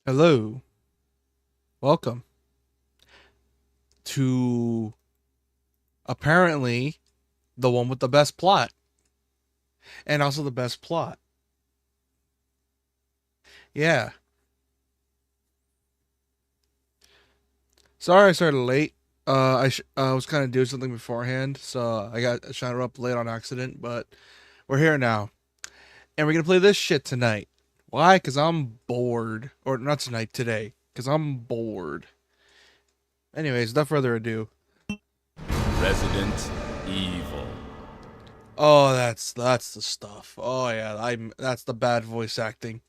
Hello, welcome to apparently the one with the best plot and also the best plot. Yeah, sorry I started late. I was kind of doing something beforehand, so I got shot up late on accident. But we're here now, and we're gonna play this shit tonight. Why? Cause I'm bored, or not tonight, today. Cause I'm bored. Anyways, without further ado. Resident Evil. Oh, that's the stuff. Oh yeah, I'm that's the bad voice acting.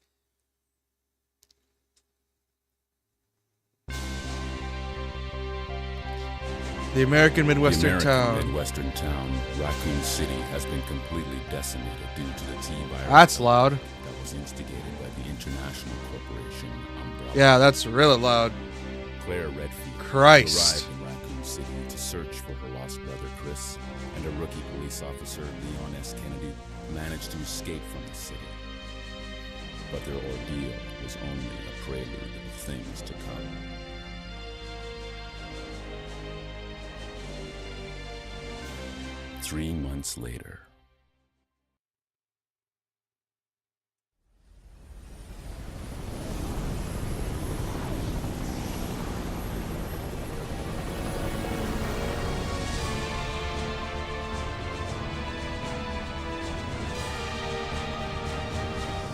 The American The Midwestern American town. Midwestern town, Raccoon City, has been completely decimated due to the T-virus That's loud. that was instigated by the international corporation Umbrella. Yeah, that's really loud. Claire Redfield Christ. arrived in Raccoon City to search for her lost brother Chris, and a rookie police officer, Leon S. Kennedy, managed to escape from the city. But their ordeal was only a prelude of things to come. Three months later.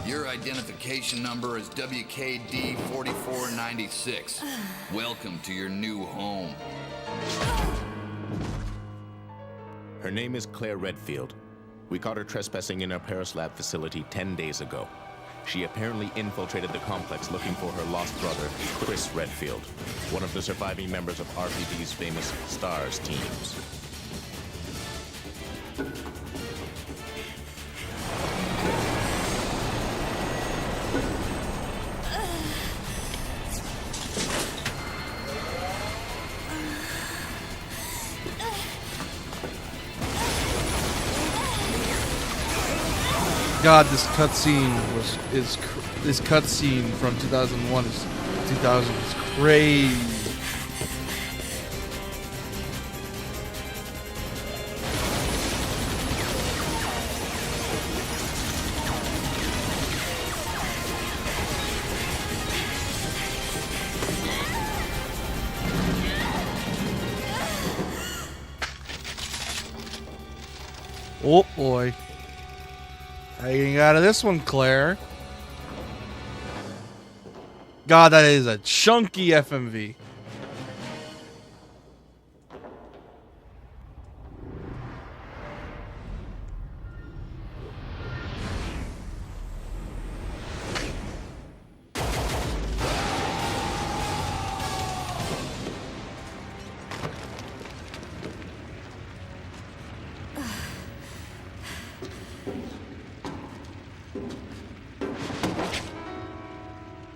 Your identification number is WKD 4496. Welcome to your new home. Her name is Claire Redfield. We caught her trespassing in our Paris lab facility 10 days ago. She apparently infiltrated the complex looking for her lost brother, Chris Redfield, one of the surviving members of RPD's famous STARS teams. God, this cutscene this cutscene from 2001 is 2000 is crazy. Oh boy. How you getting out of this one, Claire? God, that is a chunky FMV.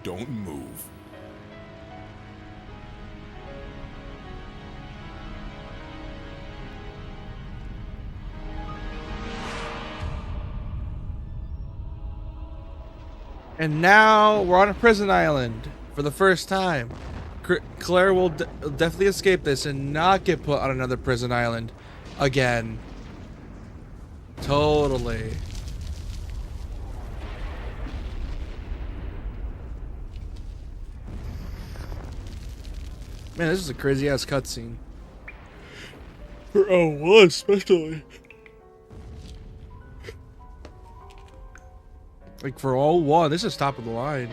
Don't move. And now we're on a prison island for the first time. Claire will definitely escape this and not get put on another prison island again. Totally. Man, this is a crazy ass cutscene. For one, especially. Like for all one, this is top of the line.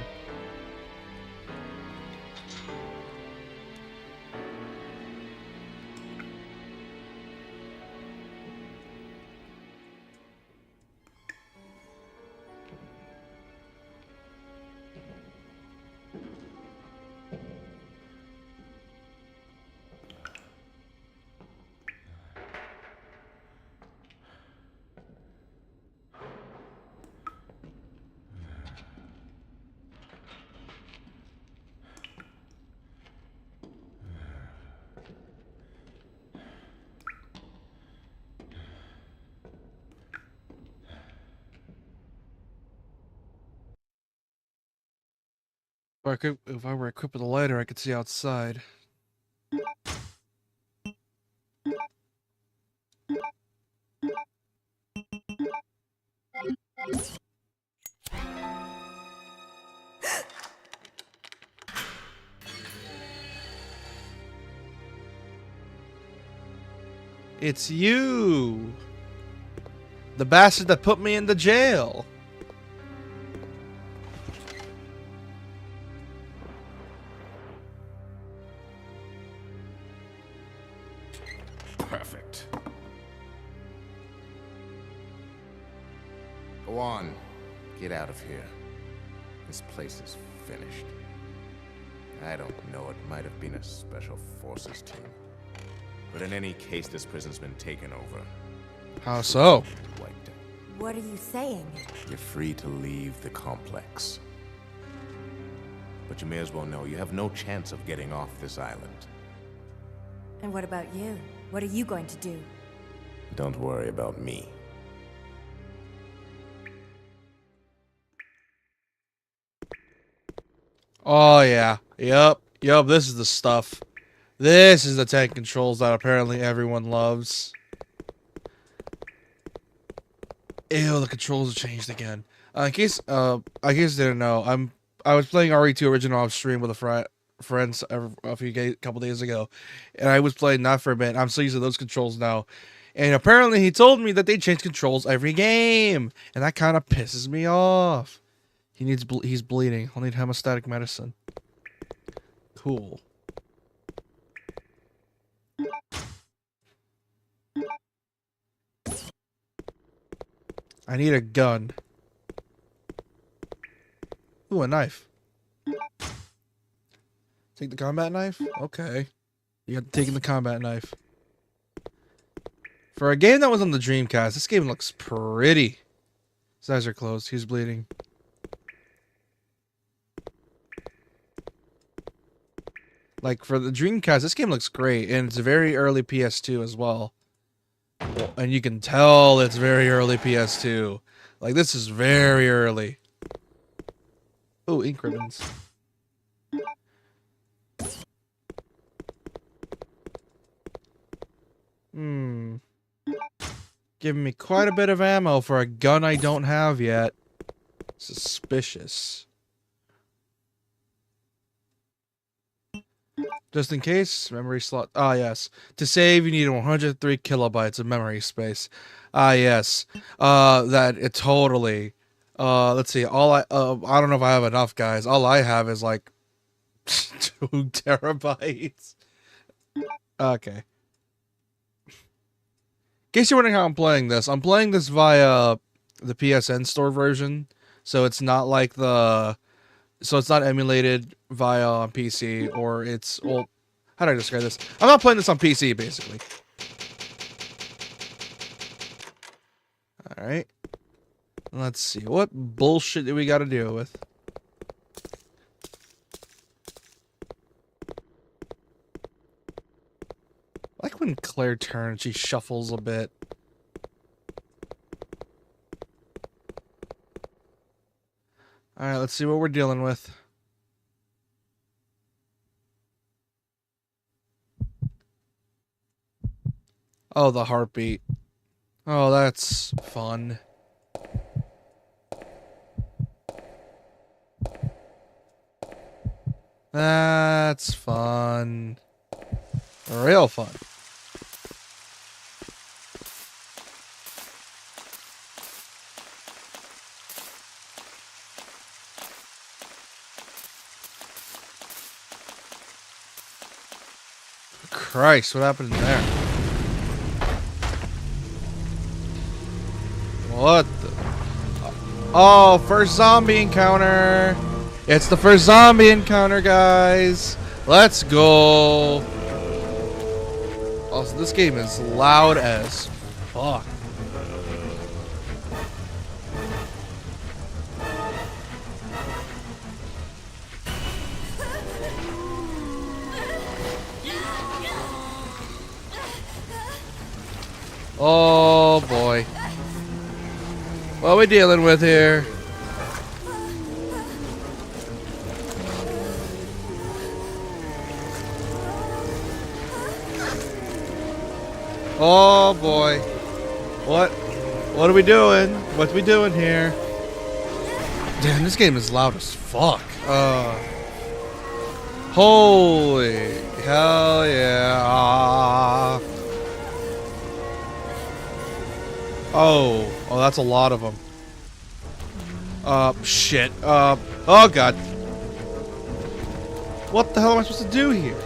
If I were equipped with a lighter, I could see outside. It's you! The bastard that put me in the jail! Perfect. Go on. Get out of here. This place is finished. I don't know, it might have been a special forces team. But in any case, this prison's been taken over. How so? Wiped out. What are you saying? You're free to leave the complex. But you may as well know you have no chance of getting off this island. And what about you? What are you going to do? Don't worry about me. Oh yeah. Yup, this is the stuff. This is the tank controls that apparently everyone loves. Ew, the controls have changed again. In case you didn't know, I was playing RE2 original off stream with friends a couple days ago, and I was playing that for a bit. I'm so used to those controls now, and apparently he told me that they change controls every game, and that kind of pisses me off. He's bleeding. I'll need hemostatic medicine. Cool. I need a gun. Ooh, a knife. Take the combat knife? Okay. You got taking the combat knife. For a game that was on the Dreamcast, this game looks pretty. His eyes are closed. He's bleeding. Like, for the Dreamcast, this game looks great. And it's a very early PS2 as well. And you can tell it's very early PS2. Like, this is very early. Oh, ink ribbons. Giving me quite a bit of ammo for a gun I don't have yet. Suspicious. Just in case, memory slot. Ah, yes. To save, you need 103 kilobytes of memory space. Ah, yes. That it totally. Let's see. I don't know if I have enough, guys. All I have is like 2 terabytes. Okay. In case you're wondering how I'm playing this via the PSN store version. So it's not like so it's not emulated via PC, or it's, well, how do I describe this? I'm not playing this on PC, basically. Alright. Let's see. What bullshit do we gotta deal with? I like when Claire turns, she shuffles a bit. Alright, let's see what we're dealing with. Oh, the heartbeat. Oh, that's fun. That's fun. Real fun. Christ, what happened there? What the? Oh, first zombie encounter! It's the first zombie encounter, guys! Let's go! Also, this game is loud as fuck. Oh boy. What are we dealing with here? Oh boy. What? What are we doing? What are we doing here? Damn, this game is loud as fuck. Holy hell yeah. Oh, that's a lot of them. Shit. Oh god. What the hell am I supposed to do here?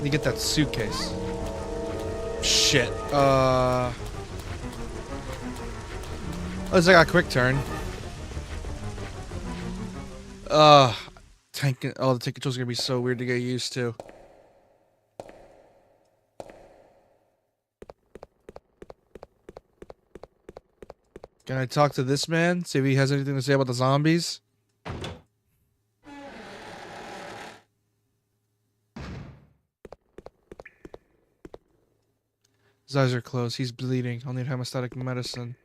You get that suitcase. Shit. At least I got a quick turn. Tank. Oh, the tank controls are gonna be so weird to get used to. Can I talk to this man? See if he has anything to say about the zombies? His eyes are closed. He's bleeding. I'll need hemostatic medicine.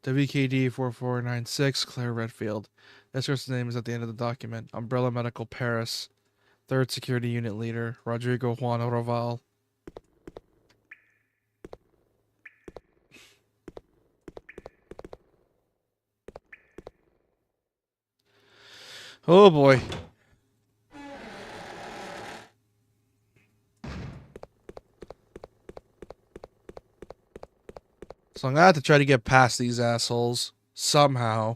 WKD 4496, Claire Redfield. This person's name is at the end of the document. Umbrella Medical Paris. 3rd Security Unit Leader, Rodrigo Juan Roval. Oh boy. So I'm gonna have to try to get past these assholes somehow.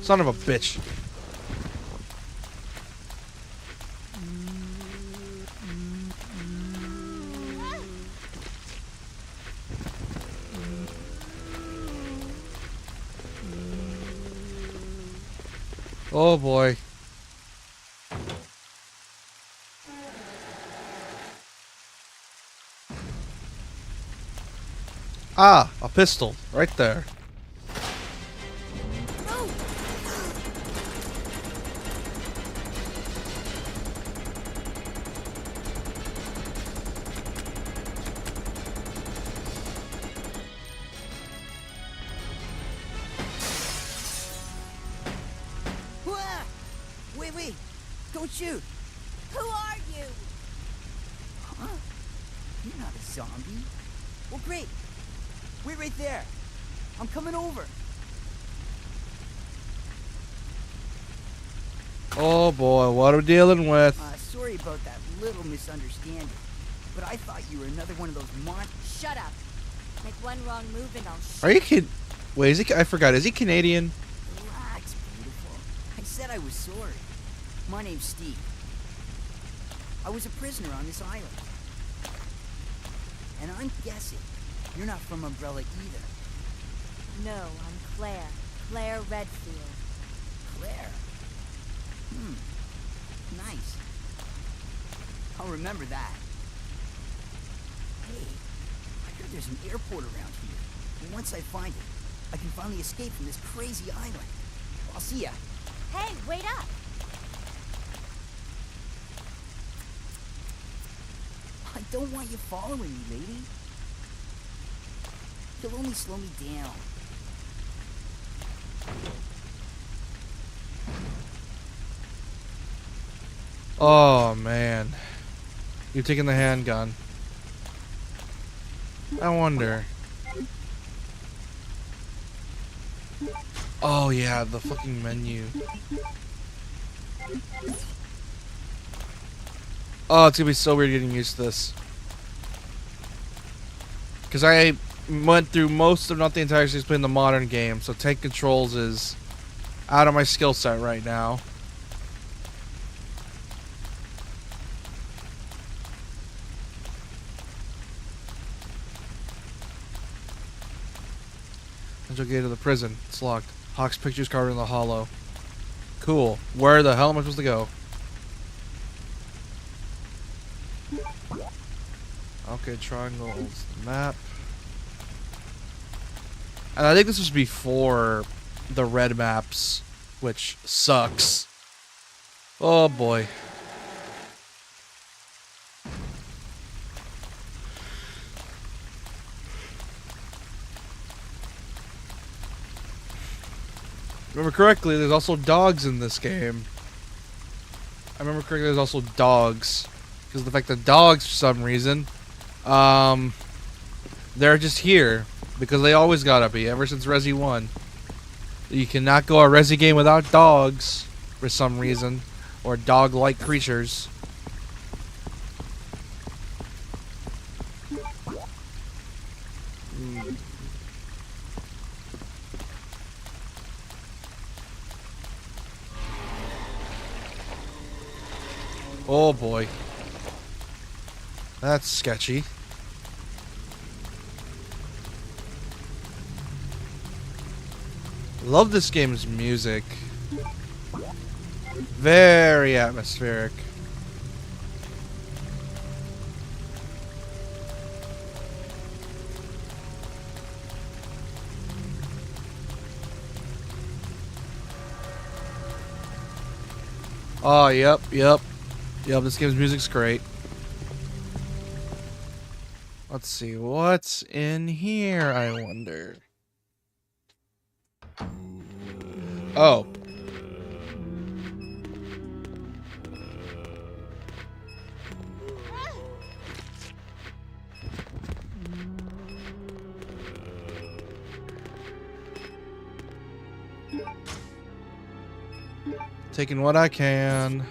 Son of a bitch. Oh boy. Ah, a pistol right there. Wait, don't shoot. Who are you? Huh? You're not a zombie. Well, great. Wait right there. I'm coming over. Oh boy, what are we dealing with? Sorry about that little misunderstanding, but I thought you were another one of those Shut up. Make one wrong move and I'll shoot. Are you kidding? Wait, is he? I forgot. Is he Canadian? Relax, beautiful. I said I was sorry. My name's Steve. I was a prisoner on this island. And I'm guessing you're not from Umbrella either. No, I'm Claire. Claire Redfield. Claire? Nice. I'll remember that. Hey, I heard there's an airport around here. And once I find it, I can finally escape from this crazy island. I'll see ya. Hey, wait up. I don't want you following me, lady. You'll only slow me down. Oh man, you're taking the handgun. I wonder. Oh yeah, the fucking menu. Oh, it's gonna be so weird getting used to this. Because I went through most of, not the entire series, playing the modern game, so tank controls is out of my skill set right now. Central gate of the prison. It's locked. Hawk's picture's carved in the hollow. Cool. Where the hell am I supposed to go? Okay, triangles. Map. And I think this was before the red maps, which sucks. Oh boy. Remember correctly, there's also dogs in this game. I remember correctly, there's also dogs. Because the fact that dogs, for some reason, they're just here. Because they always gotta be, ever since Resi 1. You cannot go a Resi game without dogs, for some reason. Or dog-like creatures. Oh boy. That's sketchy. Love this game's music. Very atmospheric. Oh, yep. Yep, this game's music's great. Let's see, what's in here, I wonder? Oh. Taking what I can.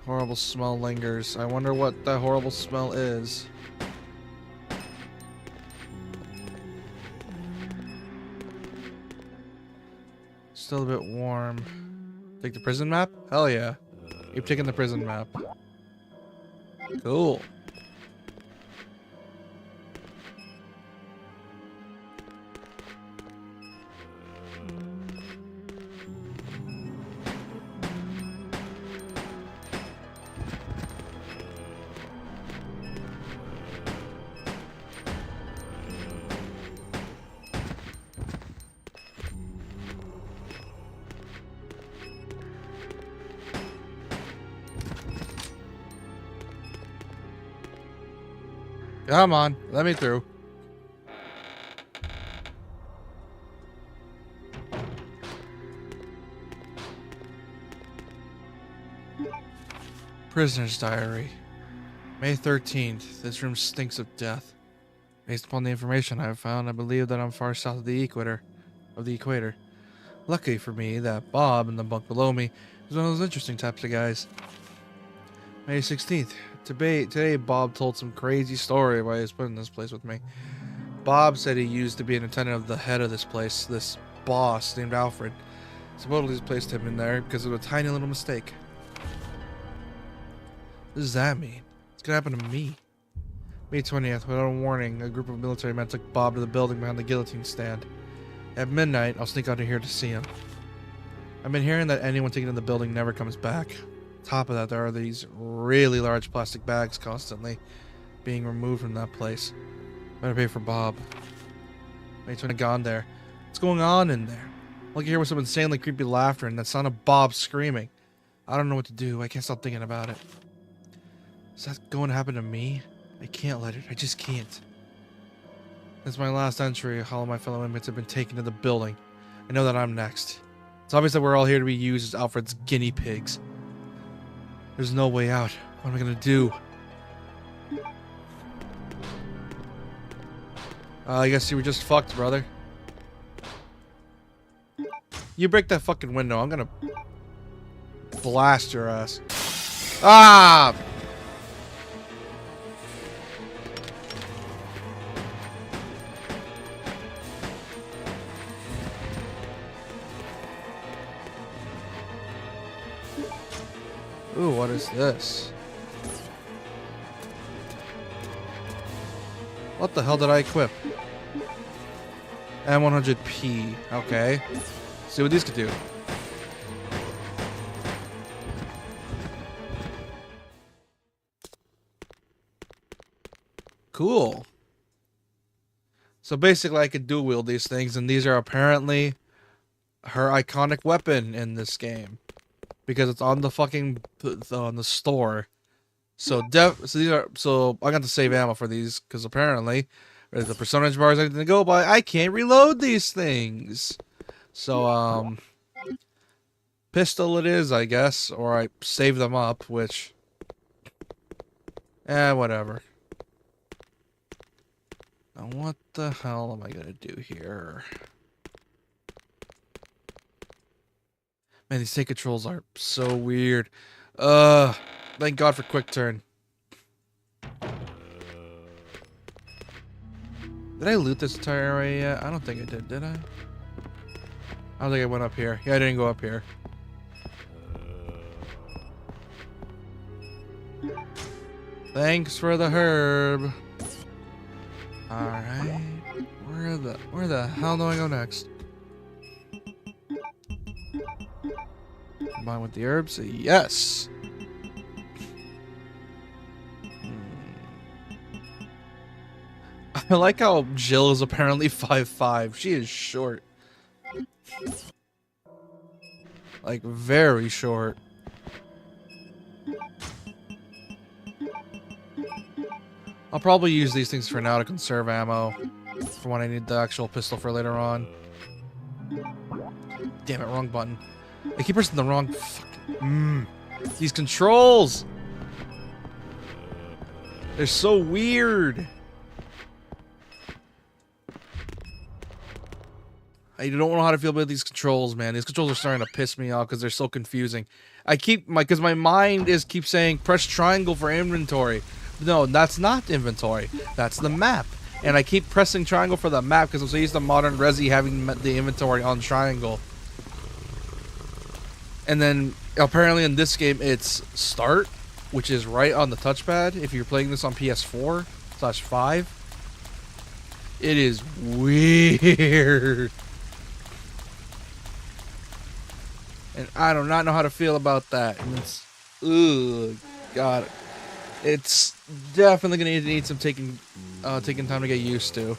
Horrible smell lingers. I wonder what that horrible smell is. Still a bit warm. Take the prison map? Hell yeah. Keep taking the prison map. Cool. Come on, let me through. Prisoner's diary. May 13th. This room stinks of death. Based upon the information I have found, I believe that I'm far south of the equator. Lucky for me that Bob in the bunk below me is one of those interesting types of guys. May 16th. Today Bob told some crazy story why he was put in this place with me. Bob said he used to be an attendant of the head of this place, this boss named Alfred. Supposedly he's placed him in there because of a tiny little mistake. What does that mean? What's gonna happen to me? May 20th, without a warning, a group of military men took Bob to the building behind the guillotine stand. At midnight, I'll sneak out of here to see him. I've been hearing that anyone taken to the building never comes back. Top of that, there are these really large plastic bags constantly being removed from that place. Better pay for Bob. Mate's when I gone there. What's going on in there? All I can hear was some insanely creepy laughter and the sound of Bob screaming. I don't know what to do. I can't stop thinking about it. Is that going to happen to me? I can't let it. I just can't. Since my last entry, all of my fellow inmates have been taken to the building. I know that I'm next. It's obvious that we're all here to be used as Alfred's guinea pigs. There's no way out. What am I gonna do? I guess you were just fucked, brother. You break that fucking window, I'm gonna blast your ass. Ah! Ooh, what is this? What the hell did I equip? M100P. Okay. See what these could do. Cool. So basically I could dual wield these things, and these are apparently her iconic weapon in this game because it's on the fucking on the store. So I got to save ammo for these because apparently the percentage bars I need to go by. I can't reload these things. So pistol it is, I guess, or I save them up, which whatever. Now what the hell am I gonna do here? Man, these tank controls are so weird. Thank God for quick turn. Did I loot this entire area yet? I don't think I did I? I don't think I went up here. Yeah, I didn't go up here. Thanks for the herb. Alright. Where the hell do I go next? Combine with the herbs? Yes! I like how Jill is apparently 5'5". She is short. Like, very short. I'll probably use these things for now to conserve ammo for when I need the actual pistol for later on. Damn it, wrong button. I keep pressing the wrong fucking... These controls! They're so weird! I don't know how to feel about these controls, man. These controls are starting to piss me off because they're so confusing. Because my mind keeps saying press triangle for inventory. No, that's not inventory. That's the map. And I keep pressing triangle for the map because I'm so used to modern Resi having the inventory on triangle. And then apparently in this game it's start, which is right on the touchpad. If you're playing this on PS4/5, it is weird. And I do not know how to feel about that. And it's, ugh, God, it's definitely gonna need some taking time to get used to.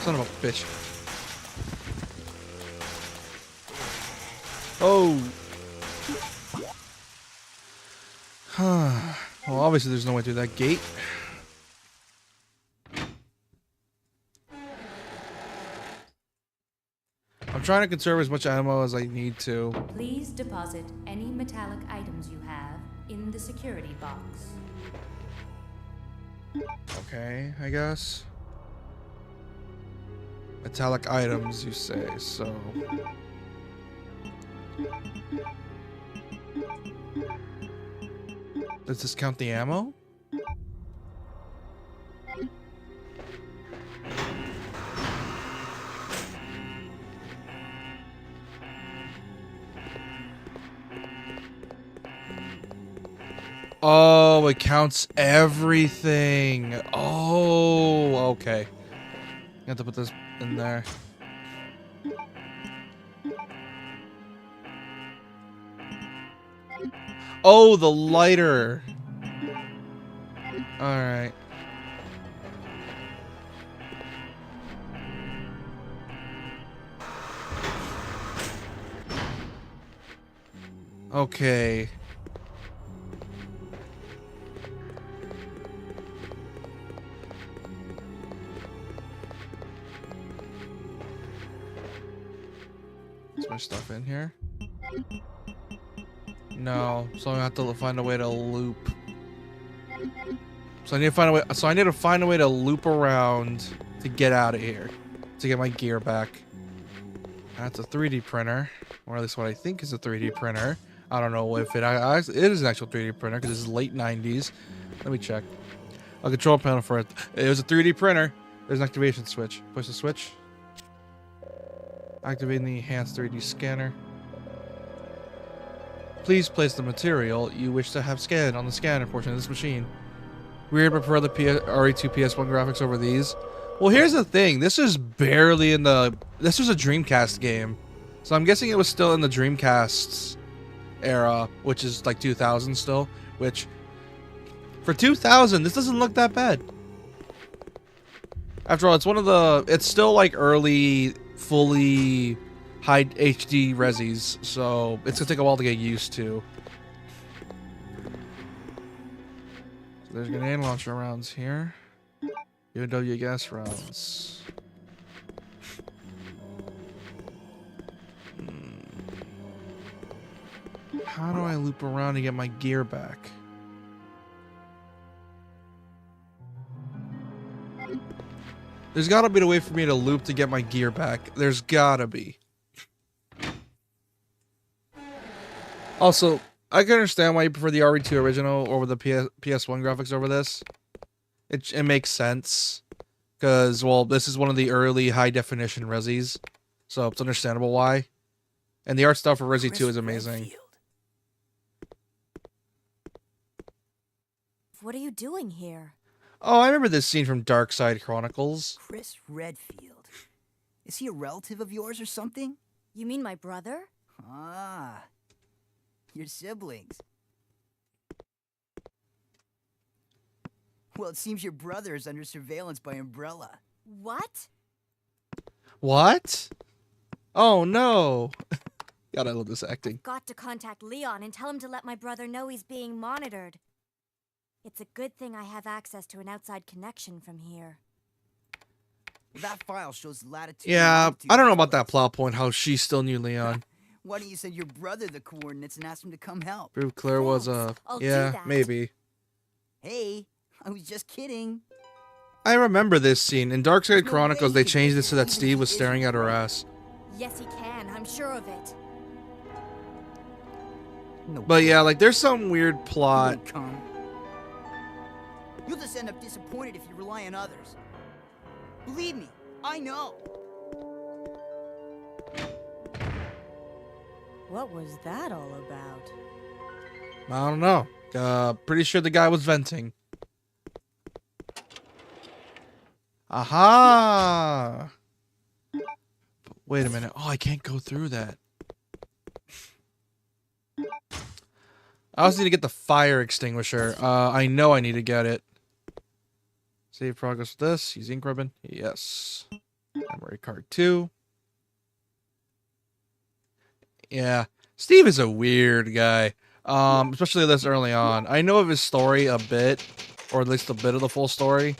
Son of a bitch. Oh. Well, obviously there's no way through that gate. I'm trying to conserve as much ammo as I need to. Please deposit any metallic items you have in the security box. Okay, I guess. Metallic items, you say, so... Does this count the ammo? Oh, it counts everything. Oh, okay. You have to put this in there. Oh, the lighter. All right. Okay. Is my stuff in here? No, so I have to find a way to loop. So I need to find a way. So I need to find a way to loop around to get out of here, to get my gear back. That's a 3D printer, or at least what I think is a 3D printer. I don't know if it is an actual 3D printer because this is late 90s. Let me check. A control panel for it. It was a 3D printer. There's an activation switch. Push the switch. Activating the enhanced 3D scanner. Please place the material you wish to have scanned on the scanner portion of this machine. We prefer the RE2 PS1 graphics over these. Well, here's the thing. This is barely in the... This was a Dreamcast game. So I'm guessing it was still in the Dreamcast era, which is like 2000 still. Which, for 2000, this doesn't look that bad. After all, it's one of the... It's still like early, fully high HD resis, so it's gonna take a while to get used to. So there's grenade launcher rounds here. UW gas rounds. How do I loop around to get my gear back? There's gotta be a way for me to loop to get my gear back. There's gotta be. Also, I can understand why you prefer the RE2 original over the PS1 graphics over this. It makes sense. Because, well, this is one of the early high-definition resis. So it's understandable why. And the art style for Resi 2 is amazing. Redfield. What are you doing here? Oh, I remember this scene from Dark Side Chronicles. Chris Redfield. Is he a relative of yours or something? You mean my brother? Ah, your siblings. Well, it seems your brother is under surveillance by Umbrella. What? What? Oh, no. God, I love this acting. Got to contact Leon and tell him to let my brother know he's being monitored. It's a good thing I have access to an outside connection from here. That file shows latitude. Yeah, and I don't know about longitude. that plot point, how she still knew Leon. Why don't you send your brother the coordinates and ask him to come help? Prove Claire was Thanks. I'll do yeah, that. maybe. Hey, I was just kidding. I remember this scene. In Dark Side Chronicles, they changed this so that Steve was staring at her ass. Yes, he can. I'm sure of it. No, But yeah, like, there's some weird he plot. won't come. You'll just end up disappointed if you rely on others. Believe me, I know. What was that all about? I don't know. Pretty sure the guy was venting. Aha! But wait a minute. Oh, I can't go through that. I also need to get the fire extinguisher. I know I need to get it. Save progress with this. Use ink ribbon. Yes. Memory card 2. Yeah. Steve is a weird guy. Especially this early on. I know of his story a bit, or at least a bit of the full story.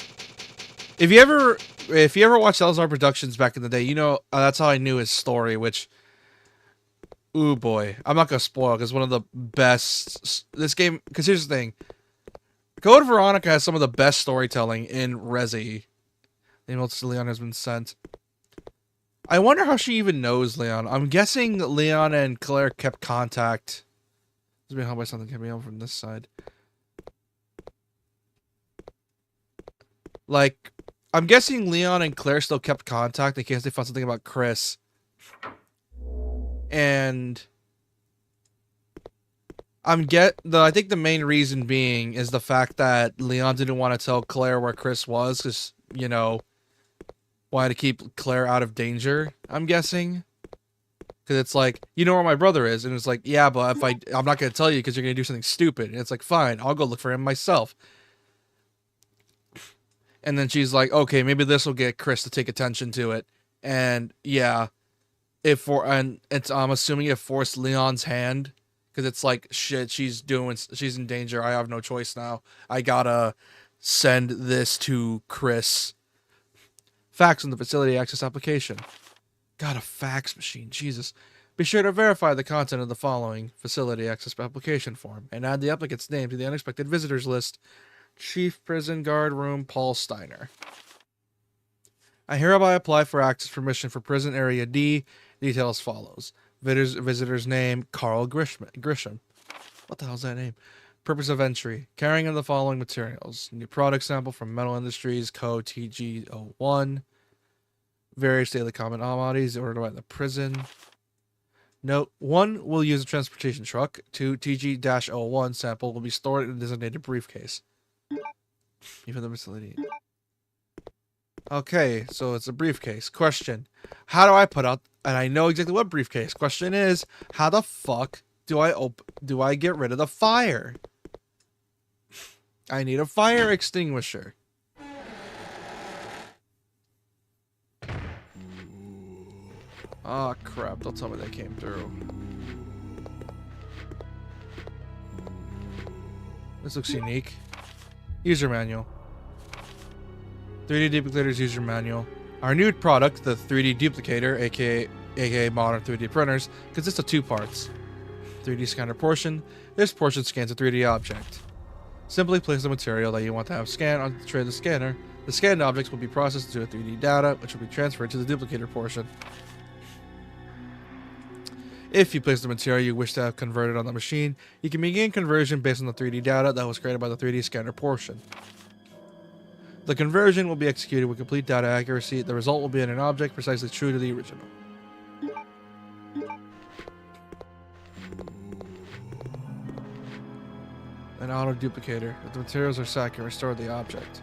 If you ever watched Salazar Productions back in the day, you know that's how I knew his story. Which, ooh boy, I'm not gonna spoil because one of the best this game. Because here's the thing, Code Veronica has some of the best storytelling in Resi. The email to Leon has been sent. I wonder how she even knows Leon. I'm guessing Leon and Claire kept contact. This is being helped by something coming over from this side. Like, I'm guessing Leon and Claire still kept contact in case they found something about Chris. And I think the main reason being is the fact that Leon didn't want to tell Claire where Chris was because, you know, wanted to keep Claire out of danger, I'm guessing. Because it's like, you know where my brother is? And it's like, yeah, but if I'm not going to tell you because you're going to do something stupid. And it's like, fine, I'll go look for him myself. And then she's like, okay, maybe this will get Chris to take attention to it. And yeah, I'm assuming it forced Leon's hand because it's like, shit, she's in danger. I have no choice now. I gotta send this to Chris. Fax on the facility access application. Got a fax machine, Jesus. Be sure to verify the content of the following facility access application form and add the applicant's name to the unexpected visitors list. Chief Prison Guard Room Paul Steiner. I hereby apply for access permission for Prison Area D. Details follows. Visitor's name, Carl Grisham. What the hell's that name? Purpose of entry. Carrying of the following materials. New product sample from Metal Industries, code TG01. Various daily commodities ordered by the prison. Note, 1 will use a transportation truck. 2, TG-01 sample will be stored in a designated briefcase. Even the facility. Okay, so it's a briefcase. Question. How do I put out... And I know exactly what briefcase. Question is, how the fuck do I get rid of the fire? I need a fire extinguisher. Oh crap, don't tell me they came through. This looks unique. User manual. 3D Duplicator's user manual. Our new product, the 3D Duplicator, aka modern 3D printers, consists of two parts. 3D scanner portion. This portion scans a 3D object. Simply place the material that you want to have scanned onto the tray of the scanner. The scanned objects will be processed into a 3D data, which will be transferred to the duplicator portion. If you place the material you wish to have converted on the machine, you can begin conversion based on the 3D data that was created by the 3D scanner portion. The conversion will be executed with complete data accuracy. The result will be in an object precisely true to the original. An auto duplicator. If the materials are set, can restore the object.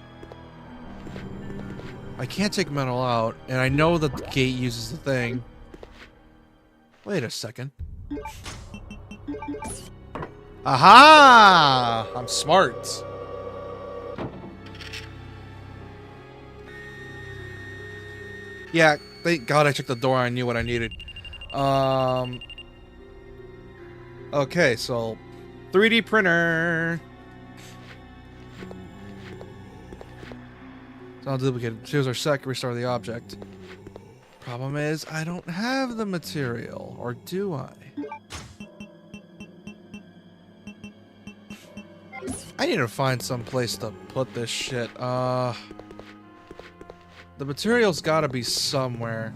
I can't take metal out, and I know that the gate uses the thing. Wait a second. Aha! I'm smart. Yeah, thank God I checked the door. I knew what I needed. Okay, so 3D printer. It's not duplicated. Choose our set, restore the object. Problem is, I don't have the material, or do I? I need to find some place to put this shit. The material's gotta be somewhere.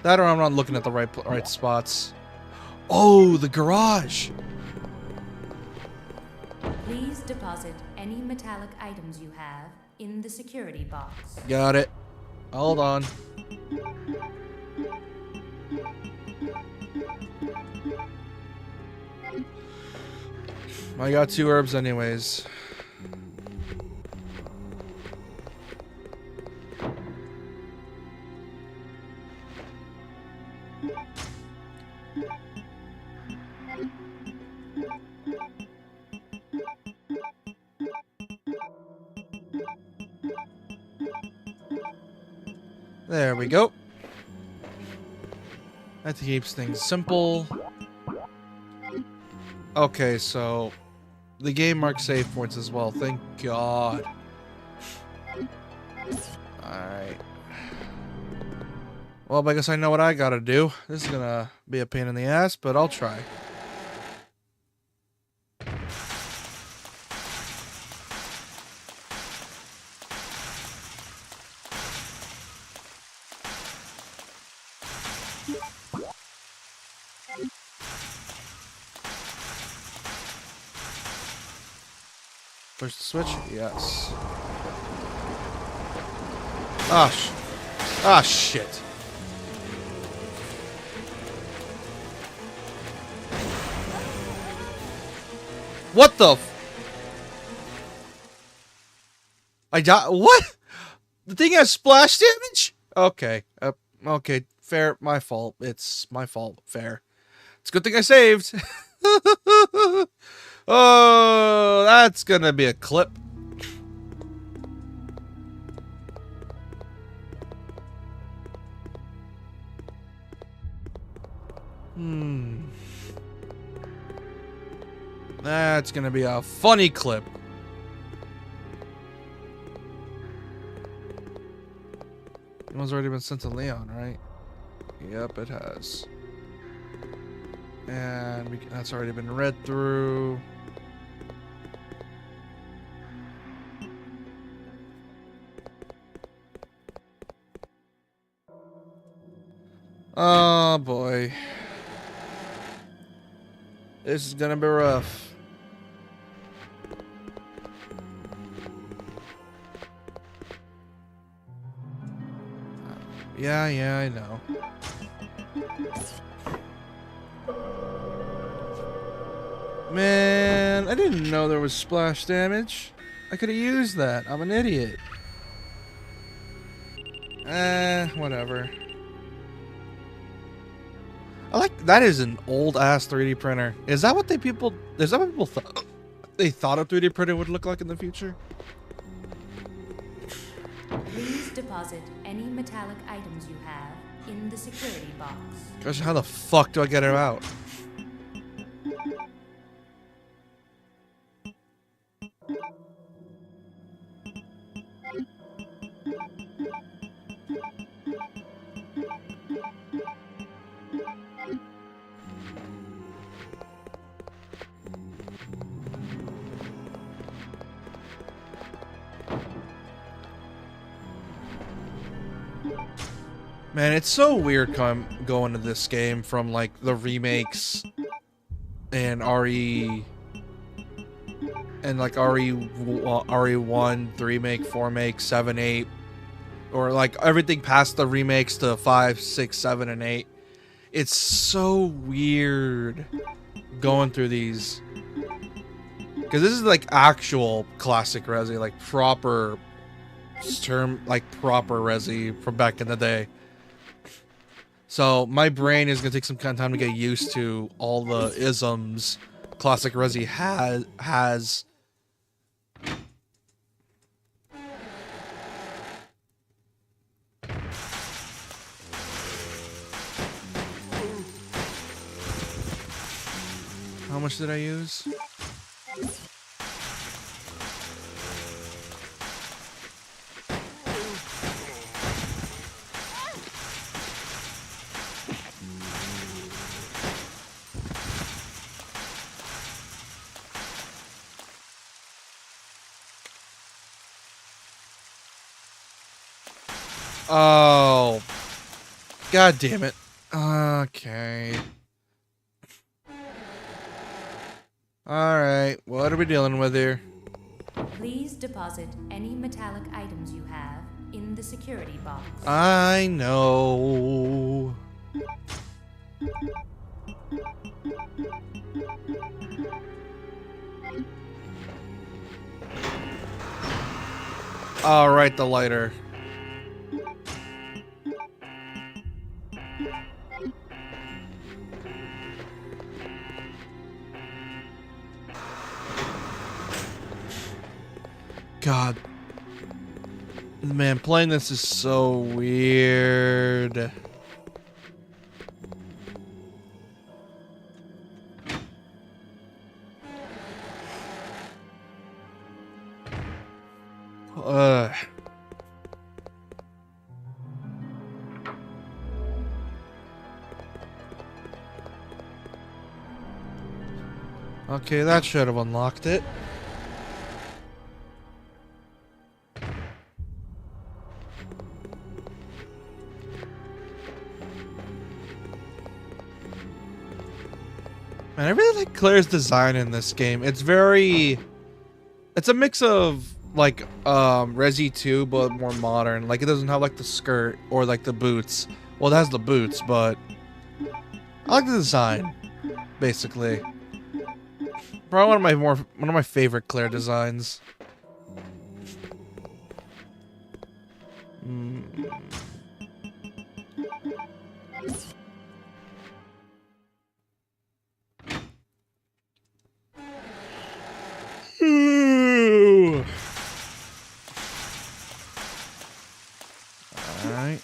That or I'm not looking at the right spots. Oh, the garage! Please deposit any metallic items you have in the security box. Got it. Hold on. I got 2 herbs anyways. There we go. That keeps things simple. Okay, so the game marks save points as well. Thank God. Alright. Well, I guess I know what I gotta do. This is gonna be a pain in the ass, but I'll try. Push the switch? Yes. Ah, shit. What the I died. What? The thing has splash damage? Okay. Okay. Fair. My fault. It's my fault. Fair. It's a good thing I saved. Oh, that's gonna be a clip. That's gonna be a funny clip. It one's already been sent to Leon, right? Yep, it has. And that's already been read through. Oh boy. This is gonna be rough. Yeah, I know. Man, I didn't know there was splash damage. I could have used that. I'm an idiot. Whatever. I like that is an old ass 3D printer. Is that what people thought they thought a 3D printer would look like in the future? Please deposit any metallic items you have in the security box. Gosh, how the fuck do I get her out? Man, it's so weird going to this game from like the remakes and RE and like RE1, the remake, 4 make, 7, 8, or like everything past the remakes to 5, 6, 7, and 8. It's so weird going through these. Because this is like actual classic Resi, like proper proper Resi from back in the day. So my brain is gonna take some kind of time to get used to all the isms classic Resi has. How much did I use? Oh, god damn it. Okay. Alright, what are we dealing with here? Please deposit any metallic items you have in the security box. I know. Alright, the lighter. God. Man, playing this is so weird. Okay, that should have unlocked it. Man, I really like Claire's design in this game. It's a mix of like Resi 2 but more modern. Like it doesn't have like the skirt or like the boots. Well, it has the boots, but I like the design basically. Probably one of my favorite Claire designs. Alright.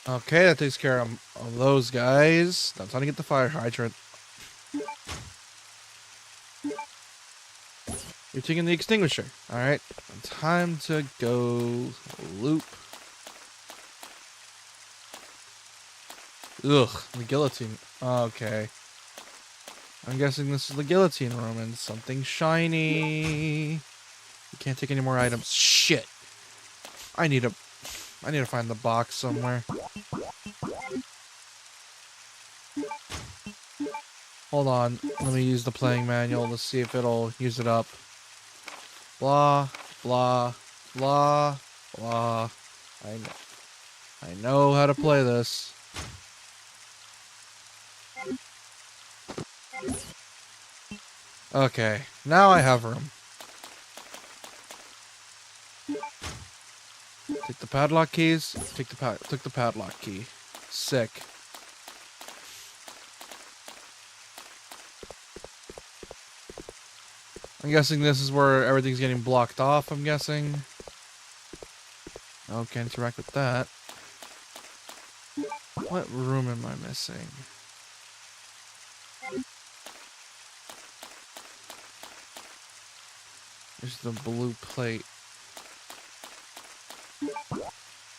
Okay, that takes care of those guys. Now time to get the fire hydrant. You're taking the extinguisher. Alright, time to go loop. Ugh, the guillotine. Okay. I'm guessing this is the guillotine room and something shiny. You can't take any more items. Shit. I need to find the box somewhere. Hold on. Let me use the playing manual to see if it'll use it up. Blah, blah, blah, blah. I know how to play this. Okay, now I have room. Take the padlock keys. Took the padlock key. Sick. I'm guessing this is where everything's getting blocked off, I'm guessing. Oh, can't interact with that. What room am I missing? There's the blue plate.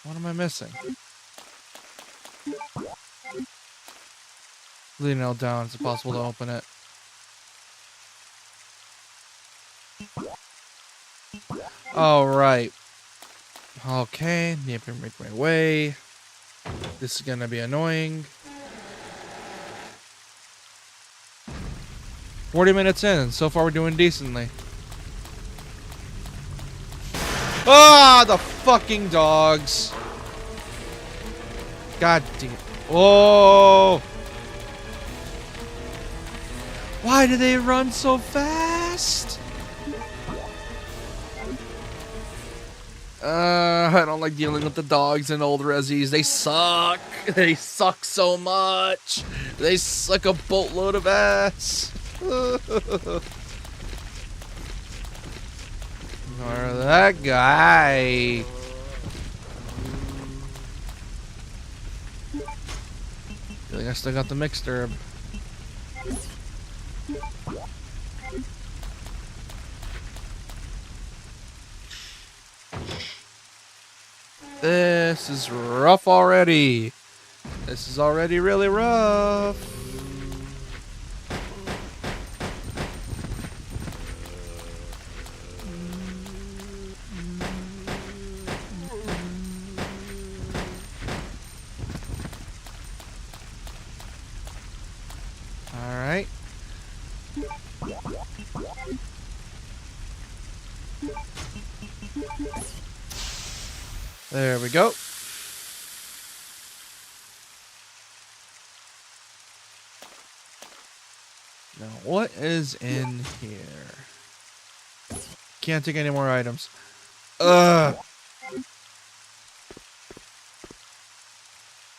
What am I missing? Leaning it down, is it possible to open it? All right. Okay, need to make my way. This is gonna be annoying. 40 minutes in, so far we're doing decently. Ah, the fucking dogs. God damn. Oh. Why do they run so fast? I don't like dealing with the dogs in old resis. They suck. They suck so much. They suck a boatload of ass. Or that guy. I think I still got the mixed herb. This is rough already. This is already really rough. All right. There we go. Now, what is in here? Can't take any more items. Ugh.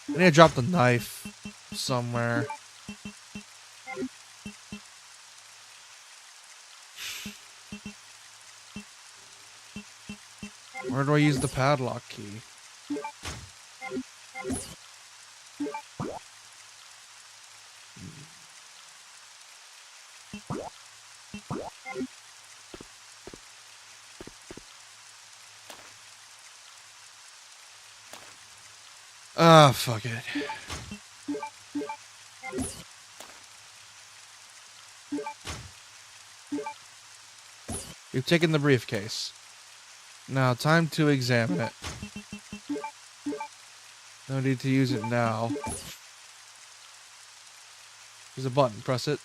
I need to drop the knife somewhere. Where do I use the padlock key? Ah, fuck it. You've taken the briefcase. Now, time to examine it. No need to use it now. There's a button. Press it.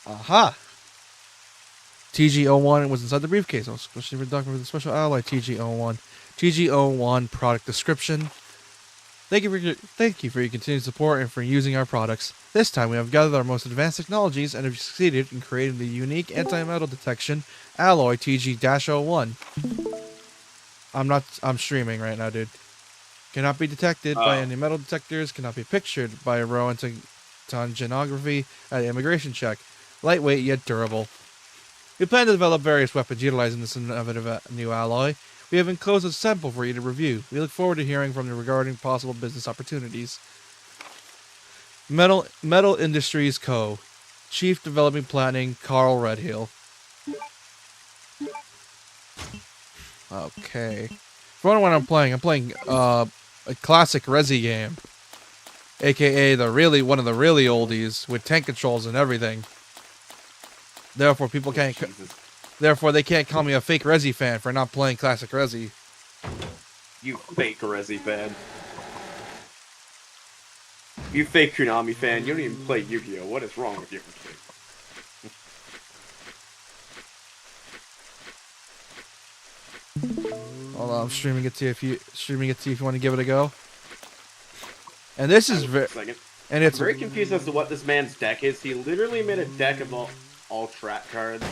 Aha! TG01 was inside the briefcase. Especially for the document for the special alloy TG01. TG01 product description. Thank you for your continued support and for using our products. This time we have gathered our most advanced technologies and have succeeded in creating the unique anti-metal detection alloy TG-01. I'm streaming right now, dude. Cannot be detected by any metal detectors, cannot be pictured by a Roentgenography at immigration check. Lightweight yet durable. We plan to develop various weapons utilizing this innovative new alloy. We have enclosed a sample for you to review. We look forward to hearing from you regarding possible business opportunities. Metal Industries Co. Chief Development Planning, Carl Redhill. Okay. For what I'm playing a classic Resi game. AKA one of the really oldies with tank controls and everything. Therefore Therefore they can't call me a fake Resi fan for not playing classic Resi. You fake Resi fan. You fake Konami fan. You don't even play Yu-Gi-Oh! What is wrong with you? Hold on, I'm streaming it to you if you want to give it a go. And this is And I'm it's very confused as to what this man's deck is. He literally made a deck of all trap cards.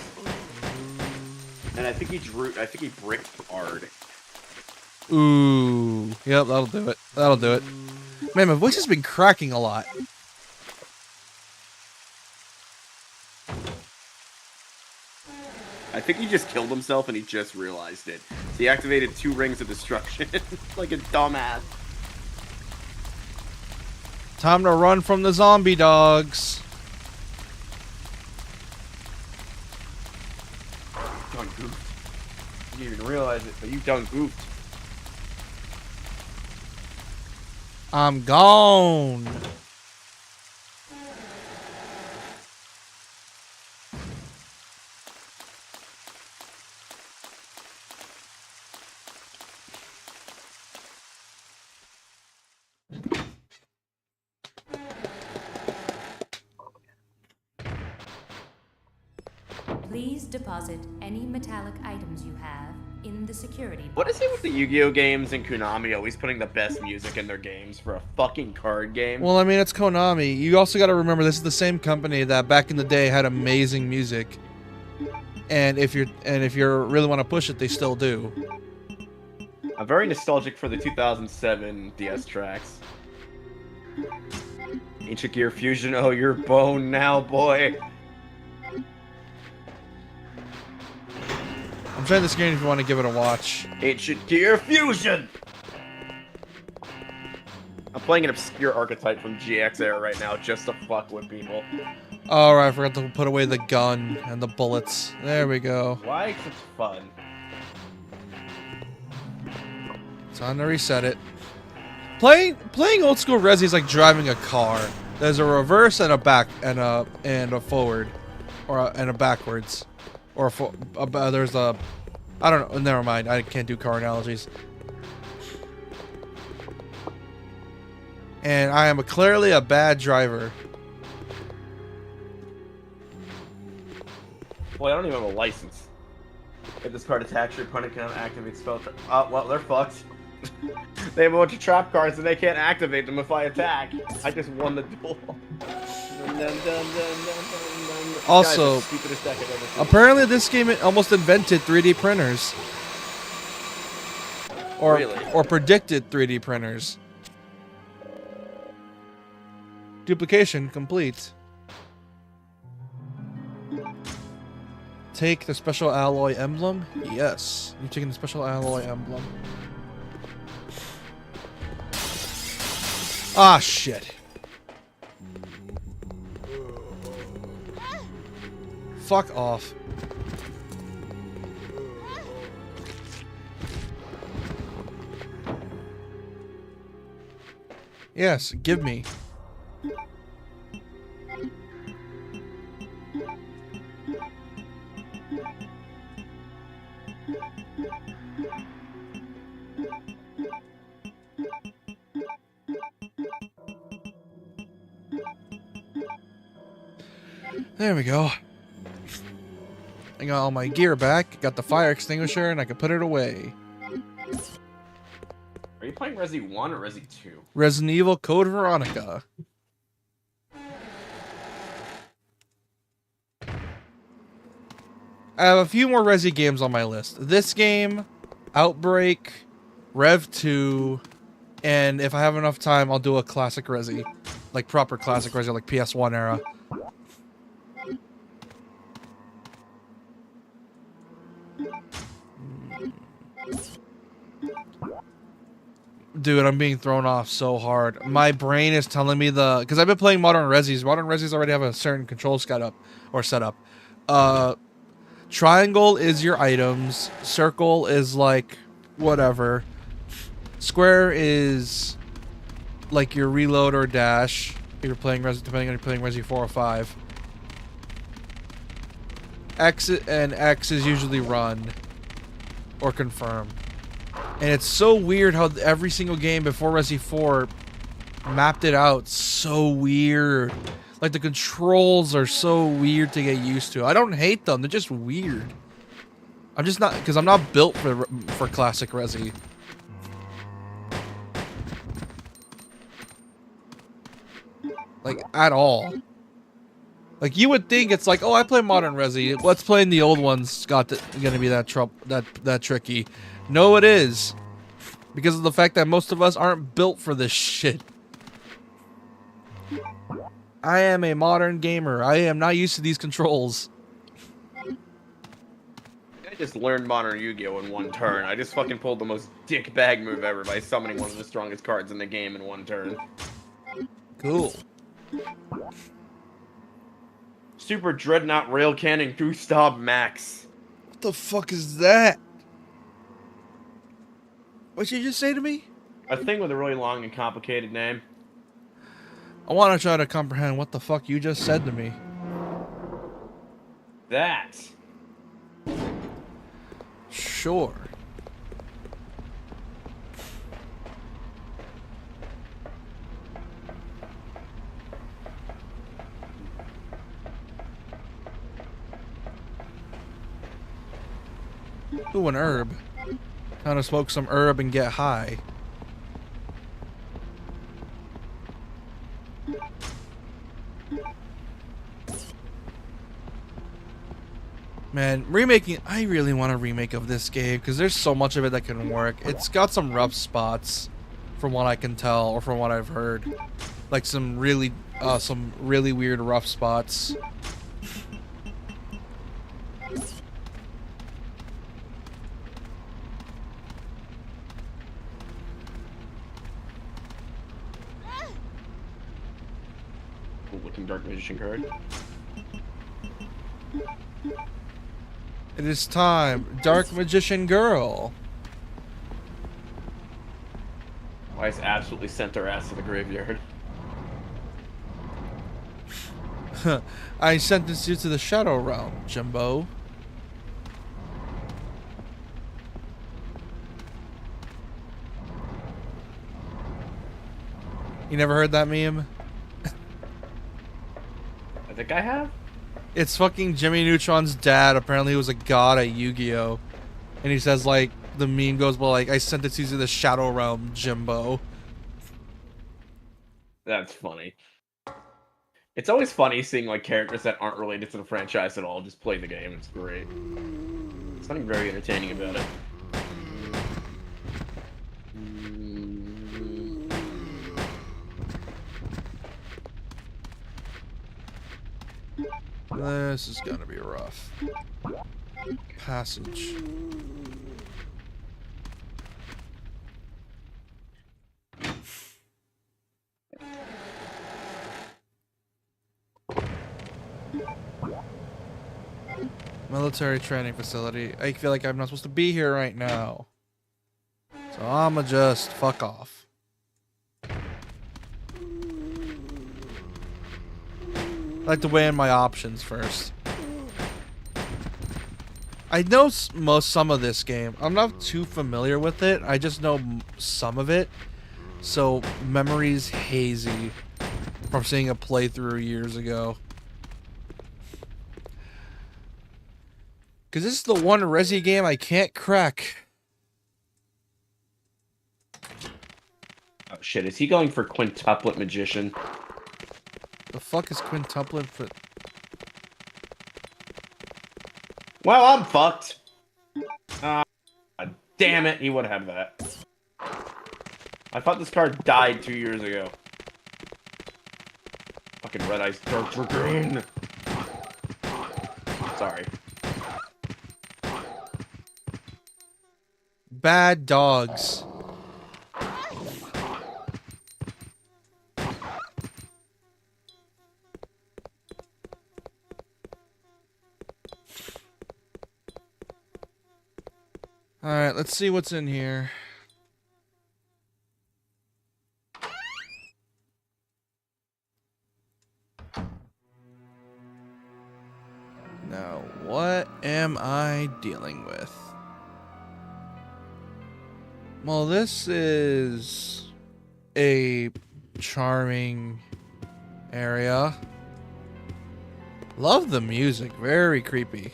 And I think he bricked hard. ooh, yep, that'll do it. That'll do it. Man, my voice has been cracking a lot. I think he just killed himself and he just realized it. So he activated 2 rings of destruction like a dumbass. Time to run from the zombie dogs. You done goofed. You didn't even realize it, but you done goofed. I'm gone. Please deposit any metallic items you have in the security box. What is it with the Yu-Gi-Oh games and Konami always putting the best music in their games for a fucking card game? Well, I mean, it's Konami. You also got to remember this is the same company that back in the day had amazing music. And if you really want to push it, they still do. I'm very nostalgic for the 2007 DS tracks. Ancient Gear Fusion, oh, you're bone now, boy. I'm trying this game if you want to give it a watch. Ancient Gear Fusion! I'm playing an obscure archetype from GX era right now just to fuck with people. Alright, I forgot to put away the gun and the bullets. There we go. Why such fun? Time to reset it. Playing old school Resi is like driving a car. There's a reverse and a back and a forward, and a backwards, or there's a, I don't know. Never mind. I can't do car analogies. And I am clearly a bad driver. Boy, I don't even have a license. If this card attacks your opponent cannot activate spell. Oh, well, they're fucked. They have a bunch of trap cards and they can't activate them if I attack. I just won the duel. Also, Guys, the stupidest deck I've ever seen. apparently this game almost invented 3D printers. Or predicted 3D printers. Duplication complete. Take the special alloy emblem? Yes. You're taking the special alloy emblem. Ah, shit. Fuck off. Yes, give me. There we go. I got all my gear back, got the fire extinguisher, and I can put it away. Are you playing Resi 1 or Resi 2? Resident Evil Code Veronica. I have a few more Resi games on my list. This game, Outbreak, Rev 2, and if I have enough time, I'll do a classic Resi. Like proper classic Resi, like PS1 era. Dude, I'm being thrown off so hard. My brain is telling me because I've been playing Modern Resis. Modern Resis already have a certain control set up. Triangle is your items. Circle is like whatever. Square is like your reload or dash. If you're playing depending on if you're playing Resi 4 or 5. X is usually run or confirm. And it's so weird how every single game before Resi 4 mapped it out so weird. Like the controls are so weird to get used to. I don't hate them, they're just weird. I'm just not, because I'm not built for classic Resi. like at all. Like you would think it's like, oh, I play modern Resi. Let's play in the old ones. Gonna be that that tricky. No, it is because of the fact that most of us aren't built for this shit. I am a modern gamer. I am not used to these controls. I just learned modern Yu-Gi-Oh in one turn. I just fucking pulled the most dick bag move ever by summoning one of the strongest cards in the game in one turn. Cool. Super Dreadnought Rail Cannon Gustav Max. What the fuck is that? What'd you just say to me? A thing with a really long and complicated name. I want to try to comprehend what the fuck you just said to me. That. Sure. Ooh, an herb. Kind of smoke some herb and get high. Man, remaking, I really want a remake of this game because there's so much of it that can work. It's got some rough spots from what I can tell or from what I've heard. Like some really weird rough spots. Cool looking Dark Magician card. It is time, Dark Magician Girl. I just absolutely sent her ass to the graveyard. I sentenced you to the Shadow Realm, Jimbo. You never heard that meme? I think I have. It's fucking Jimmy Neutron's dad. Apparently he was a god at Yu-Gi-Oh! And he says, like, the meme goes, well, like, I sent it to you to the Shadow Realm, Jimbo. That's funny. It's always funny seeing, like, characters that aren't related to the franchise at all just play the game. It's great. There's something very entertaining about it. This is gonna be rough. Passage. Military training facility. I feel like I'm not supposed to be here right now. So I'ma just fuck off. I like to weigh in my options first. I know some of this game. I'm not too familiar with it. I just know some of it. So memory's hazy from seeing a playthrough years ago. Because this is the one Resi game I can't crack. Oh shit, is he going for Quintuplet Magician? The fuck is quintuplet for? Well, I'm fucked. Damn it, he would have that. I thought this card died 2 years ago. Fucking Red Eyes Dark Dragoon. Sorry. Bad dogs. Alright, let's see what's in here. Now, what am I dealing with? Well, this is a charming area. Love the music. Very creepy.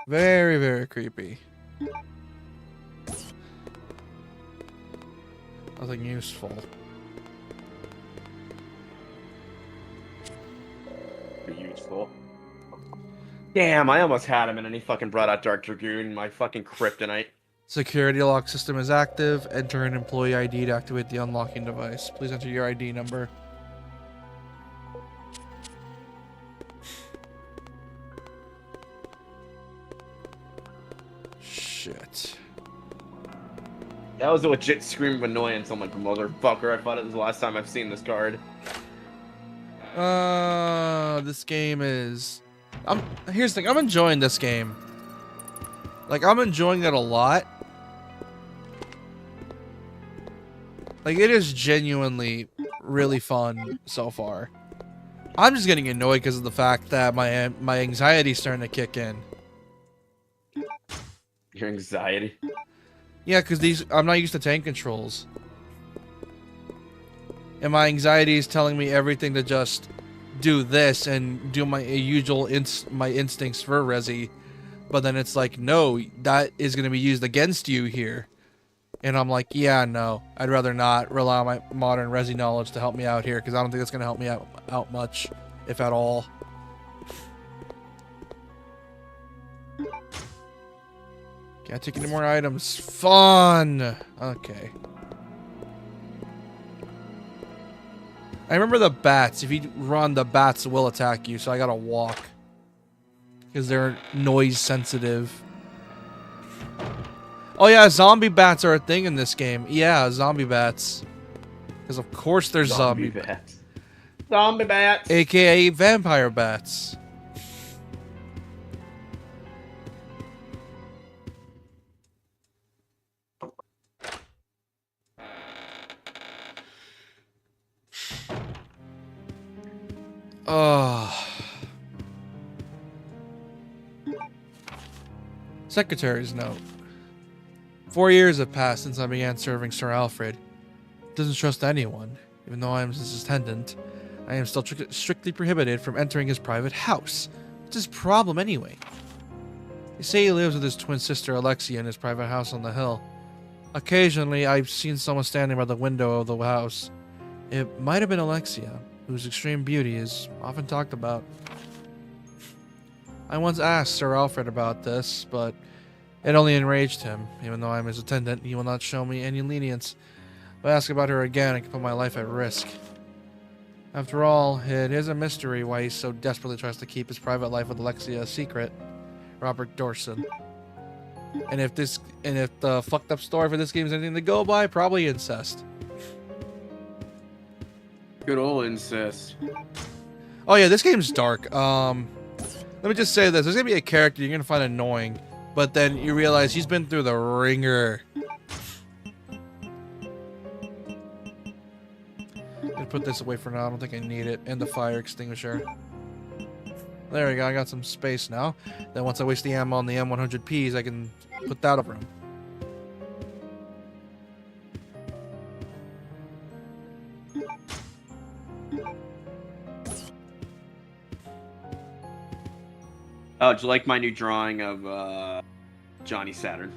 Very, very creepy. Nothing useful. Be useful. Damn, I almost had him and then he fucking brought out Dark Dragoon, my fucking kryptonite. Security lock system is active. Enter an employee ID to activate the unlocking device. Please enter your ID number. Shit. That was a legit scream of annoyance. I'm like, motherfucker, I thought it was the last time I've seen this card. This game is... Here's the thing, I'm enjoying this game. Like, I'm enjoying it a lot. Like, it is genuinely really fun so far. I'm just getting annoyed because of the fact that my anxiety's starting to kick in. Your anxiety? Yeah, because I'm not used to tank controls. And my anxiety is telling me everything to just do this and do my usual my instincts for Resi. But then it's like, no, that is going to be used against you here. And I'm like, yeah, no. I'd rather not rely on my modern Resi knowledge to help me out here, because I don't think it's going to help me out much, if at all. Can't take any more items. Fun! Okay. I remember the bats. If you run, the bats will attack you, so I gotta walk. Because they're noise sensitive. Oh yeah, zombie bats are a thing in this game. Yeah, zombie bats. Because of course there's zombie bats. Zombie bats! AKA vampire bats. Oh. Secretary's note. 4 years have passed since I began serving Sir Alfred. Doesn't trust anyone. Even though I am his attendant, I am still strictly prohibited from entering his private house. What's his problem anyway? They say he lives with his twin sister Alexia in his private house on the hill. Occasionally, I've seen someone standing by the window of the house. It might have been Alexia, whose extreme beauty is often talked about. I once asked Sir Alfred about this, but it only enraged him. Even though I'm his attendant, he will not show me any lenience. If I ask about her again, I can put my life at risk. After all, it is a mystery why he so desperately tries to keep his private life with Alexia a secret. Robert Dorson. And if the fucked up story for this game is anything to go by, probably incest. Good old incest. Oh yeah, this game's dark. Let me just say this. There's gonna be a character you're gonna find annoying, but then you realize he's been through the ringer. I'll put this away for now. I don't think I need it. And the fire extinguisher. There we go. I got some space now. Then once I waste the ammo on the M100Ps, I can put that over him. Oh, do you like my new drawing of Johnny Saturn?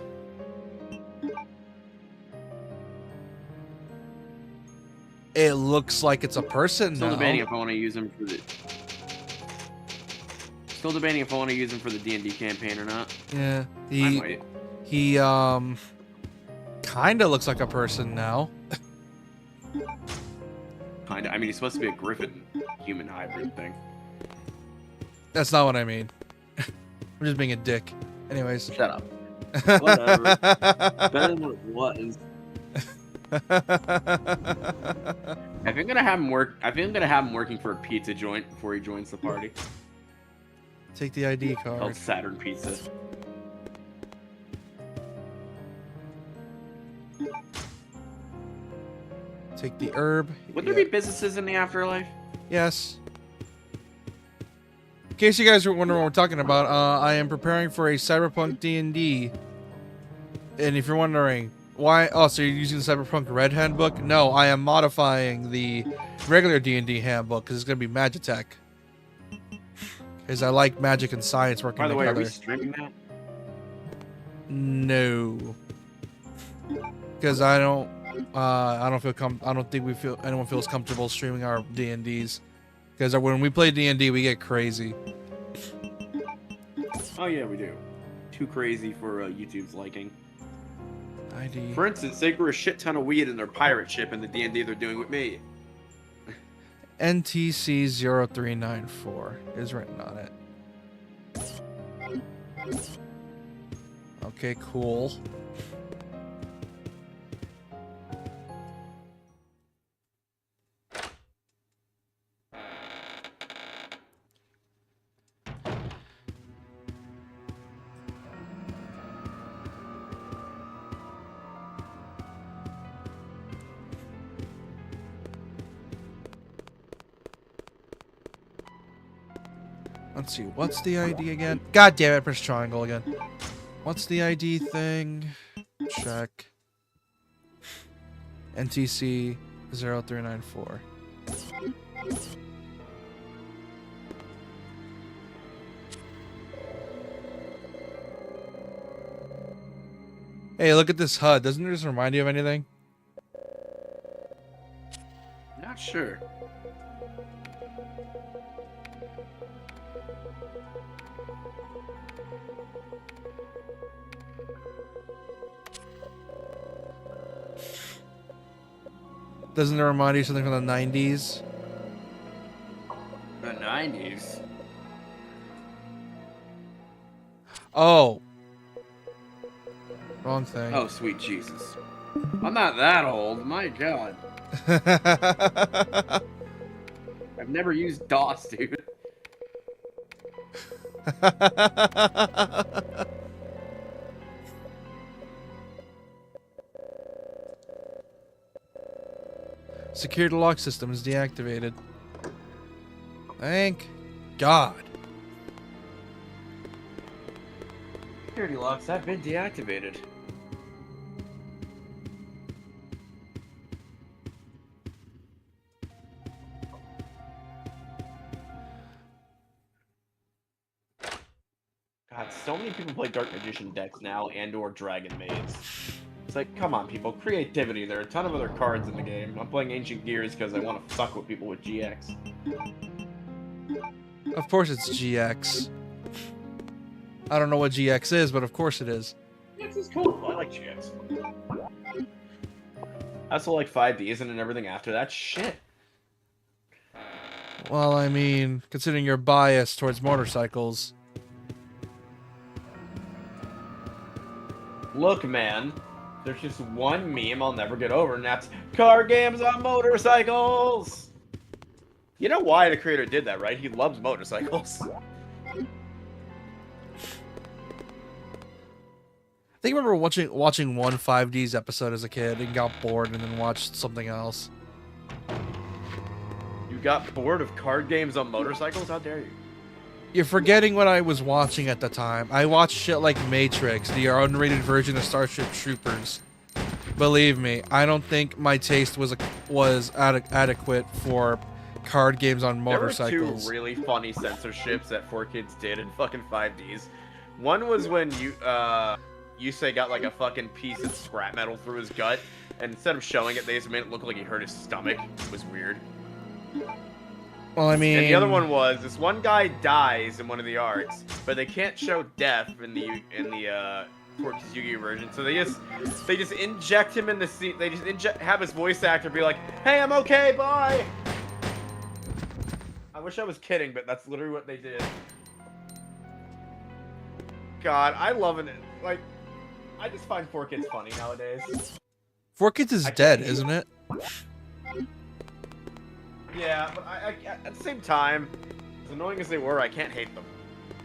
It looks like it's a person Still now. debating if I want to use him for the. Still debating if I want to use him for the D&D campaign or not. Yeah, I might. he kind of looks like a person now. Kinda. I mean, he's supposed to be a griffin human hybrid thing. That's not what I mean. I'm just being a dick. Anyways. Shut up. Whatever. Better than what it was. I think I'm gonna have him work. I think I'm gonna have him working for a pizza joint before he joins the party. Take the ID Called card. Saturn Pizza. Take the herb. Would there be businesses in the afterlife? Yes. In case you guys are wondering what we're talking about, I am preparing for a Cyberpunk D&D. And if you're wondering why, oh, so you're using the Cyberpunk Red Handbook? No, I am modifying the regular D&D handbook because it's going to be Magitech. Because I like magic and science working together. By the way, are we streaming that? No. Because I don't think anyone feels comfortable streaming our D&Ds. Because when we play D&D, we get crazy. Oh yeah, we do. Too crazy for YouTube's liking. ID. For instance, they grew a shit ton of weed in their pirate ship in the D&D they're doing with me. NTC0394 is written on it. Okay, cool. Let's see, what's the ID again? God damn it, I pressed triangle again. What's the ID thing? Check. NTC 0394. Hey, look at this HUD. Doesn't it just remind you of anything? Not sure. Doesn't it remind you of something from the 90s? The 90s? Oh. Wrong thing. Oh, sweet Jesus. I'm not that old, my god. I've never used DOS, dude. Security lock system is deactivated. Thank God. Security locks have been deactivated. God, so many people play Dark Magician decks now and/or Dragon Maids. It's like, come on, people, creativity. There are a ton of other cards in the game. I'm playing Ancient Gears because I want to fuck with people with GX. Of course it's GX. I don't know what GX is, but of course it is. GX is cool. I like GX. I also like 5Ds and everything after that shit. Well, I mean, considering your bias towards motorcycles. Look, man, there's just one meme I'll never get over, and that's card games on motorcycles! You know why the creator did that, right? He loves motorcycles. I think I remember watching one 5Ds episode as a kid and got bored and then watched something else. You got bored of card games on motorcycles? How dare you? You're forgetting what I was watching at the time. I watched shit like Matrix, the unrated version of Starship Troopers. Believe me, I don't think my taste was adequate for card games on motorcycles. There were two really funny censorships that 4Kids did in fucking 5Ds. One was when Yusei got like a fucking piece of scrap metal through his gut, and instead of showing it, they just made it look like he hurt his stomach. It was weird. Well, I mean... And the other one was, this one guy dies in one of the arcs, but they can't show death in the 4Kids Yu-Gi-Oh version, so they just inject him in the scene. They just have his voice actor be like, "Hey, I'm okay, bye." I wish I was kidding, but that's literally what they did. God, I love it. Like, I just find 4Kids funny nowadays. 4Kids is dead, isn't it? Yeah, but I at the same time, as annoying as they were, I can't hate them.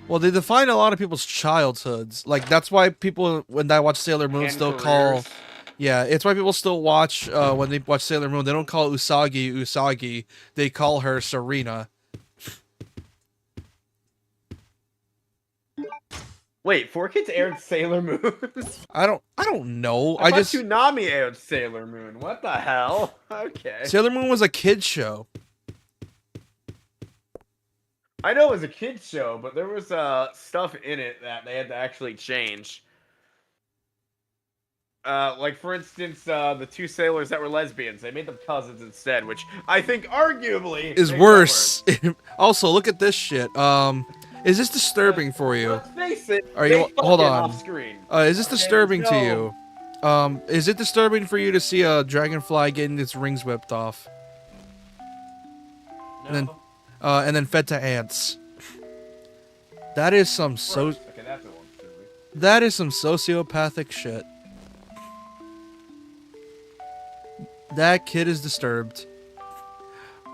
Well, they define a lot of people's childhoods. Like, that's why people, when I watch Sailor Moon, And still careers. call... Yeah, it's why people still watch, when they watch Sailor Moon, they don't call Usagi Usagi. They call her Serena. Wait, 4Kids aired Sailor Moon? I don't know. I thought Toonami aired Sailor Moon. What the hell? Okay. Sailor Moon was a kid's show. I know it was a kid's show, but there was stuff in it that they had to actually change. Like for instance, the two sailors that were lesbians, they made them cousins instead, which I think arguably Is makes worse. Also, look at this shit. Is this that disturbing for worse. you? Let's face it, Are they you hold fucking on? off screen. Is this Okay, there's disturbing to no. you? Is it disturbing for you to see a dragonfly getting its rings whipped off, No. and then fed to ants? That is some Okay, that's a one. that is some sociopathic shit. That kid is disturbed.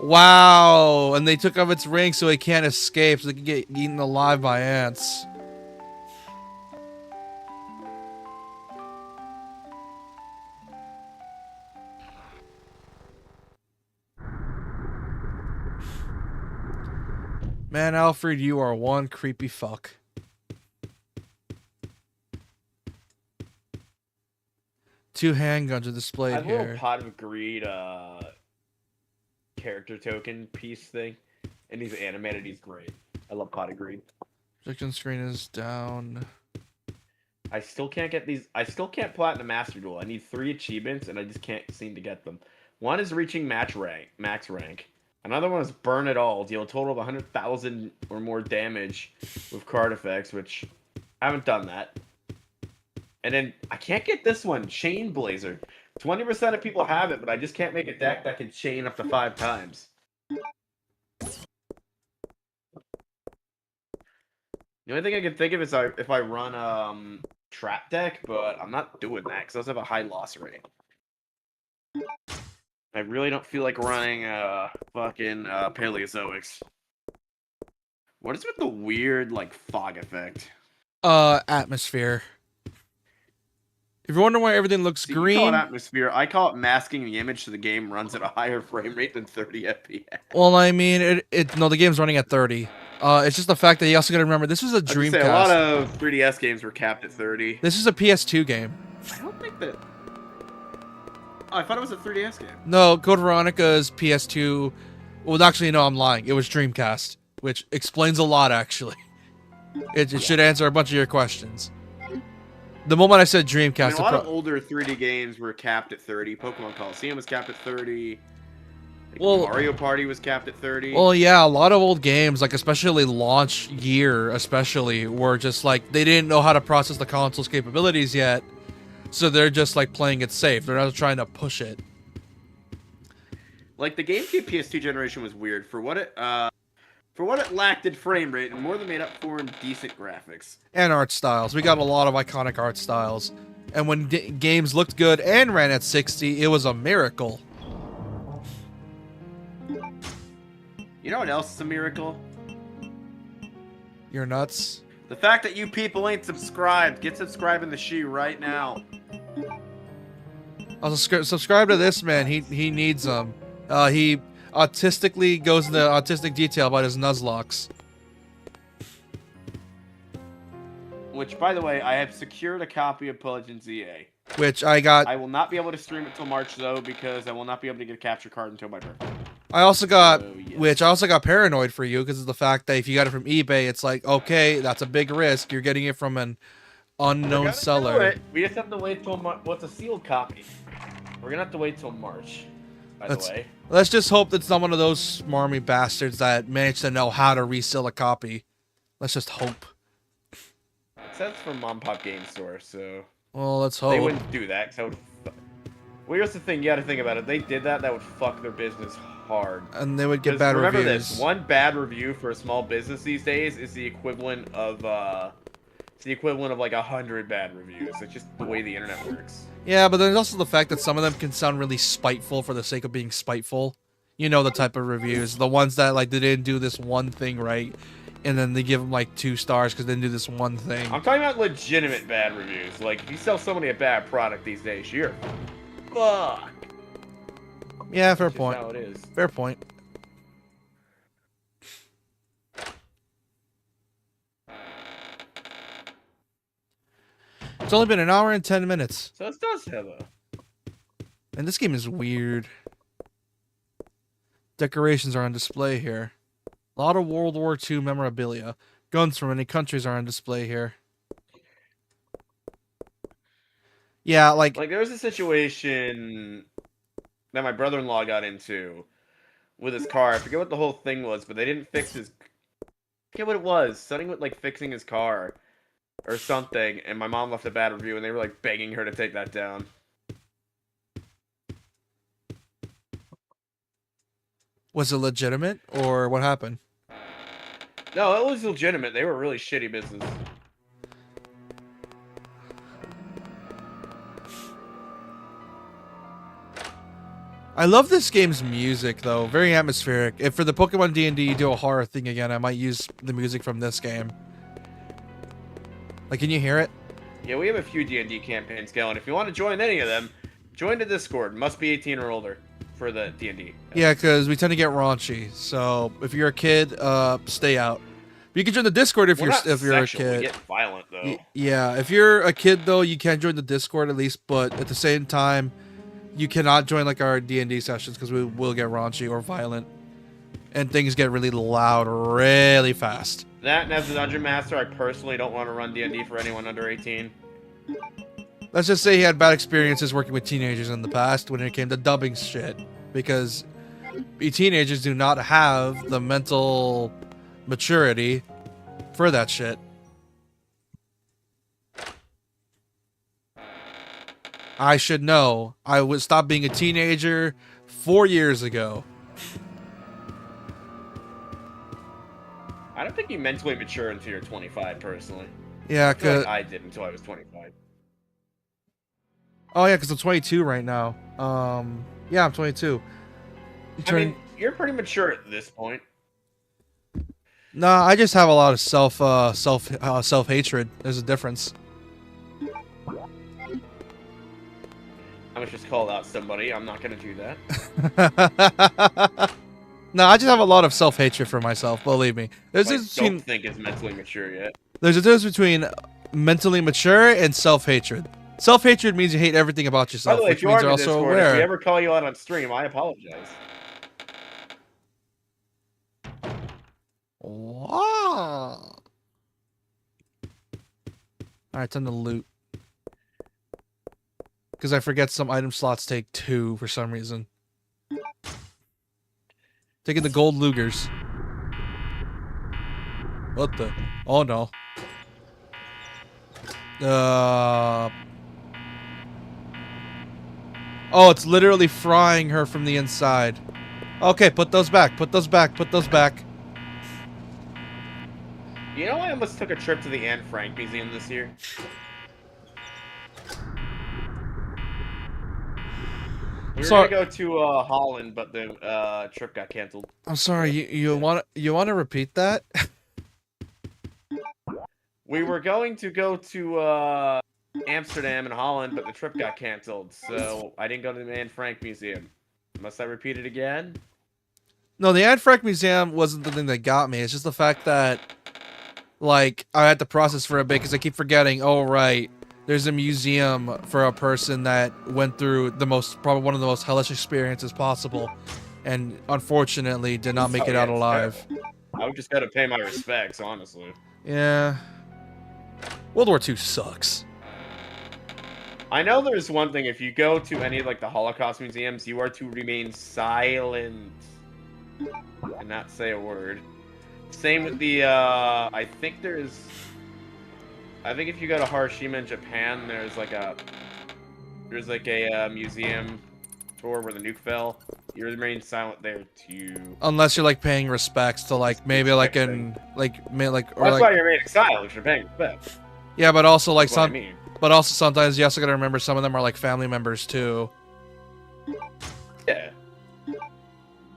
Wow, and they took off its ring so it can't escape, so it can get eaten alive by ants. Man, Alfred, you are one creepy fuck. Two handguns are I displayed have a little here. pot of greed character token piece thing, and he's animated. He's great. I love pot of greed. Projection screen is down. I still can't get these. I still can't platinum master duel. I need 3 achievements, and I just can't seem to get them. One is reaching max rank. Another one is burn it all. Deal a total of 100,000 or more damage with card effects, which I haven't done that. And then I can't get this one, Chain Blazer. 20% of people have it, but I just can't make a deck that can chain up to 5 times. The only thing I can think of is if I run trap deck, but I'm not doing that because those have a high loss rate. I really don't feel like running fucking Paleozoics. What is with the weird like fog effect? Atmosphere. If you're wondering why everything looks So you call it green, atmosphere. I call it masking the image so the game runs at a higher frame rate than 30 FPS. well, I mean, no, the game's running at 30. It's just the fact that you also got to remember this was a I was gonna say, a lot Dreamcast. of 3DS games were capped at 30. This is a PS2 game. I don't think that. Oh, I thought it was a 3DS game. No, Code Veronica's PS2. Well, actually, no, I'm lying. It was Dreamcast, which explains a lot, actually. It should answer a bunch of your questions. The moment I said Dreamcast, I mean, a lot of older 3D games were capped at 30. Pokemon Coliseum was capped at 30. Like Well- Mario Party was capped at 30. well, yeah, a lot of old games, like especially launch year, especially, were just like they didn't know how to process the console's capabilities yet, so they're just like playing it safe. They're not trying to push it. Like the GameCube PS2 generation was weird for what it lacked in frame rate and more than made up for in decent graphics. And art styles. We got a lot of iconic art styles, and when games looked good and ran at 60, it was a miracle. You know what else is a miracle? You're nuts. The fact that you people ain't subscribed. Get subscribed in the shoe right now. Also, subscribe to this man. He needs them. He autistically goes into autistic detail about his Nuzlocks. Which, by the way, I have secured a copy of Pillaging ZA. Which I got. I will not be able to stream it till March, though, because I will not be able to get a capture card until my birthday. I also got, yes. which I also got paranoid for you because of the fact that if you got it from eBay, it's like, okay, that's a big risk. You're getting it from an unknown seller. We just have to wait till what's a sealed copy. We're gonna have to wait till March. By the way, Let's just hope that's not one of those smarmy bastards that managed to know how to resell a copy. Let's just hope. it says from Mom Pop Game Store, so Well, let's they hope. wouldn't do that. Cause that would. Well, here's the thing: you got to think about it. If they did that, that would fuck their business hard. And they would get 'Cause bad remember reviews. this: one bad review for a small business these days is the equivalent of like 100 bad reviews. It's just the way the internet works. Yeah, but there's also the fact that some of them can sound really spiteful for the sake of being spiteful. You know the type of reviews. The ones that, like, they didn't do this one thing right, and then they give them, like, 2 stars because they didn't do this one thing. I'm talking about legitimate bad reviews. Like, if you sell somebody a bad product these days, you're fuck. Yeah, fair That's just point. how it is. Fair point. It's only been an hour and 10 minutes. So it does have a. And this game is weird. Decorations are on display here. A lot of World War II memorabilia. Guns from many countries are on display here. Yeah, like Like there was a situation that my brother-in-law got into with his car. I forget what the whole thing was, but they didn't fix his. I forget what it was. Something with like fixing his car or something, and my mom left a bad review, and they were like begging her to take that down. was it legitimate or what happened? No, it was legitimate. They were really shitty business. I love this game's music though, very atmospheric. If for the Pokemon D&D you do a horror thing again, I might use the music from this game. Like, can you hear it? Yeah, we have a few D&D campaigns going. If you want to join any of them, join the Discord. Must be 18 or older for the D&D. Yeah, because we tend to get raunchy. So if you're a kid, stay out. But you can join the Discord if We're you're not a sexual, kid. we get violent though. Yeah, if you're a kid though, you can join the Discord at least. But at the same time, you cannot join like our D&D sessions because we will get raunchy or violent, and things get really loud really fast. That, and as a dungeon master, I personally don't want to run D&D for anyone under 18. Let's just say he had bad experiences working with teenagers in the past when it came to dubbing shit, because teenagers do not have the mental maturity for that shit. I should know. I would stop being a teenager 4 years ago. I don't think you mentally mature until you're 25, personally. Yeah, I feel cause like I did until I was 25. oh yeah, cause I'm 22 right now. Yeah, I'm 22. I mean, you're pretty mature at this point. Nah, I just have a lot of self hatred. There's a difference. I was just called out somebody. I'm not gonna do that. No, I just have a lot of self hatred for myself. Believe me. There's I a don't think is mentally mature yet. There's a difference between mentally mature and self hatred. Self hatred means you hate everything about By yourself, the way, which if you means are you're in the also Discord, if we aware. ever call you out on stream, I apologize. Wow. Alright, time to loot. Because I forget some item slots take 2 for some reason. Taking the gold Lugers. What the? Oh no. Oh, it's literally frying her from the inside. Okay, put those back. Put those back. Put those back. You know, I almost took a trip to the Anne Frank Museum this year. We were gonna go to Holland, but the trip got canceled. I'm sorry. You want to repeat that? We were going to go to Amsterdam and Holland, but the trip got canceled, so I didn't go to the Anne Frank Museum. Must I repeat it again? No, the Anne Frank Museum wasn't the thing that got me. It's just the fact that, like, I had to process for a bit because I keep forgetting. Oh, right. There's a museum for a person that went through probably one of the most hellish experiences possible, and unfortunately did not make it out alive. I would just gotta pay my respects, honestly. Yeah. World War II sucks. I know there's one thing, if you go to any of like the Holocaust museums, you are to remain silent and not say a word. Same with the I think if you go to Hiroshima in Japan, there's like a museum tour where the nuke fell. You remain silent there too. Unless you're like paying respects to like maybe like That's why you're remaining silent. You're paying respect. Yeah, but also like That's what I mean. but also sometimes you also gotta remember some of them are like family members too. Yeah.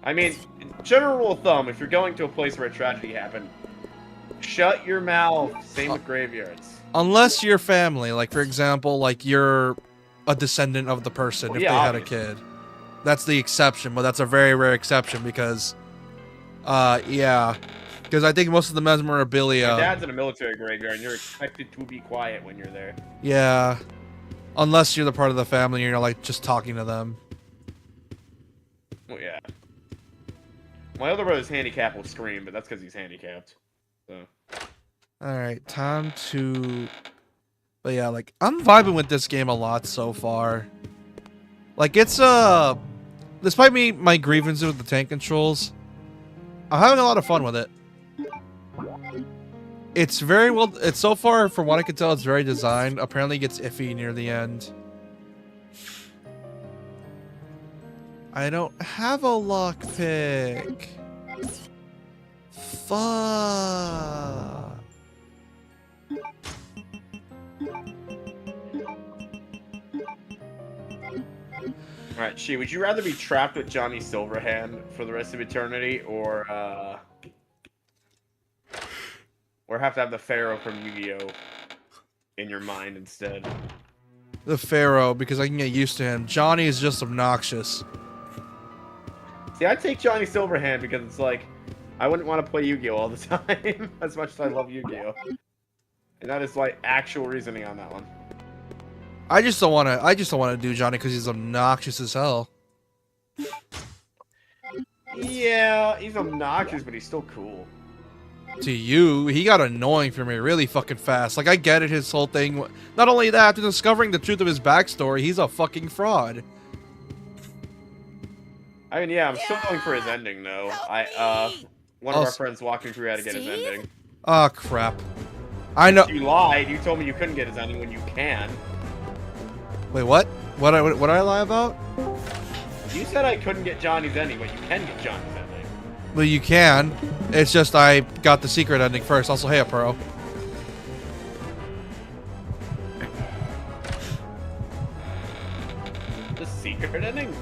I mean, general rule of thumb: if you're going to a place where a tragedy happened, shut your mouth. Same with graveyards. Unless you're family, like for example, like you're a descendant of the person if yeah, they had a obviously. kid. That's the exception, but that's a very rare exception because, yeah, because I think most of the memorabilia. Your dad's in a military graveyard, and you're expected to be quiet when you're there. Yeah, unless you're the part of the family and you're like just talking to them. Well, yeah. My older brother's handicapped will scream, but that's because he's handicapped. So. All right, time to. But yeah, like, I'm vibing with this game a lot so far. Like, it's, despite my grievances with the tank controls, I'm having a lot of fun with it. It's very well, it's so far, from what I can tell, it's very designed. Apparently it gets iffy near the end. I don't have a lockpick. Fuck. Alright, She, would you rather be trapped with Johnny Silverhand for the rest of eternity, or have to have the Pharaoh from Yu-Gi-Oh! In your mind instead? The Pharaoh, because I can get used to him. Johnny is just obnoxious. See, I'd take Johnny Silverhand because it's like, I wouldn't want to play Yu-Gi-Oh! All the time, as much as I love Yu-Gi-Oh! And that is like actual reasoning on that one. I just don't want to do Johnny because he's obnoxious as hell. Yeah, he's obnoxious, but he's still cool. To you, he got annoying for me really fucking fast. Like, I get it, his whole thing. Not only that, after discovering the truth of his backstory, he's a fucking fraud. I mean, yeah, I'm still going for his ending, though. One of our friends walked me through how to get his ending. Oh, crap. I know. You lied. You told me you couldn't get his ending when you can. Wait, what? What did I lie about? You said I couldn't get Johnny's ending, but you can get Johnny's ending. Well, you can. It's just I got the secret ending first. Also, hey, pro. The secret ending?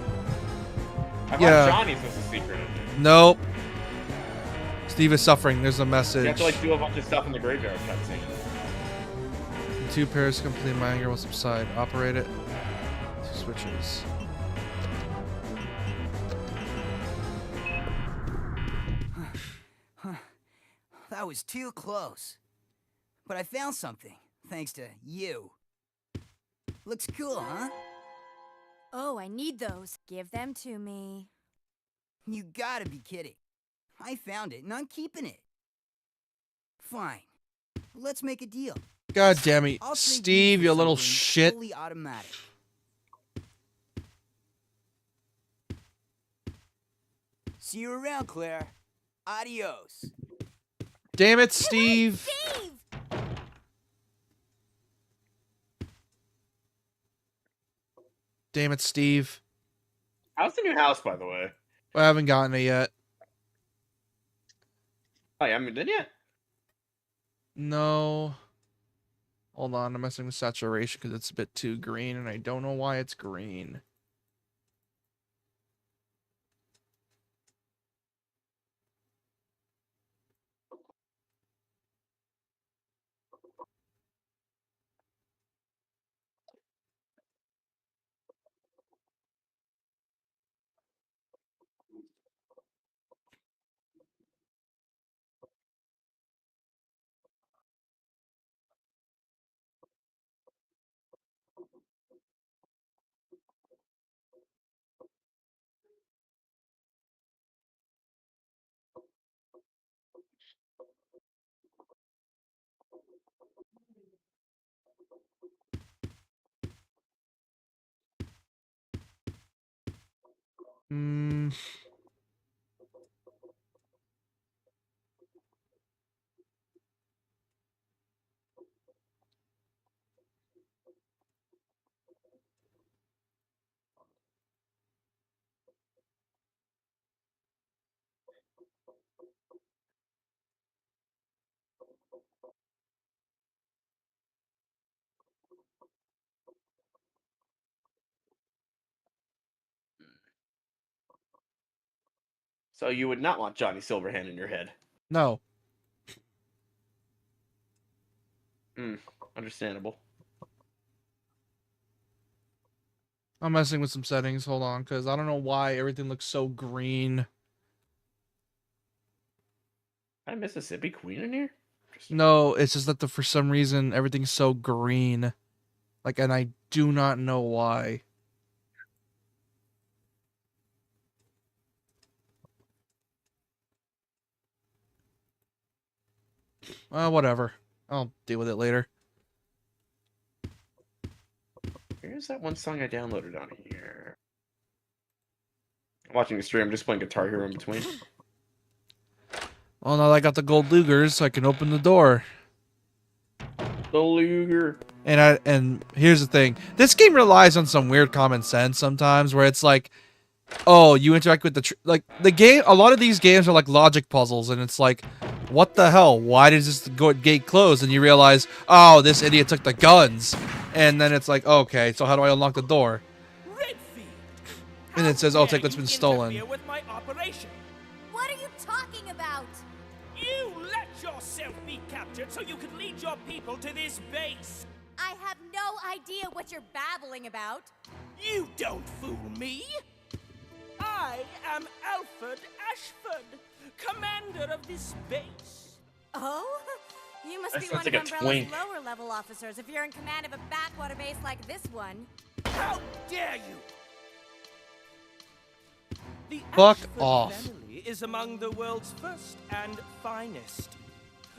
I Yeah. thought Johnny's was the secret ending. Nope. Steve is suffering. There's a message. You have to like do a bunch of stuff in the graveyard cutscene. Two pairs complete. My anger will subside. Operate it. Two switches. That was too close. But I found something, thanks to you. Looks cool, huh? Oh, I need those. Give them to me. You gotta be kidding. I found it, and I'm keeping it. Fine. Let's make a deal. God damn it. I'll trade Steve, for you little something shit. fully automatic. See you around, Claire. Adios. Damn it, Steve. Steve! Damn it, Steve. How's the new house, by the way? I haven't gotten it yet. Oh, you haven't done yet? No. Hold on, I'm messing with saturation because it's a bit too green, and I don't know why it's green. Hmm. So you would not want Johnny Silverhand in your head. No. Understandable. I'm messing with some settings. Hold on, because I don't know why everything looks so green. I Mississippi Queen in here? No, it's just that for some reason everything's so green. Like, and I do not know why. Whatever. I'll deal with it later. Where's that one song I downloaded on here? I'm watching the stream. I'm just playing Guitar Hero in between. Well, now that I got the gold Lugers, so I can open the door. The Luger. And here's the thing. This game relies on some weird common sense sometimes, where it's like, oh, you interact with the game. A lot of these games are like logic puzzles, and it's like, what the hell? Why does this gate close? And you realize, oh, this idiot took the guns. And then it's like, okay, so how do I unlock the door? Redfield, And it says, oh, take what's been stolen. with my operation. What are you talking about? You let yourself be captured so you could lead your people to this base. I have no idea what you're babbling about. You don't fool me. I am Alfred Ashford, commander of this base. Oh? You must That be sounds one like of a Umbrella's twink. lower level officers if you're in command of a backwater base like this one. How dare you? The Fuck Ashford off. family is among the world's first and finest.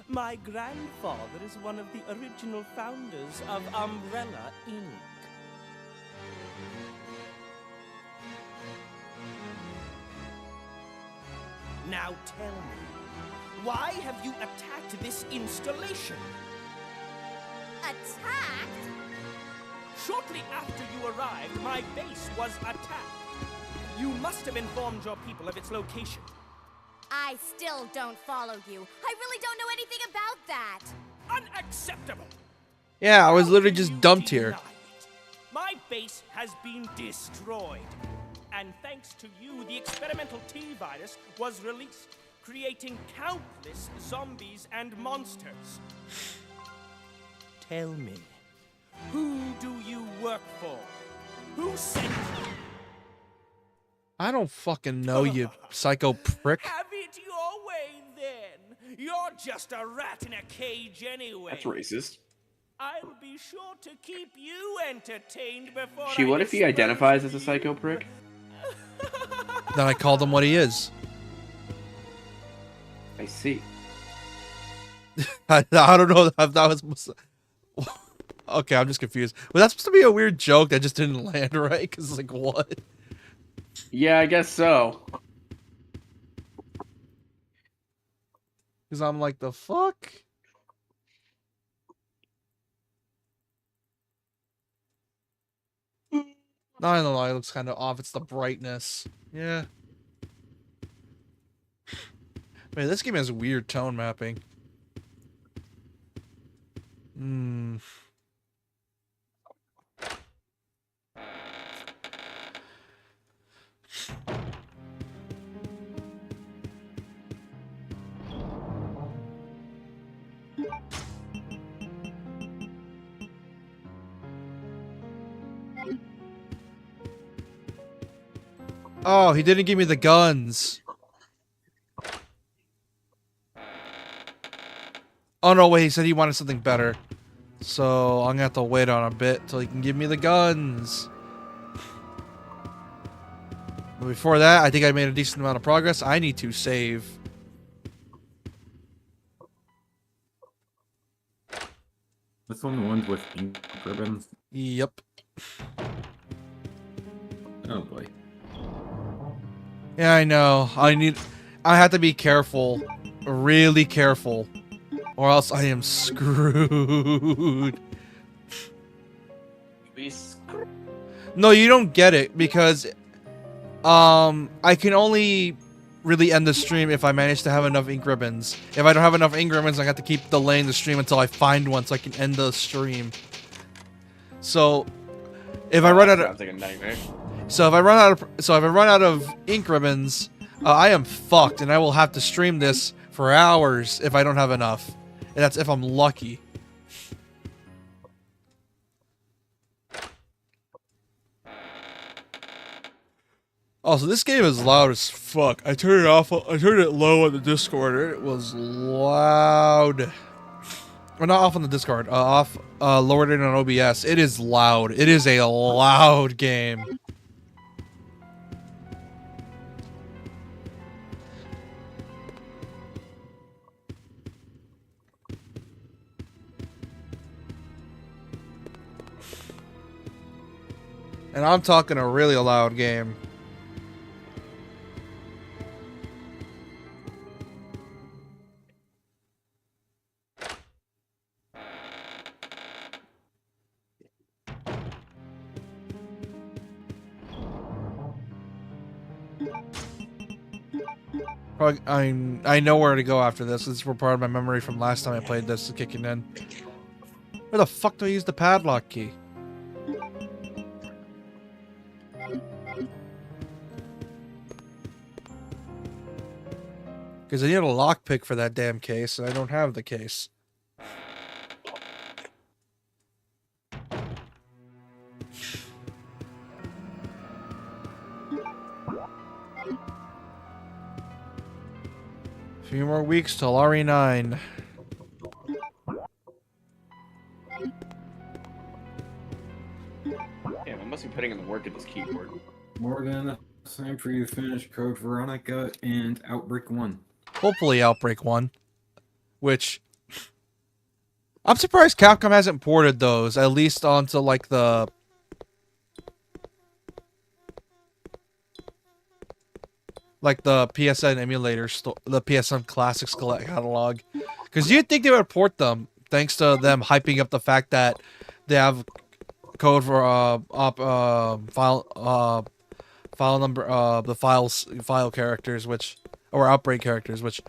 My grandfather is one of the original founders of Umbrella, Inc. Now tell me, why have you attacked this installation? Attacked? Shortly after you arrived, my base was attacked. You must have informed your people of its location. I still don't follow you. I really don't know anything about that. Unacceptable! Yeah, I was How literally can just you dumped here. deny it? My base has been destroyed. And thanks to you, the experimental T-virus was released, creating countless zombies and monsters. Tell me, who do you work for? Who sent you? I don't fucking know, you psycho prick. Have it your way, then. You're just a rat in a cage anyway. That's racist. I'll be sure to keep you entertained before She, I what if he dispose identifies as a of psycho you. prick? Then I called him what he is. I see. I don't know if that was... Okay, I'm just confused. Was that supposed to be a weird joke that just didn't land right? Because, like, what? Yeah, I guess so. Because I'm like, the fuck? Not gonna lie, it looks kind of off. It's the brightness. Yeah. Man, this game has weird tone mapping. Hmm. Oh, he didn't give me the guns. Oh no, wait, he said he wanted something better. So I'm gonna have to wait on a bit till he can give me the guns. But before that, I think I made a decent amount of progress. I need to save. This one, the ones with ink ribbons. Yep. Oh boy. Yeah, I know. I have to be careful. Really careful. Or else I am screwed. No, you don't get it because I can only really end the stream if I manage to have enough ink ribbons. If I don't have enough ink ribbons, I have to keep delaying the stream until I find one so I can end the stream. So if I run out of Sounds like a nightmare. if I run out of ink ribbons, I am fucked and I will have to stream this for hours if I don't have enough. And that's if I'm lucky. Also, this game is loud as fuck. I turned it off. I turned it low on the Discord. It was loud. Or not off on the Discord. Lowered it on OBS. It is loud. It is a loud game. And I'm talking a really loud game. Probably, I know where to go after this. This is part of my memory from last time I played this kicking in. Where the fuck do I use the padlock key? Because I need a lockpick for that damn case, and I don't have the case. A few more weeks till RE9. Damn, I must be putting in the work at this keyboard. More than enough time for you to finish Code Veronica and Outbreak 1. Hopefully Outbreak 1. Which... I'm surprised Capcom hasn't ported those, at least onto, like, the... like, the PSN emulator, the PSN Classics catalog. Because you'd think they would port them, thanks to them hyping up the fact that they have code for, file number, the file characters, which... or Outbreak characters, which...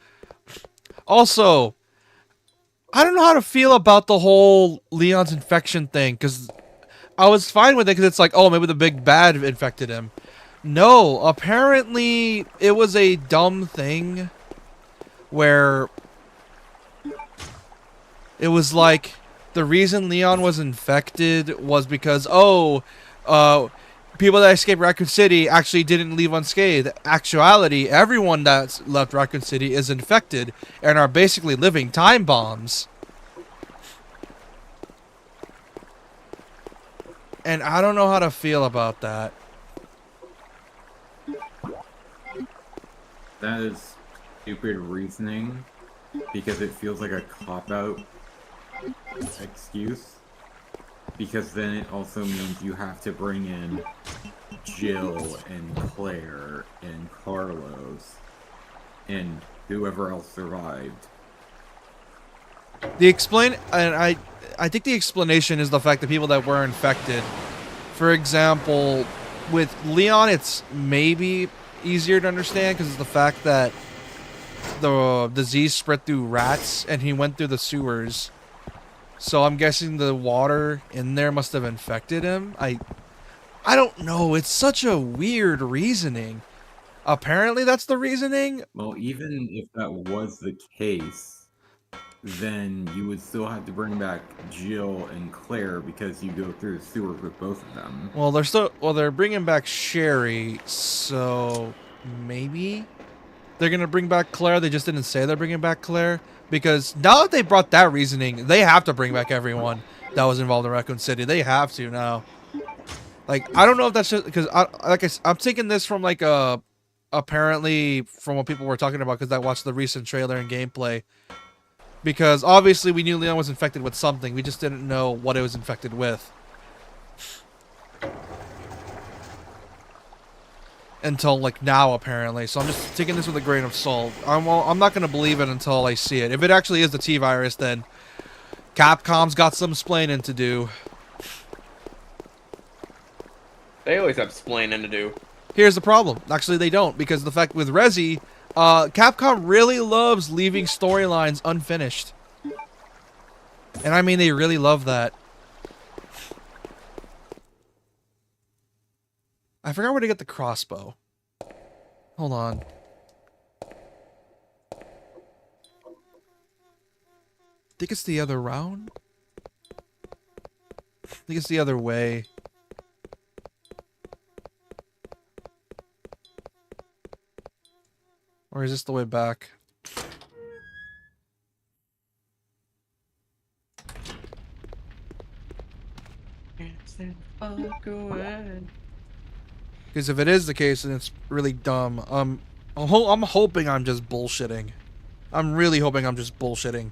Also... I don't know how to feel about the whole Leon's infection thing, because I was fine with it, because it's like, oh, maybe the big bad infected him. No, apparently it was a dumb thing where it was like the reason Leon was infected was because, oh, people that escaped Raccoon City actually didn't leave unscathed. Actuality, everyone that's left Raccoon City is infected and are basically living time bombs. And I don't know how to feel about that. That is stupid reasoning because it feels like a cop-out excuse. Because then it also means you have to bring in Jill and Claire and Carlos and whoever else survived. I think the explanation is the fact that people that were infected. For example, with Leon, it's maybe easier to understand because it's the fact that the disease spread through rats and he went through the sewers. So I'm guessing the water in there must have infected him. I don't know. It's such a weird reasoning. Apparently that's the reasoning. Well, even if that was the case, then you would still have to bring back Jill and Claire because you go through the sewer with both of them. Well, they're bringing back Sherry, so maybe they're going to bring back Claire. They just didn't say they're bringing back Claire. Because now that they brought that reasoning, they have to bring back everyone that was involved in Raccoon City. They have to now. Like, I don't know if that's just because I'm taking this from like apparently from what people were talking about because I watched the recent trailer and gameplay. Because obviously we knew Leon was infected with something, we just didn't know what it was infected with. Until like now apparently, so I'm just taking this with a grain of salt. I'm not gonna believe it until I see it. If it actually is the T virus, then Capcom's got some splaining to do. They always have splaining to do. Here's the problem. Actually, they don't, because the fact with Resi, Capcom really loves leaving storylines unfinished, and I mean they really love that. I forgot where to get the crossbow. Hold on. I think it's the other round? I think it's the other way. Or is this the way back? Because if it is the case, then it's really dumb. I'm hoping I'm just bullshitting. I'm really hoping I'm just bullshitting.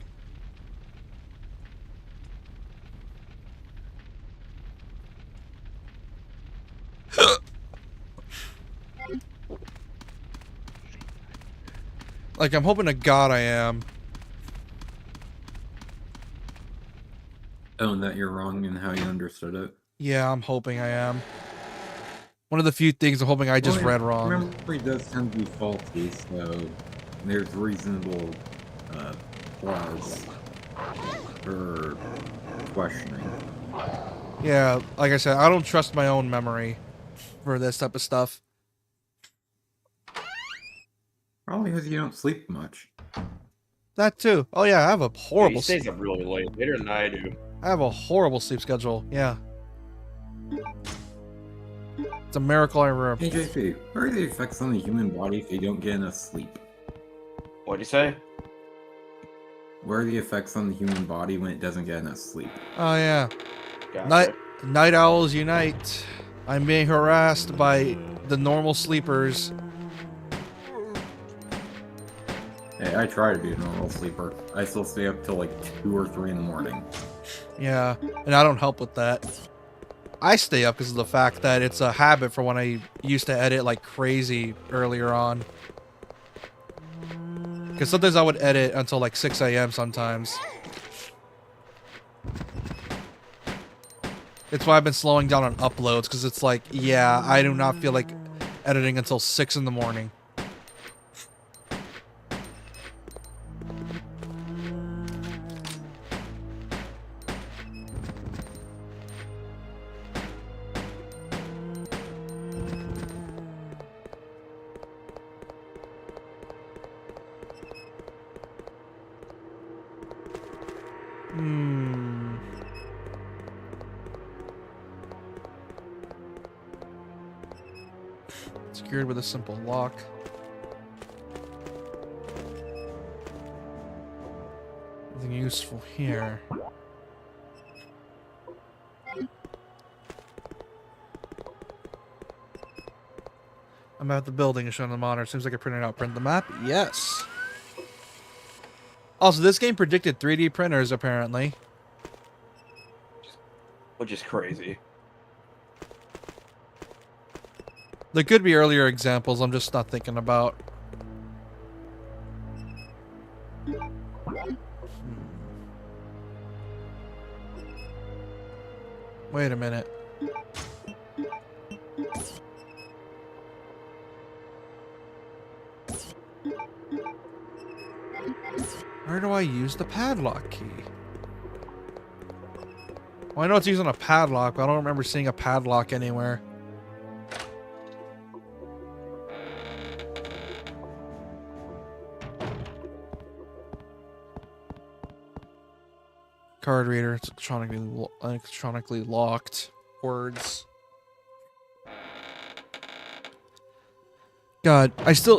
Like, I'm hoping to God I am. Oh, and that you're wrong in how you understood it. Yeah, I'm hoping I am. One of the few things I'm hoping I just read wrong. Memory does tend to be faulty, so there's reasonable cause for questioning. Yeah, like I said, I don't trust my own memory for this type of stuff. Probably because you don't sleep much. That too. Oh yeah, I have a Yeah, horrible. he stays up really late, later than I do. I have a horrible sleep schedule. Yeah. It's a miracle I remember. Hey JP, what are the effects on the human body if you don't get enough sleep? What'd you say? What are the effects on the human body when it doesn't get enough sleep? Oh yeah. Gotcha. Night owls unite. I'm being harassed by the normal sleepers. Hey, I try to be a normal sleeper. I still stay up till like 2 or 3 in the morning. Yeah, and I don't help with that. I stay up because of the fact that it's a habit for when I used to edit like crazy earlier on. Because sometimes I would edit until like 6 a.m. sometimes. It's why I've been slowing down on uploads, because it's like, yeah, I do not feel like editing until 6 in the morning. Secured with a simple lock. Nothing useful here. I'm at the building and showing the monitor. Seems like I printed out. Print the map? Yes. Also, this game predicted 3D printers, apparently. Which is crazy. There could be earlier examples I'm just not thinking about. Wait a minute. Where do I use the padlock key? Well, I know it's using a padlock, but I don't remember seeing a padlock anywhere. Card reader. It's electronically locked. Words. God,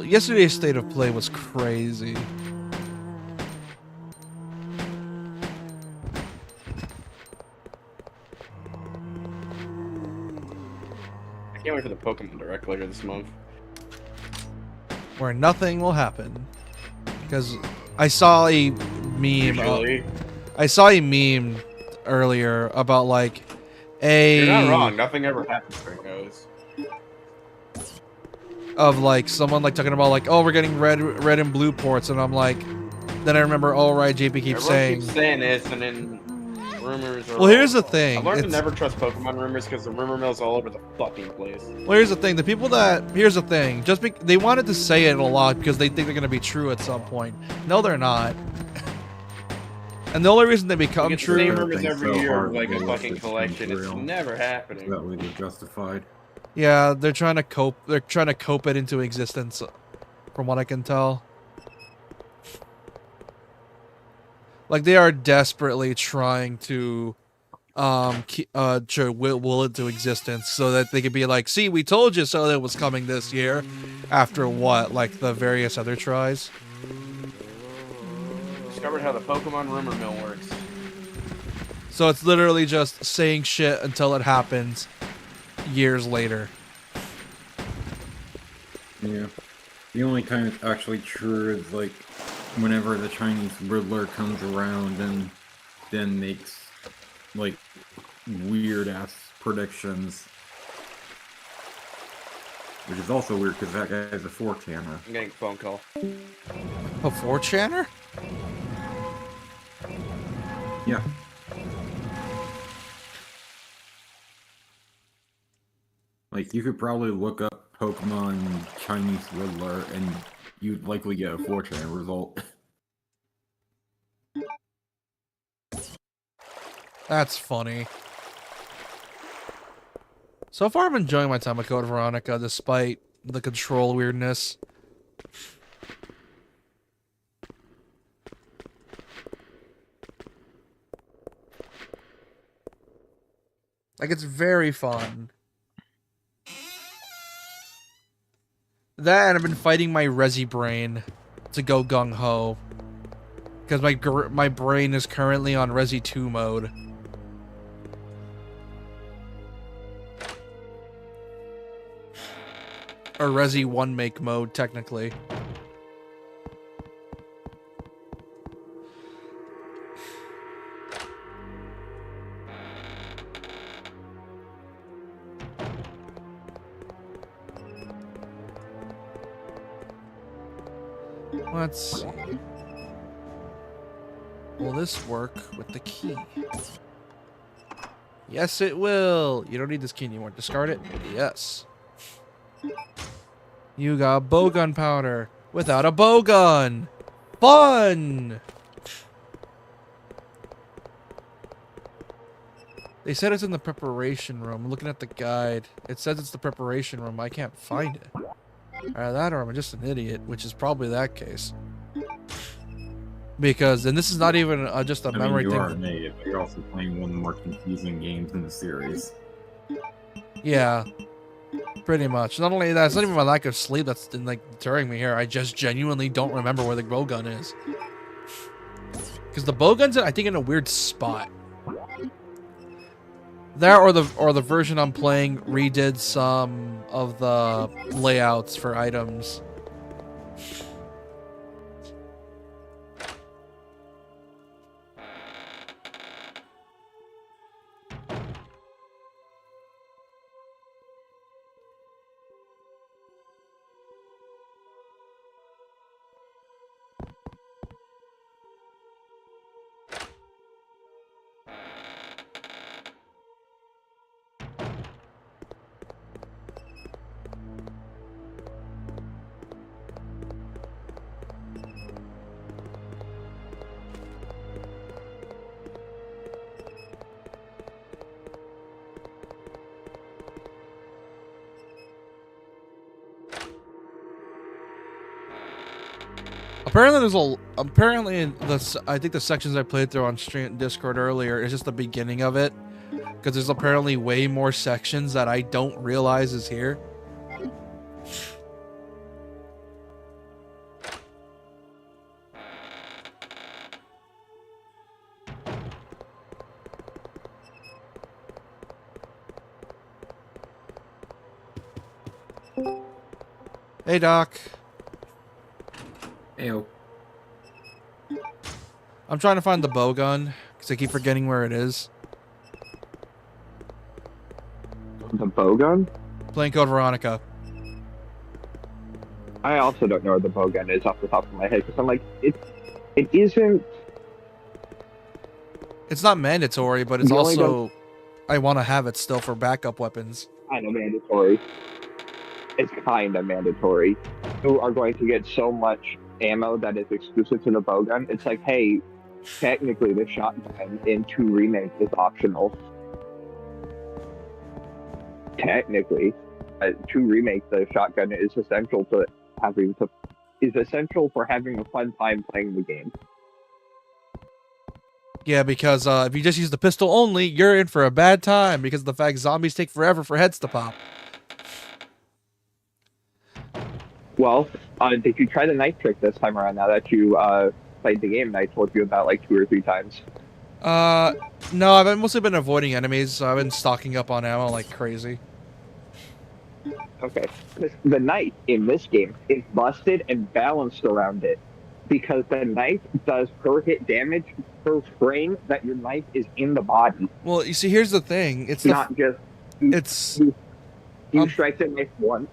yesterday's state of play was crazy. I can't wait for the Pokemon Direct later this month. Where nothing will happen. Because I saw a meme. Usually. I saw a meme earlier about like a. You're not wrong. Nothing ever happens during those. Of like someone like talking about like, oh, we're getting red and blue ports, and I'm like, then I remember, oh right, JP keeps saying this, and then rumors are. Well, here's the thing. I've learned to never trust Pokemon rumors because the rumor mill's all over the fucking place. Well, here's the thing. Here's the thing. They wanted to say it a lot because they think they're gonna be true at some point. No, they're not. And the only reason they become You get true. the same rumors every so year, hard like a to fucking watch collection. this It's real. never happening. That way they're justified. Yeah, they're trying to cope. They're trying to cope it into existence, from what I can tell. Like they are desperately trying to, will it to existence so that they could be like, see, we told you so that it was coming this year. After what, like the various other tries. Discovered how the Pokemon rumor mill works. So it's literally just saying shit until it happens. Years later. Yeah. The only time it's actually true is like whenever the Chinese Riddler comes around and then makes like weird ass predictions. Which is also weird because that guy's a 4-camera. I'm getting a phone call. A 4chaner? Yeah. Like, you could probably look up Pokemon Chinese Riddler, and you'd likely get a 4chan result. That's funny. So far, I'm enjoying my time with Code Veronica, despite the control weirdness. Like, it's very fun. That, and I've been fighting my Resi brain to go gung-ho. Because my brain is currently on Resi 2 mode. Or Resi 1 make mode, technically. Let's see. Will this work with the key? Yes, it will. You don't need this key anymore. Discard it? Yes. You got bowgun powder without a bowgun. Fun! They said it's in the preparation room. I'm looking at the guide. It says it's the preparation room. I can't find it. Either that or I'm just an idiot, which is probably that case. Because, and this is not even just a memory you thing. You are an idiot, but you're also playing one of the more confusing games in the series. Yeah. Pretty much. Not only that, it's not even my lack of sleep that's like deterring me here. I just genuinely don't remember where the bowgun is. Because the bowgun's, I think, in a weird spot. That or the version I'm playing redid some of the layouts for items. Apparently I think the sections I played through on stream Discord earlier is just the beginning of it, because there's apparently way more sections that I don't realize is here. Hey, Doc. Ew. I'm trying to find the bowgun because I keep forgetting where it is. The bowgun? Playing Code Veronica. I also don't know where the bowgun is off the top of my head because I'm like, it isn't. It's not mandatory, but it's also I want to have it still for backup weapons. Kind of mandatory. It's kind of mandatory. You are going to get so much ammo that is exclusive to the bowgun. It's like, hey, technically the shotgun in 2 Remake is optional. Technically, 2 Remake, the shotgun is essential for having a fun time playing the game. Yeah, because if you just use the pistol only, you're in for a bad time because of the fact zombies take forever for heads to pop. Well, did you try the knife trick this time around? Now that you played the game, I told you about like 2 or 3 times. No, I've mostly been avoiding enemies, so I've been stocking up on ammo like crazy. Okay, the knife in this game is busted and balanced around it because the knife does per hit damage per frame that your knife is in the body. Well, you see, here's the thing: it's not just you strike the knife once,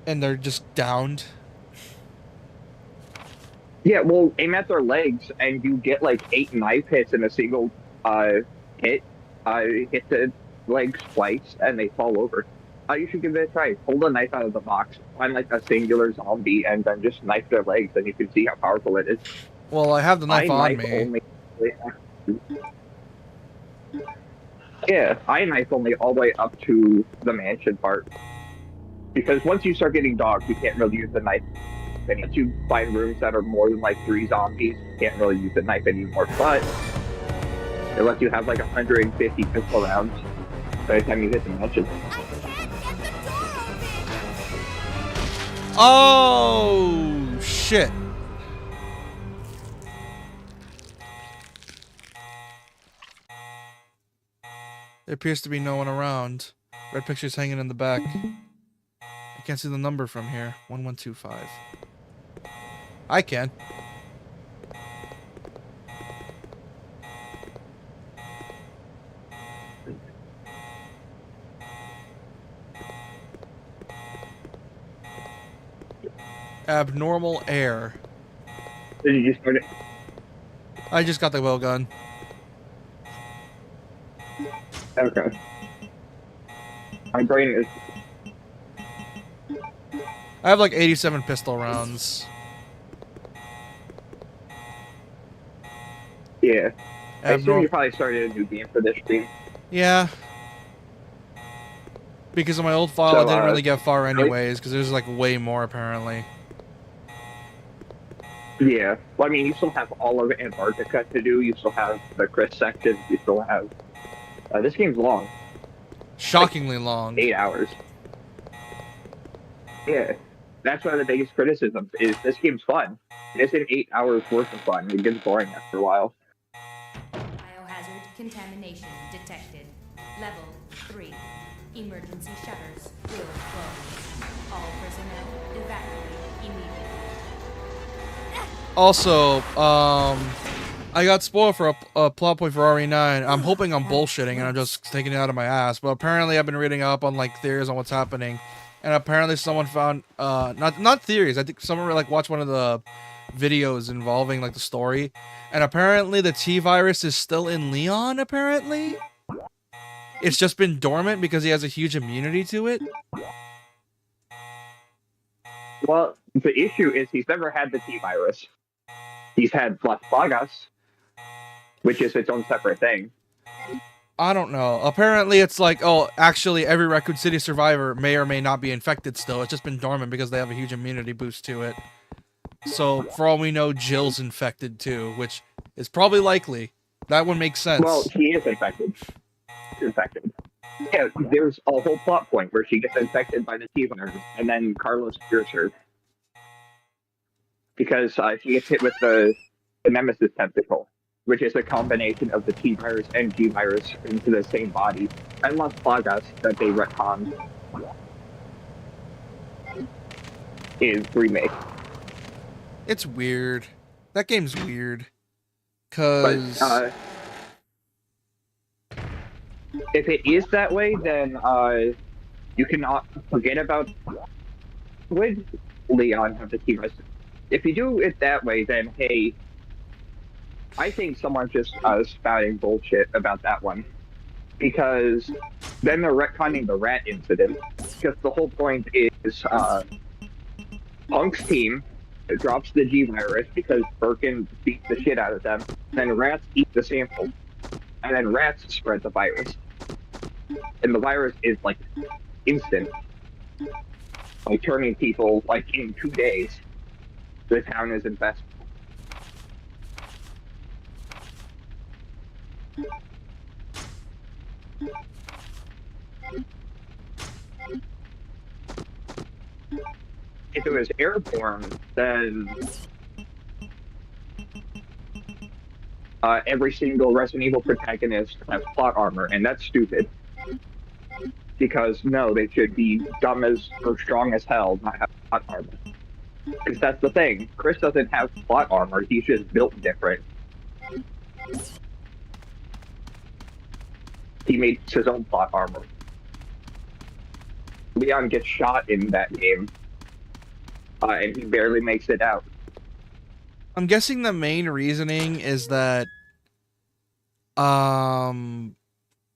and they're just downed. Yeah, well, aim at their legs, and you get like 8 knife hits in a single hit. Hit the legs twice, and they fall over. You should give it a try. Pull the knife out of the box, find like a singular zombie, and then just knife their legs, and you can see how powerful it is. Well, I have the I knife on knife me. only. Yeah, I knife only all the way up to the mansion part. Because once you start getting dogs, you can't really use the knife anymore. Once you find rooms that are more than like 3 zombies, you can't really use the knife anymore. But it lets you have like 150 pistol rounds by the time you hit the mansion. Oh shit! There appears to be no one around. Red picture's hanging in the back. I can't see the number from here. 1125. I can. Abnormal air. Did you just start it? I just got the well gun. Okay. My brain is. I have like 87 pistol rounds. Yeah. I assume you Abnormal. probably started a new game for this stream. Yeah. Because of my old file, So, I didn't really get far anyways, because there's like way more apparently. Yeah. Well, I mean, you still have all of Antarctica to do. You still have the Chris section. You still have. This game's long. Shockingly long. 8 hours. Yeah. That's one of the biggest criticisms is this game's fun. It isn't 8 hours worth of fun. It gets boring after a while. Biohazard contamination detected. Level 3. Emergency shutters will close. All personnel evacuate immediately. Also, I got spoiled for a plot point for RE9. I'm hoping I'm bullshitting and I'm just taking it out of my ass. But apparently I've been reading up on like theories on what's happening. And apparently someone found, not theories, I think someone like watched one of the videos involving like the story. And apparently the T-virus is still in Leon, apparently. It's just been dormant because he has a huge immunity to it. Well, the issue is he's never had the T-virus. He's had Las Plagas, which is its own separate thing. I don't know. Apparently it's like, oh, actually every Raccoon City survivor may or may not be infected still. It's just been dormant because they have a huge immunity boost to it. So, for all we know, Jill's infected too, which is probably likely. That would make sense. Well, she is infected. Infected. Yeah, there's a whole plot point where she gets infected by the T-virus, and then Carlos cures her. Because she gets hit with the Nemesis tentacle, which is a combination of the T-virus and G-virus into the same body, and Las Plagas that they retconned is remake. It's weird. That game's weird. Cause But, if it is that way, then you cannot forget about would Leon have the T-virus. If you do it that way, then hey, I think someone's just spouting bullshit about that one. Because then they're retconning the rat incident. Because the whole point is Punk's team drops the G-virus because Birkin beats the shit out of them. Then rats eat the sample. And then rats spread the virus. And the virus is like instant. Like turning people like in 2 days. The town is infested. If it was airborne, then every single Resident Evil protagonist has plot armor, and that's stupid. Because no, they should be dumb as or strong as hell, not have plot armor. Because that's the thing. Chris doesn't have plot armor, he's just built different. He made his own plot armor. Leon gets shot in that game, and he barely makes it out. I'm guessing the main reasoning is that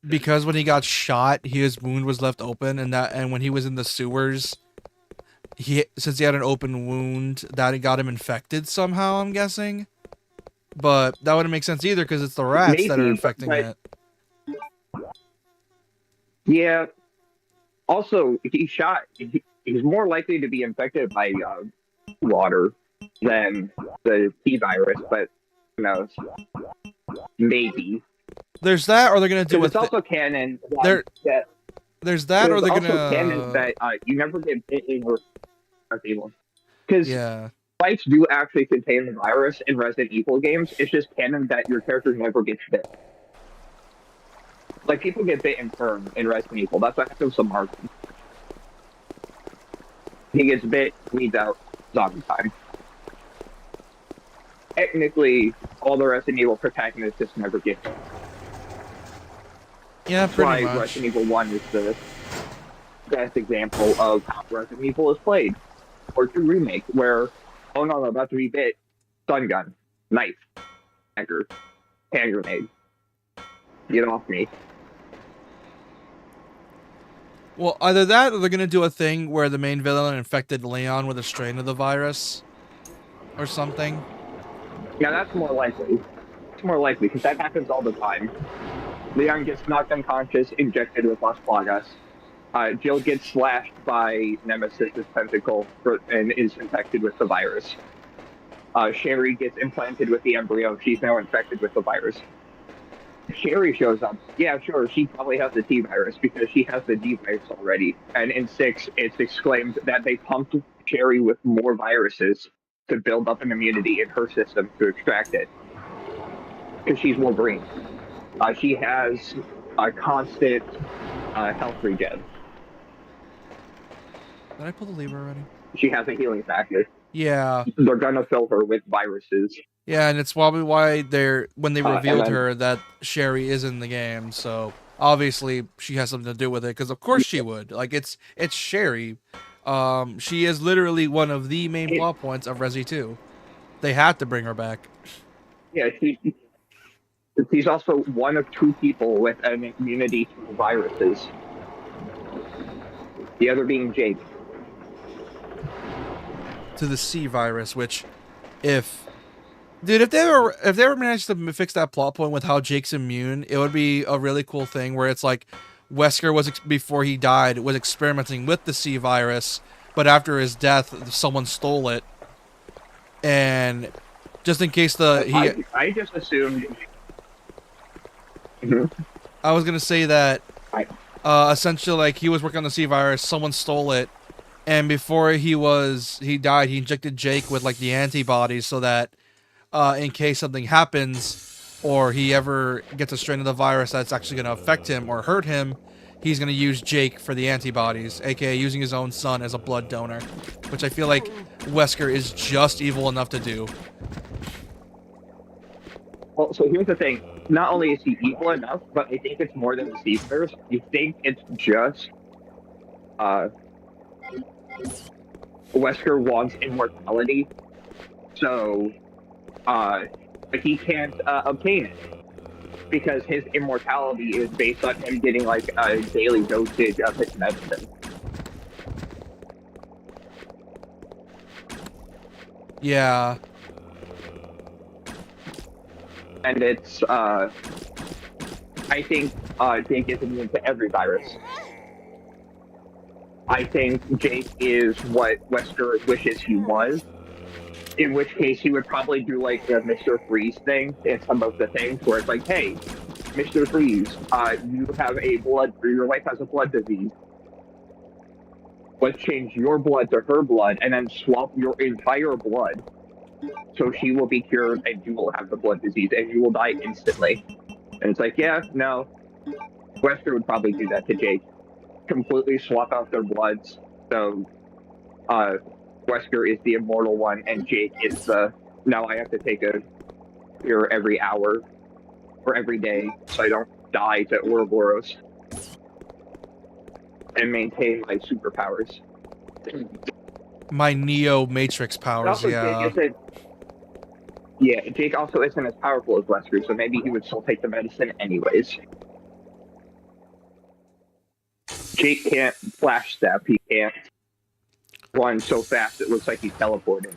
because when he got shot, his wound was left open, and when he was in the sewers, since he had an open wound, that got him infected somehow. I'm guessing, but that wouldn't make sense either because it's the rats that are Maybe, infecting but it. yeah. Also, he's more likely to be infected by water than the T virus, but who knows? Maybe. There's that, or they're gonna do Because a it's also canon that there's that, or there's they're also canon gonna that you never get bitten or Evil. Because yeah. fights do actually contain the virus in Resident Evil games. It's just canon that your character never gets bit. Like, people get bit in turn in Resident Evil. That's what happens to Martin. He gets bit, bleeds out, zombie time. Technically, all the Resident Evil protagonists just never get bit. Yeah, That's pretty why much. Resident Evil 1 is the best example of how Resident Evil is played. Or 2 Remake, where, oh no, I'm about to be bit. Stun gun, knife, dagger, hand grenade. Get off me. Well, either that, or they're gonna do a thing where the main villain infected Leon with a strain of the virus, or something. Yeah, that's more likely. It's more likely, because that happens all the time. Leon gets knocked unconscious, injected with Las Plagas. Jill gets slashed by Nemesis's tentacle and is infected with the virus. Sherry gets implanted with the embryo. She's now infected with the virus. Sherry shows up. Yeah, sure, she probably has the T virus because she has the D virus already. And in 6, it's exclaimed that they pumped Sherry with more viruses to build up an immunity in her system to extract it. Because she's Wolverine. She has a constant health regen. Did I pull the lever already? She has a healing factor. Yeah. They're gonna fill her with viruses. Yeah, and it's probably why when they revealed then, her that Sherry is in the game, so obviously she has something to do with it, because of course she would. Like, it's Sherry. She is literally one of the main plot points of Resi 2. They had to bring her back. Yeah, she's also one of 2 people with an immunity to viruses. The other being Jake. To the C virus, which, Dude, if they ever managed to fix that plot point with how Jake's immune, it would be a really cool thing where it's like Wesker was, before he died, was experimenting with the C virus, but after his death, someone stole it, and just in case I just assumed. I was gonna say that essentially, like, he was working on the C virus, someone stole it, and before he died, he injected Jake with like the antibodies so that in case something happens or he ever gets a strain of the virus that's actually going to affect him or hurt him, he's going to use Jake for the antibodies, aka using his own son as a blood donor, which I feel like Wesker is just evil enough to do. Well, so here's the thing. Not only is he evil enough, but I think it's more than the C virus. You think it's just Wesker wants immortality, so but he can't obtain it because his immortality is based on him getting like a daily dosage of his medicine. Yeah. And it's I think Jake is immune to every virus. I think Jake is what Wesker wishes he was. In which case, he would probably do like the Mr. Freeze thing in some of the things where it's like, hey, Mr. Freeze, you have your wife has a blood disease. Let's change your blood to her blood and then swap your entire blood. So she will be cured and you will have the blood disease and you will die instantly. And it's like, yeah, no. Wesker would probably do that to Jake. Completely swap out their bloods. So, Wesker is the immortal one, and Jake is now I have to take a cure every hour or every day so I don't die to Ouroboros and maintain my superpowers. My Neo Matrix powers, yeah. Yeah, Jake also isn't as powerful as Wesker, so maybe he would still take the medicine anyways. Jake can't flash step. He can't run so fast it looks like he's teleporting.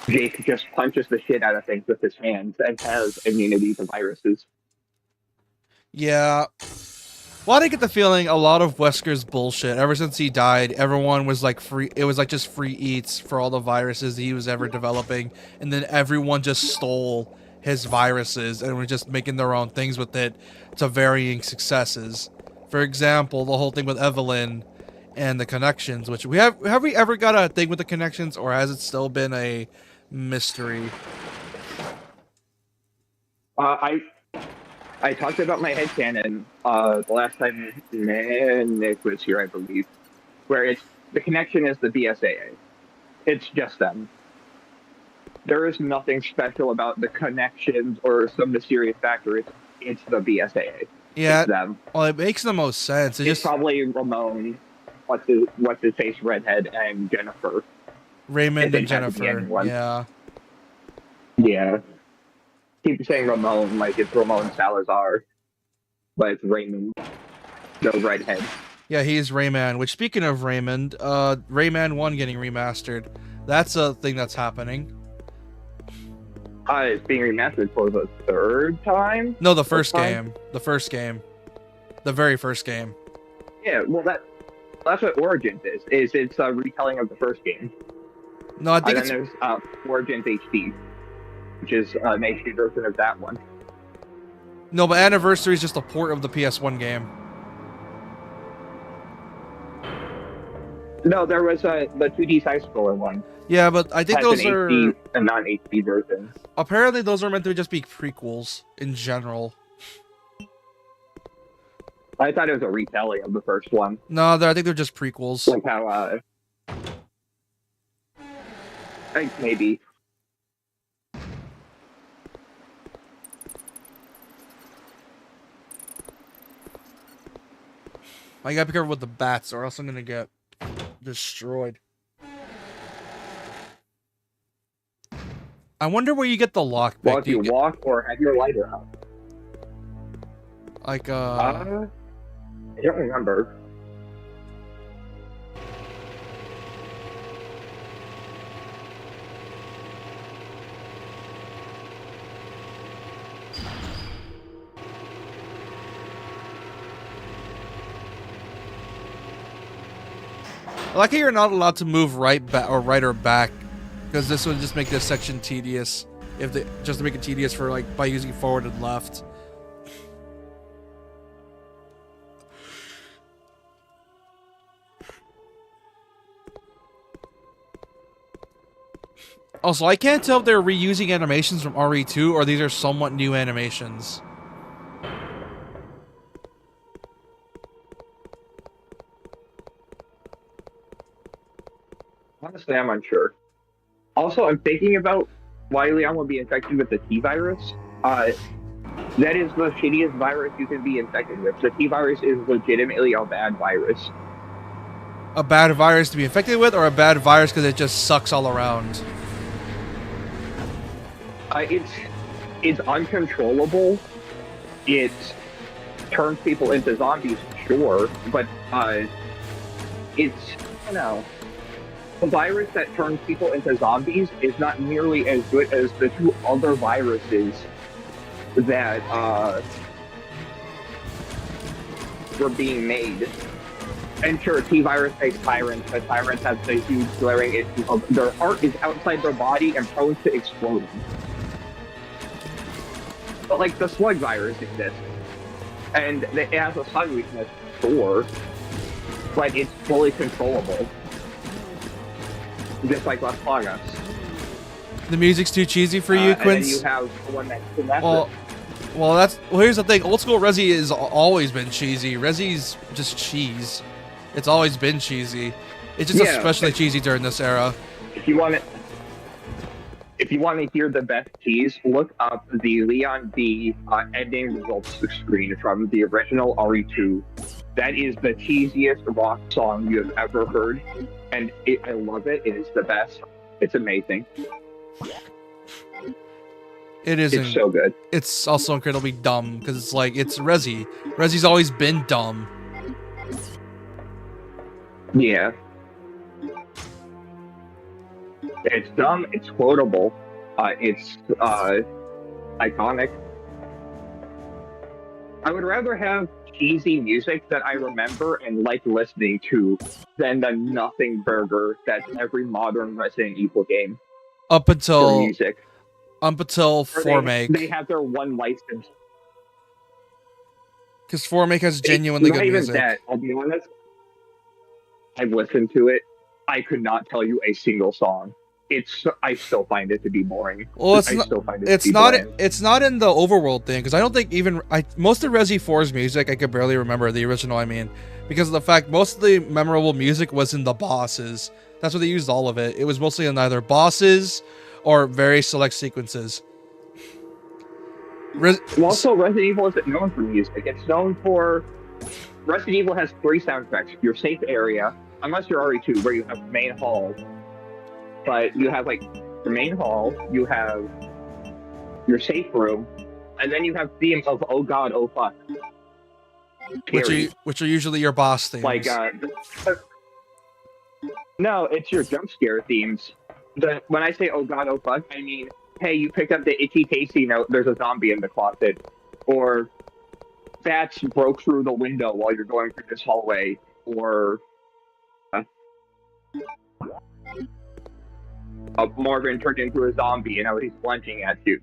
Jake just punches the shit out of things with his hands and has immunity to viruses. Yeah. Well, I get the feeling a lot of Wesker's bullshit. Ever since he died, everyone was like free. It was like just free eats for all the viruses he was ever developing, and then everyone just stole his viruses and were just making their own things with it to varying successes. For example, the whole thing with Evelyn and the connections, which have we ever got a thing with the connections, or has it still been a mystery? I talked about my headcanon the last time Nick was here, I believe, where it's the connection is the BSAA. It's just them. There is nothing special about the connections or some mysterious factor. It's the BSAA. Yeah, it's them. Well, it makes the most sense. It's probably Ramon, what's his face, Redhead, and Jennifer. Raymond and Jennifer. Yeah. Yeah. Keep saying Ramon like it's Ramon Salazar, but it's Raymond, the Redhead. Yeah, he's Rayman. Which, speaking of Raymond, Rayman 1 getting remastered. That's a thing that's happening. It's being remastered for the third time? No, the first game. The first game. The very first game. Yeah, well, that's what Origins is. It's a retelling of the first game. No, I think and then there's Origins HD, which is an HD version of that one. No, but Anniversary is just a port of the PS1 game. No, there was the 2D side-scroller one. Yeah, but I think those are HD and non-HD versions. Apparently, those are meant to just be prequels in general. I thought it was a retelling of the first one. No, I think they're just prequels. Like how, I think maybe. I gotta be careful with the bats, or else I'm gonna get destroyed. I wonder where you get the lockpick. Well, if you walk or have your lighter out. Like, I don't remember. I like how you're not allowed to move right or back, because this would just make this section tedious. Just to make it tedious for by using forward and left. Also, I can't tell if they're reusing animations from RE2 or these are somewhat new animations. Honestly, I'm unsure. Also, I'm thinking about why Leon will be infected with the T-virus. That is the shittiest virus you can be infected with. The T-virus is legitimately a bad virus. A bad virus to be infected with, or a bad virus because it just sucks all around? It's uncontrollable. It turns people into zombies, sure, but it's, the virus that turns people into zombies is not nearly as good as the two other viruses that were being made. And sure, T-virus makes tyrants, but tyrants have the huge glaring issue of their heart is outside their body and prone to exploding. But the slug virus exists, and it has a sun weakness, sure, but it's fully controllable. Just like Las Plagas. The music's too cheesy for you, Quince? And then you have the one that's well, here's the thing. Old school Resi has always been cheesy. Resi's just cheese. It's always been cheesy. It's just especially cheesy during this era. If you want to hear the best cheese, look up the Leon D ending results screen from the original RE2. That is the cheesiest rock song you have ever heard, and I love it. It is the best. It's amazing. It It's isn't. so good. It's also incredibly dumb because it's like it's Resi. Resi's always been dumb. Yeah. It's dumb. It's quotable. It's iconic. I would rather have cheesy music that I remember and like listening to than the nothing burger that's every modern Resident Evil game Up for until music. Or 4-make. they have their one license. Because 4-make has It's genuinely not good even music. that. I'll be honest. I've listened to it. I could not tell you a single song. I still find it to be boring. Well, it's I not. still find it It's to be not. bland. It's not in the overworld thing because I don't think even most of Resi 4's music I could barely remember the original. I mean, because of the fact most of the memorable music was in the bosses. That's what they used all of it. It was mostly in either bosses or very select sequences. Also, Resident Evil isn't known for music. It's known for Resident Evil has 3 soundtracks. Your safe area, unless you're RE2, where you have the main hall. But you have like the main hall, you have your safe room, and then you have themes of oh god, oh fuck. Which are usually your boss themes. Like no, it's your jump scare themes. When I say oh god, oh fuck, I mean, hey, you picked up the itchy tasty note, there's a zombie in the closet. Or bats broke through the window while you're going through this hallway. Or Morgan turned into a zombie and now he's lunging at you.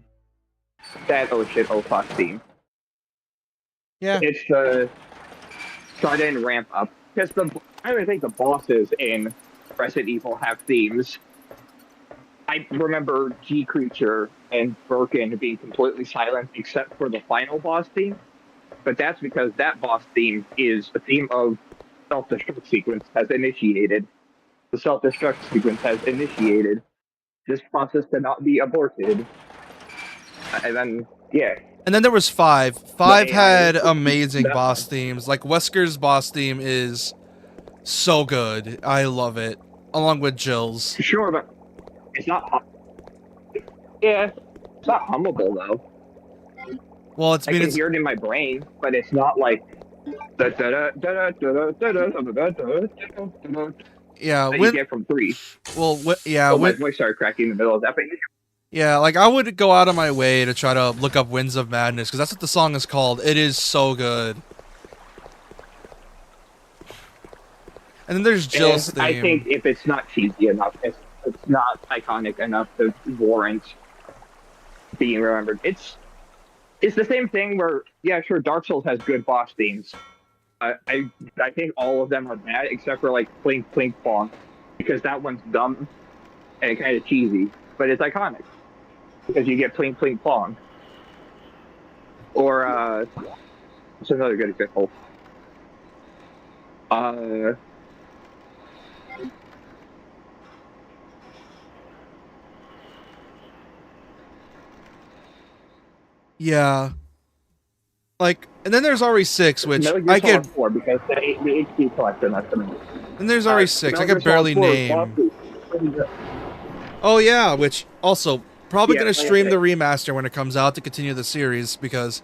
That oh shit, oh fuck theme. Yeah. It's the sudden ramp up. Because I don't think the bosses in Resident Evil have themes. I remember G Creature and Birkin being completely silent except for the final boss theme. But that's because that boss theme is a theme of self-destruct sequence has initiated. The self-destruct sequence has initiated. This process cannot be aborted. And then, yeah. And then there was 5. 5 Yeah, had it's amazing that boss themes. Like Wesker's boss theme is so good. I love it. Along with Jill's. Sure, but it's not. Yeah, it's not hummable though. Well, I can hear it in my brain, but it's not like. Yeah, that you get from 3. Well, yeah, oh, my voice started cracking in the middle of that. But yeah, like I would go out of my way to try to look up Winds of Madness because that's what the song is called. It is so good. And then there's Jill's theme. I think if it's not cheesy enough, it's not iconic enough to warrant being remembered. It's the same thing where, yeah, sure, Dark Souls has good boss themes. I think all of them are bad except for like Plink Plink Plonk, because that one's dumb and kind of cheesy, but it's iconic because you get Plink Plink Plonk. Or what's another good example? Yeah. Like, and then there's RE6, which I could. 4 because the HD collection. That's amazing. And there's RE6. I could barely name. Oh yeah, which also probably gonna stream the remaster when it comes out to continue the series because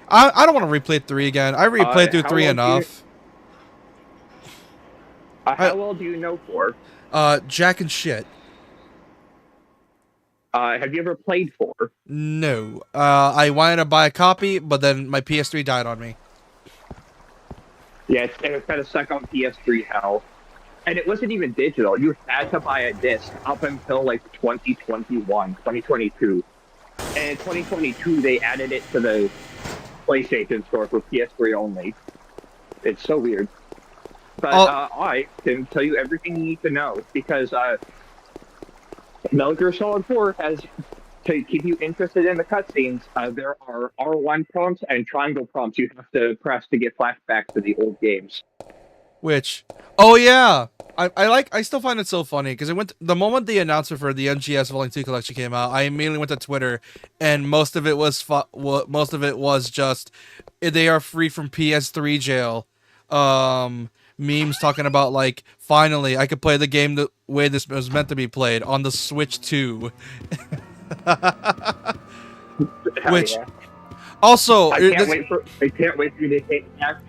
I don't want to replay 3 again. I replayed through 3 enough. How well do you know 4? Jack and shit. Have you ever played 4? No. I wanted to buy a copy, but then my PS3 died on me. Yeah, it was kind of stuck on PS3 hell. And it wasn't even digital. You had to buy a disc up until like 2021, 2022. And in 2022, they added it to the PlayStation Store for PS3 only. It's so weird. But I can tell you everything you need to know because Metal Gear Solid 4 has, to keep you interested in the cutscenes, there are R1 prompts and triangle prompts you have to press to get flashbacks to the old games. Which, oh yeah, I still find it so funny because the moment the announcement for the MGS Volume 2 collection came out, I immediately went to Twitter, and most of it was just they are freed from PS3 jail. Memes talking about like finally I could play the game the way this was meant to be played on the Switch 2. Hell Which yeah. also, I can't wait for you to hit Act.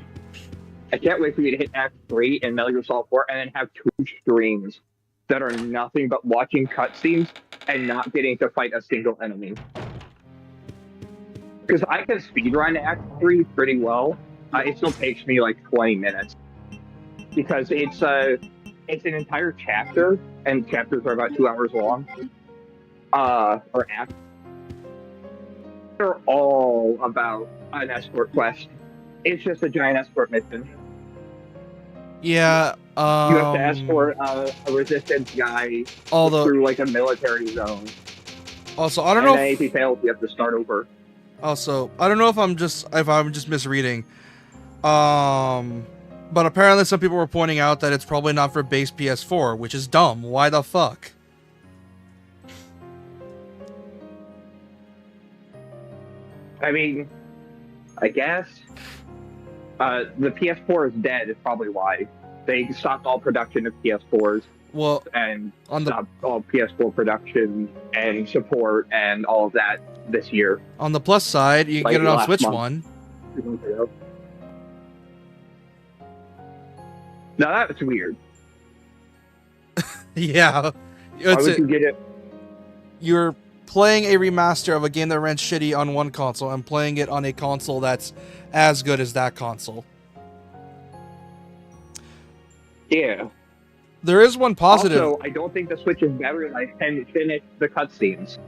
I can't wait for you to hit Act 3 in Metal Gear Solid 4 and then have 2 streams that are nothing but watching cutscenes and not getting to fight a single enemy. Because I can speedrun Act 3 pretty well. It still takes me like 20 minutes. Because it's an entire chapter, and chapters are about 2 hours long. Or acts. They're all about an escort quest. It's just a giant escort mission. yeah, You have to escort a resistance guy through like a military zone. Also, I don't and know. And then if he fails, you have to start over. Also, I don't know if I'm just misreading. But apparently some people were pointing out that it's probably not for base PS4, which is dumb. Why the fuck? I mean, I guess the PS4 is dead is probably why. They stopped all production of PS4s. Well, and stopped all PS4 production and support and all of that this year. On the plus side, you can get it on Switch One. Now that's weird. Yeah. Why would you get it? You're playing a remaster of a game that ran shitty on one console and playing it on a console that's as good as that console. Yeah. There is one positive. Also, I don't think the Switch is better than I can finish the cutscenes.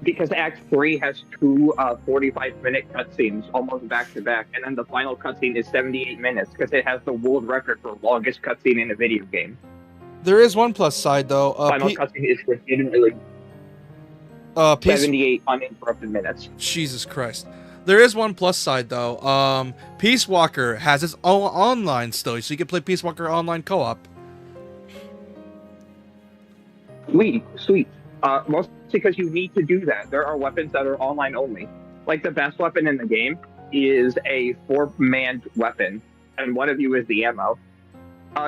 Because Act 3 has 2 45-minute cutscenes almost back-to-back, and then the final cutscene is 78 minutes, because it has the world record for longest cutscene in a video game. There is one plus side, though. Final cutscene is legitimately 78 uninterrupted minutes. Jesus Christ. There is one plus side, though. Peace Walker has its own online still, so you can play Peace Walker online co-op. Sweet. Mostly because you need to do that. There are weapons that are online only. Like, the best weapon in the game is a 4-man weapon, and one of you is the ammo.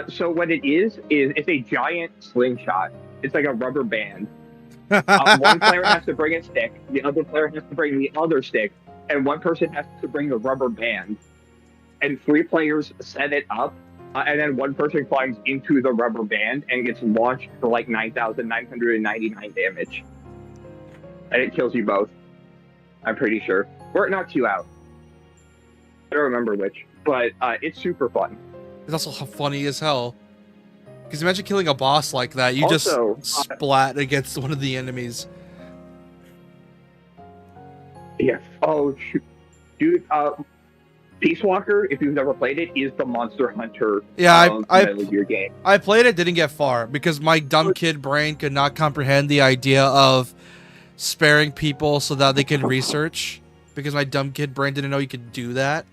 So what it is it's a giant slingshot. It's like a rubber band. One player has to bring a stick, the other player has to bring the other stick, and one person has to bring the rubber band. And 3 players set it up, and then one person climbs into the rubber band and gets launched for like 9,999 damage. And it kills you both. I'm pretty sure. Or it knocks you out. I don't remember which. But it's super fun. It's also funny as hell. Because imagine killing a boss like that. You also, just splat against one of the enemies. Yeah. Oh, shoot. Dude, Peace Walker, if you've never played it, is the Monster Hunter Metal Gear game. I played it, didn't get far, because my dumb kid brain could not comprehend the idea of sparing people so that they can research. Because my dumb kid brain didn't know you could do that.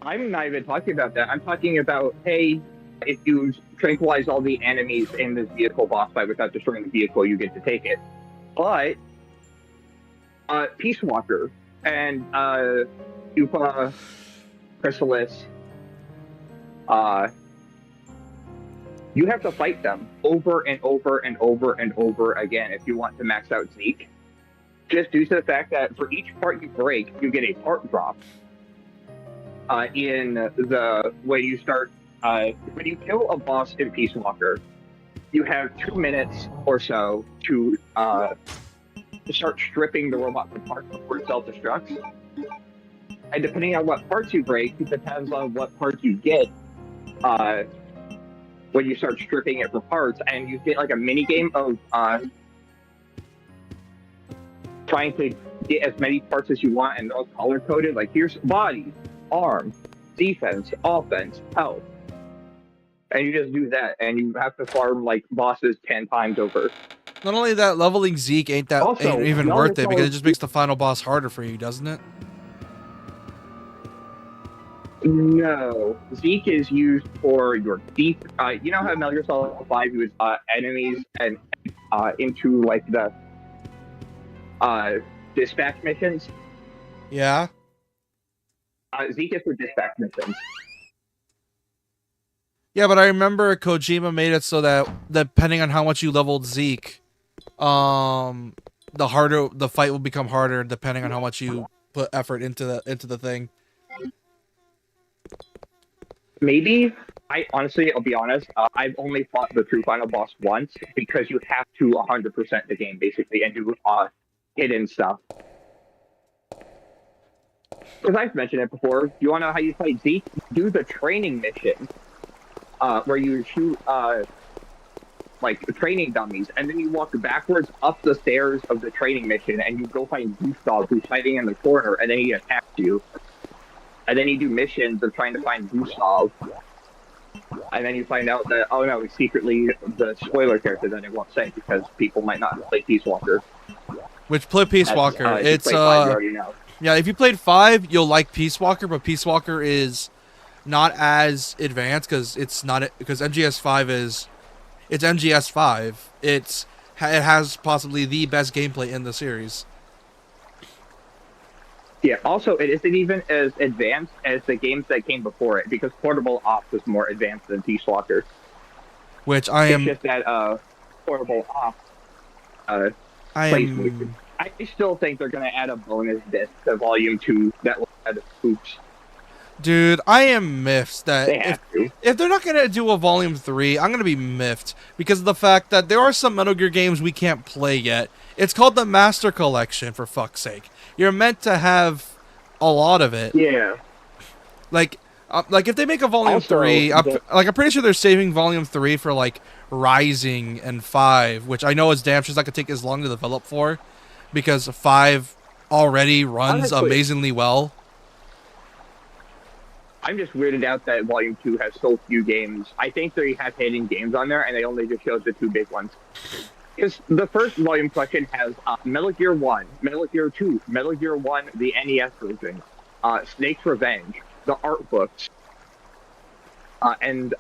I'm not even talking about that. I'm talking about, hey, if you tranquilize all the enemies in this vehicle boss fight without destroying the vehicle, you get to take it. But Peace Walker and Upa, Chrysalis, you have to fight them over and over and over and over again if you want to max out Zeke. Just due to the fact that for each part you break, you get a part drop. When you kill a boss in Peace Walker, you have 2 minutes or so to start stripping the robot for parts before it self-destructs. And depending on what parts you break, it depends on what parts you get when you start stripping it for parts, and you get like a mini game of trying to get as many parts as you want, and they're all color-coded. Like, here's body, arm, defense, offense, health. And you just do that, and you have to farm like bosses 10 times over. Not only that, leveling Zeke ain't even worth it, because it just makes the final boss harder for you, doesn't it? No, Zeke is used for your deep. You know how Metal Gear Solid 5 use enemies and into like the dispatch missions? Yeah. Zeke is for dispatch missions. Yeah, but I remember Kojima made it so that depending on how much you leveled Zeke, the harder the fight will become harder depending on how much you put effort into the thing. Maybe. I'll be honest. I've only fought the true final boss once because you have to 100% the game basically and do hidden stuff. Because I've mentioned it before. Do you want to know how you fight Zeke? Do the training mission, where you shoot like training dummies, and then you walk backwards up the stairs of the training mission, and you go find Gustav, who's hiding in the corner, and then he attacks you. And then you do missions of trying to find Gustav. And then you find out that, oh no, he's secretly the spoiler character that I won't say because people might not play Peace Walker. Which play Peace Walker? It's you already know. Yeah, if you played 5, you'll like Peace Walker, but Peace Walker is not as advanced because it's not because MGS5 is it's MGS5. It has possibly the best gameplay in the series. Yeah, also, it isn't even as advanced as the games that came before it, because Portable Ops was more advanced than Peace Walker. Which I am... It's just that, Portable Ops, I still think they're going to add a bonus disc to Volume 2 that will add hoops. Dude, I am miffed that if they're not going to do a Volume 3, I'm going to be miffed because of the fact that there are some Metal Gear games we can't play yet. It's called the Master Collection, for fuck's sake. You're meant to have a lot of it. Yeah. Like if they make a Volume 3, I'm pretty sure they're saving Volume 3 for, like, Rising and 5, which I know is damn sure not going to take as long to develop for, because 5 already runs amazingly well. I'm just weirded out that Volume 2 has so few games. I think they have hidden games on there, and they only just showed the 2 big ones. Because the first Volume Collection has Metal Gear 1, Metal Gear 2, Metal Gear 1, the NES version, Snake's Revenge, the art books, and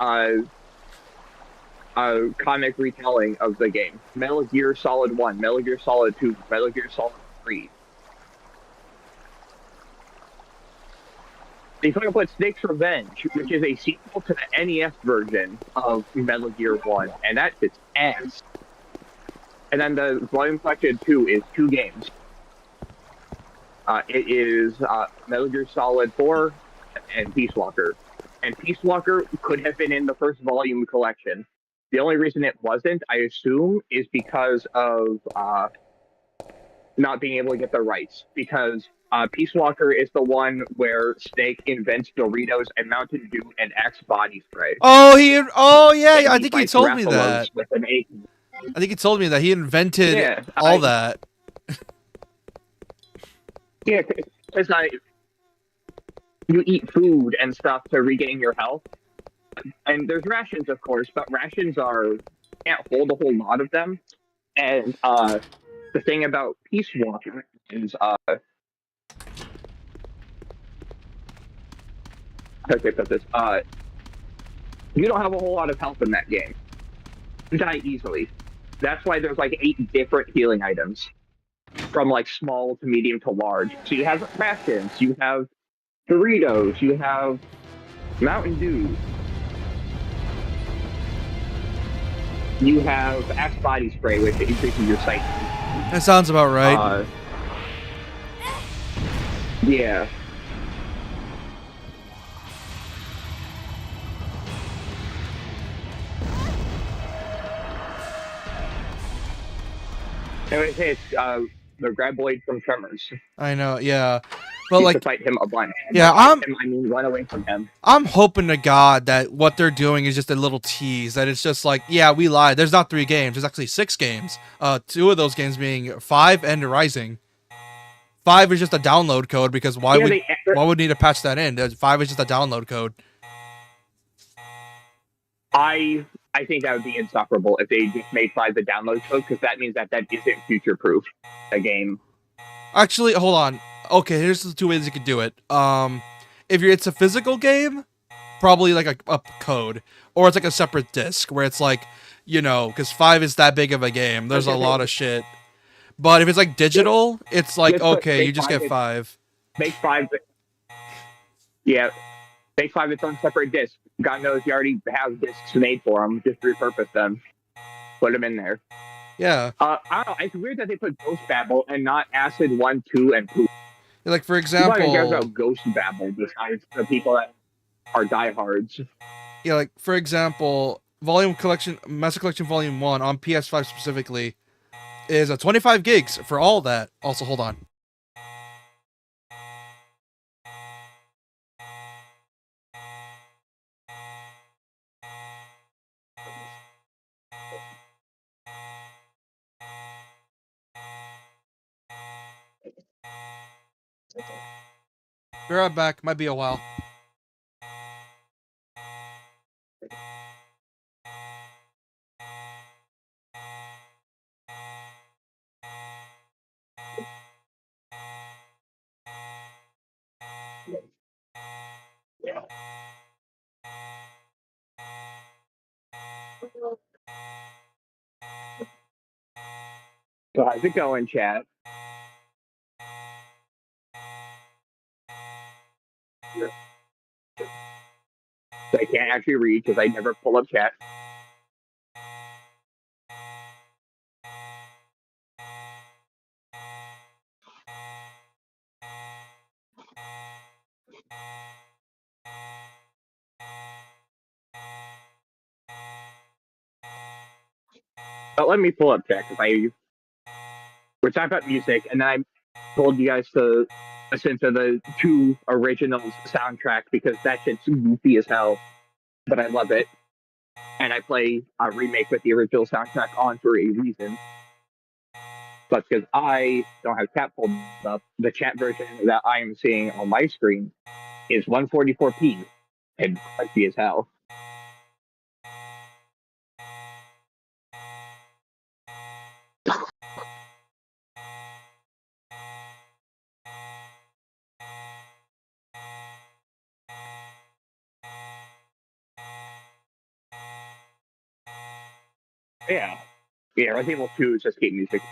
comic retelling of the game. Metal Gear Solid 1, Metal Gear Solid 2, Metal Gear Solid 3. They talk about Snake's Revenge, which is a sequel to the NES version of Metal Gear 1, and that fits ass. And then the Volume Collection 2 is 2 games. It is Metal Gear Solid 4 and Peace Walker. And Peace Walker could have been in the first Volume Collection. The only reason it wasn't, I assume, is because of not being able to get the rights. Because Peace Walker is the one where Snake invents Doritos and Mountain Dew and Axe body spray. Oh yeah, I think he told me that. I think he told me that he invented all that. Yeah, because you eat food and stuff to regain your health. And there's rations, of course, but rations can't hold a whole lot of them. And the thing about Peace Walker is how can I put this? You don't have a whole lot of health in that game. You die easily. That's why there's like 8 different healing items, from like small to medium to large. So you have rations, you have Doritos, you have Mountain Dew, you have Axe body spray, which increases your sight. That sounds about right. Yeah. Anyway, hey, it's the Graboid from Tremors. I know, yeah. But like, to fight him a bunch. Yeah, I mean, run away from him. I'm hoping to God that what they're doing is just a little tease. That it's just like, yeah, we lied. There's not 3 games. There's actually 6 games. 2 of those games being 5 and Rising. 5 is just a download code because why would need to patch that in? 5 is just a download code. I think that would be insufferable if they just made 5 the download code, because that means that isn't future-proof, a game. Actually, hold on. Okay, here's the 2 ways you could do it. If it's a physical game, probably like a code. Or it's like a separate disc, where it's like, you know, because 5 is that big of a game. There's a lot of shit. But if it's like digital, it's like, okay, you just get 5. Make 5... Yeah. Make 5 its own separate disc. God knows you already have discs made for them. Just repurpose them. Put them in there. Yeah. I don't know. It's weird that they put Ghost Babble and not Acid 1, 2, and Poop. Like for People don't care example, about Ghost Babble besides the people that are diehards. yeah, like for example, Volume Collection, Master Collection Volume 1 on PS5 specifically is a 25 gigs for all that. Also, hold on. Be right back. Might be a while. So how's it going, chat? I can't actually read because I never pull up chat. But let me pull up chat because we're talking about music, and then I told you guys to listen to the 2 originals soundtrack because that shit's goofy as hell, but I love it. And I play a remake with the original soundtrack on for a reason. But because I don't have chat pulled up, the chat version that I am seeing on my screen is 144p and crunchy as hell. Yeah. Yeah, Resident Evil 2 is escape music.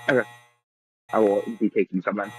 Okay. I will be taking some then.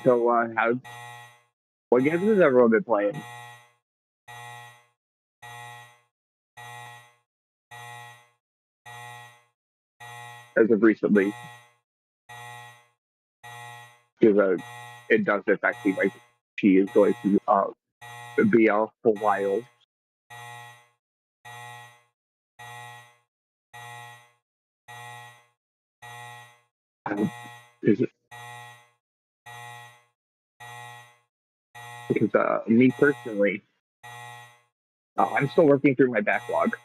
So, what games has everyone been playing as of recently? Because it does affect me. Like, she is going to be out for a while. Because me personally, I'm still working through my backlog.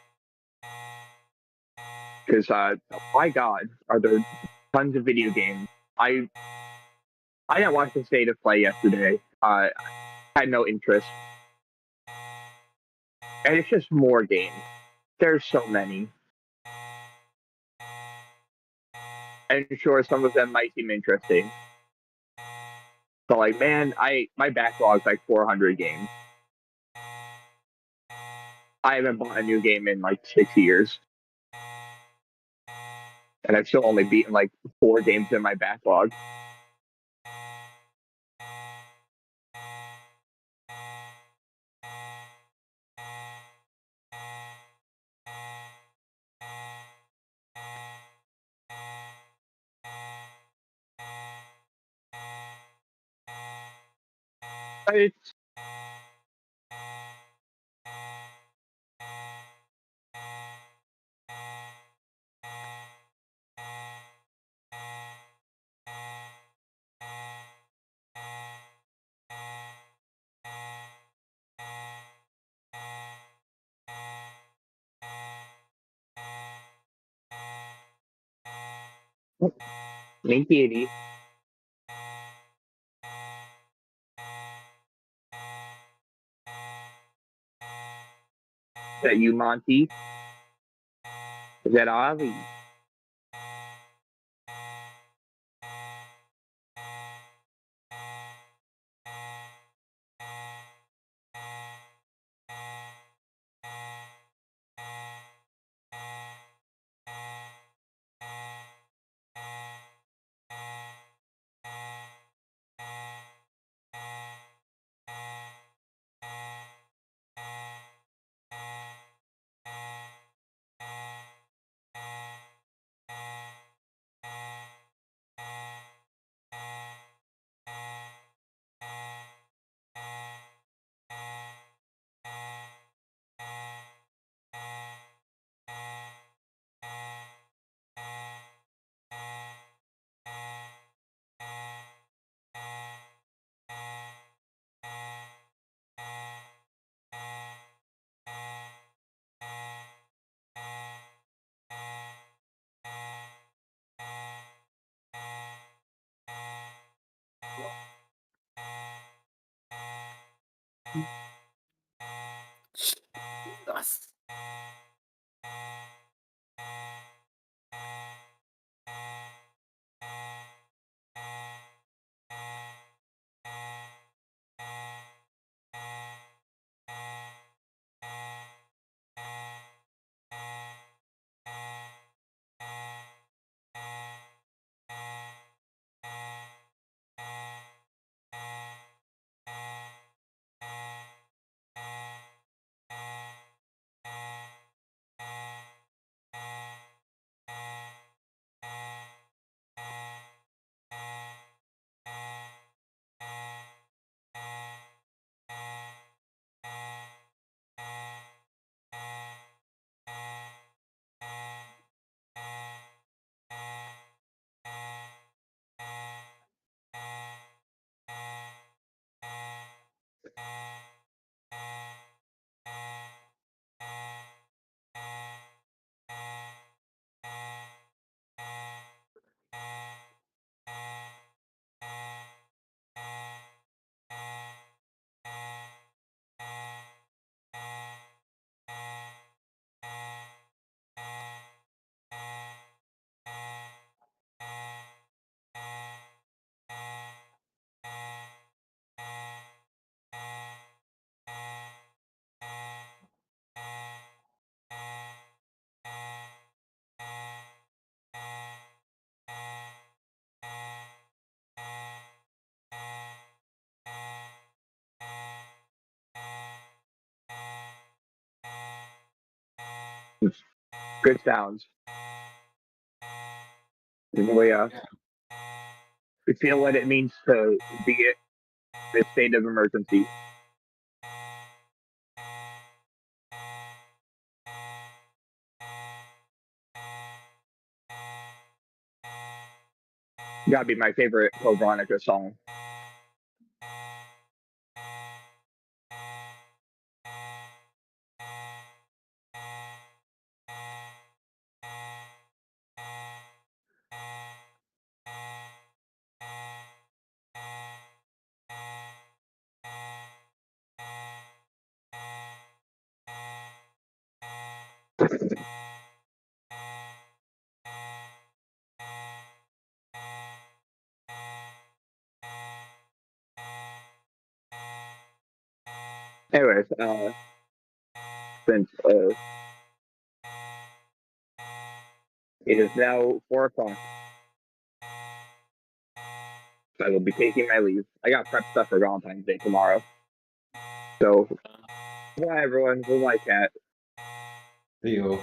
Because my God, are there tons of video games? I didn't watch the state of play yesterday. I had no interest, and it's just more games. There's so many, and sure, some of them might seem interesting. But like, man, my backlog's like 400 games. I haven't bought a new game in like 6 years, and I've still only beaten like 4 games in my backlog. It's Minky 80. Is that you, Monty? Is that Avi? Yes. Good sounds. We feel what it means to be in a state of emergency. Gotta be my favorite Veronica song. Anyways, since it is now 4 o'clock, I will be taking my leave. I got prep stuff for Valentine's Day tomorrow. So, bye everyone. This is my cat. See you.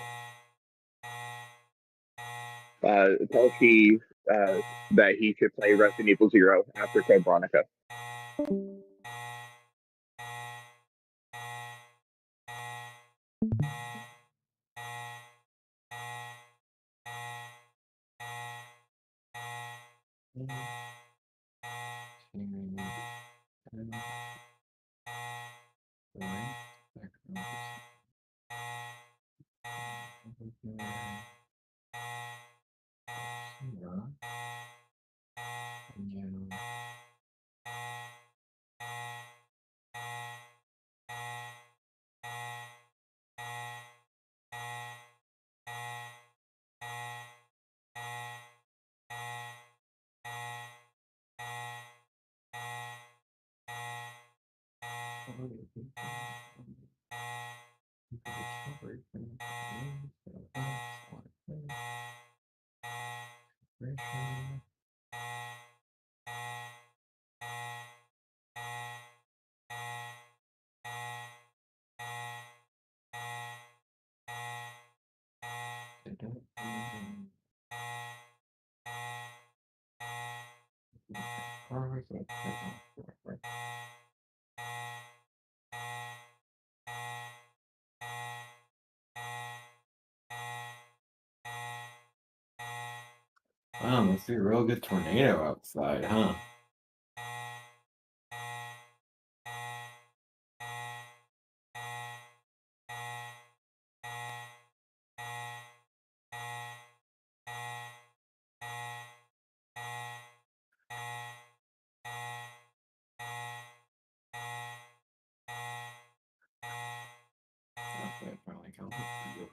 Tell Key that he should play Resident Evil Zero after Code Veronica. Wow, must be a real good tornado outside, huh? Okay, probably come with you.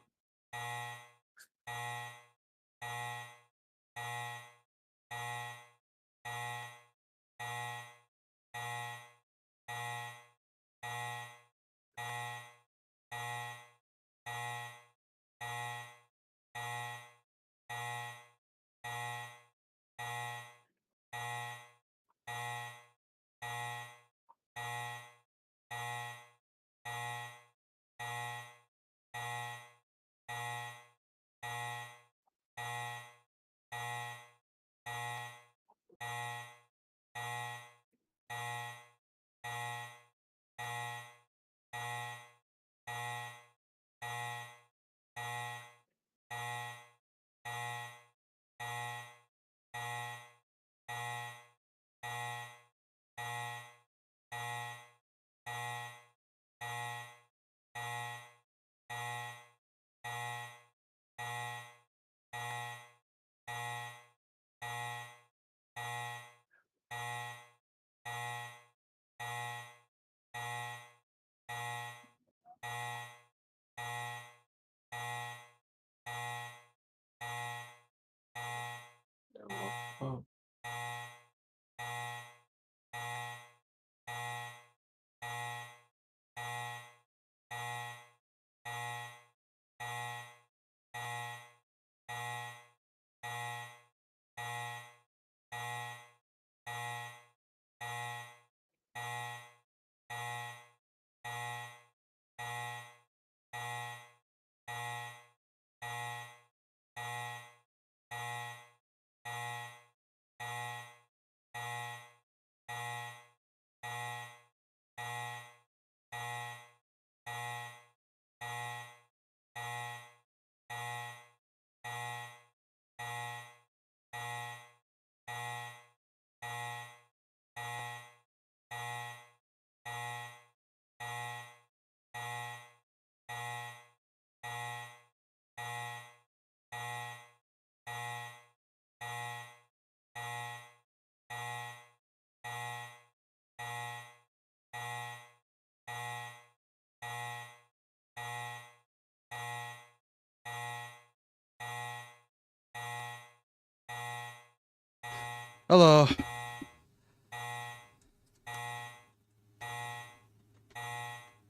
Hello.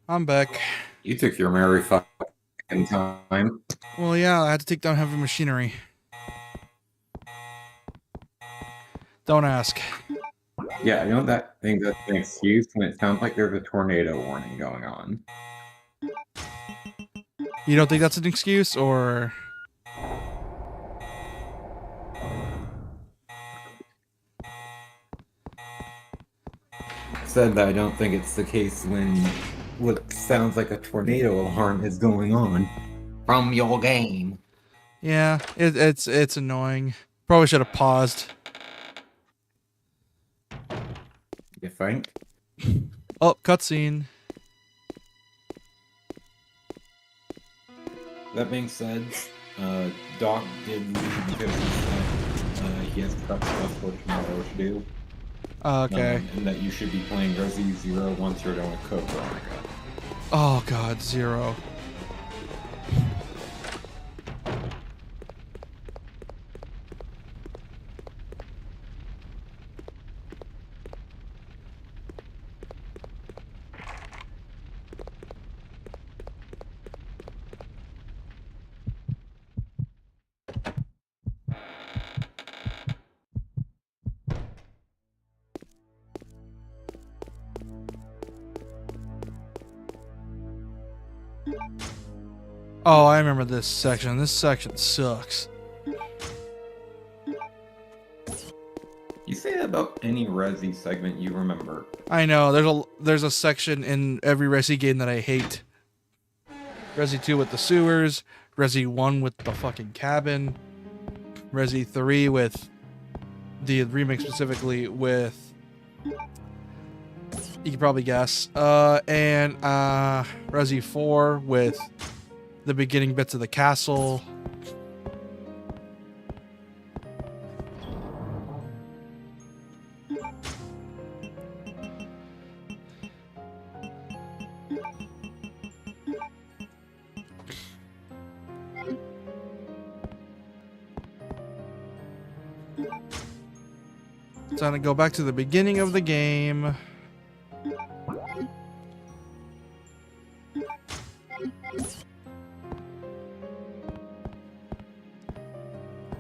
I'm back. You took your merry fucking time. Well, yeah, I had to take down heavy machinery. Don't ask. Yeah, I don't think that's an excuse when it sounds like there's a tornado warning going on. You don't think that's an excuse, or... Said that I don't think it's the case when what sounds like a tornado alarm is going on from your game. Yeah, it's annoying. Probably should have paused. You think? Oh, cutscene. That being said, Doc did leave because he has prep stuff for tomorrow to do. Okay. And that you should be playing Resi Zero once you're done with Code Veronica. Oh god, Zero. Oh, I remember this section. This section sucks. You say that about any Resi segment you remember. I know, there's a section in every Resi game that I hate. Resi 2 with the sewers, Resi 1 with the fucking cabin, Resi 3 with the remake specifically with, you can probably guess, and Resi 4 with the beginning bits of the castle. So I'm gonna go back to the beginning of the game.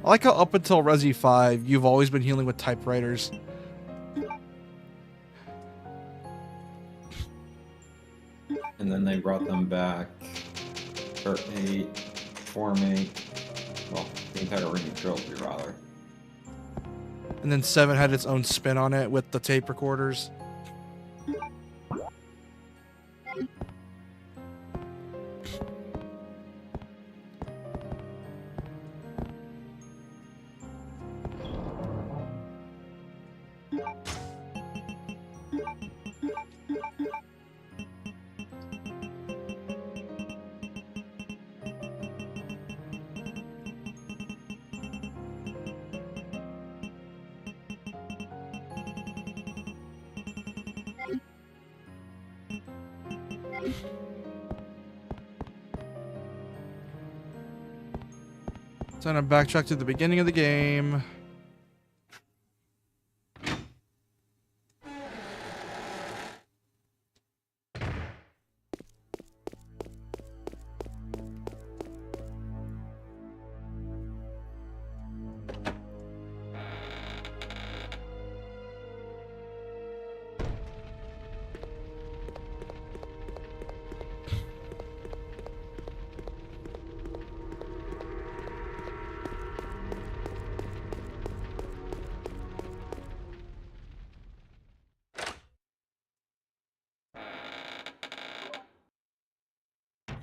I like how up until Resi 5, you've always been healing with typewriters. And then they brought them back for 8, Form 8, well, the entire remake trilogy, rather. And then 7 had its own spin on it with the tape recorders. So I'm gonna backtrack to the beginning of the game.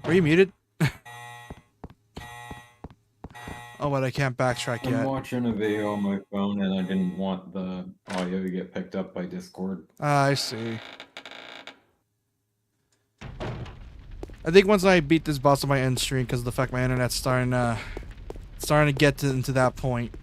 Are you muted? Oh, but I can't backtrack I'm yet. watching a video on my phone and I didn't want the audio to get picked up by Discord. I see. I think once I beat this boss on my end stream, because of the fact my internet's starting to get into that point.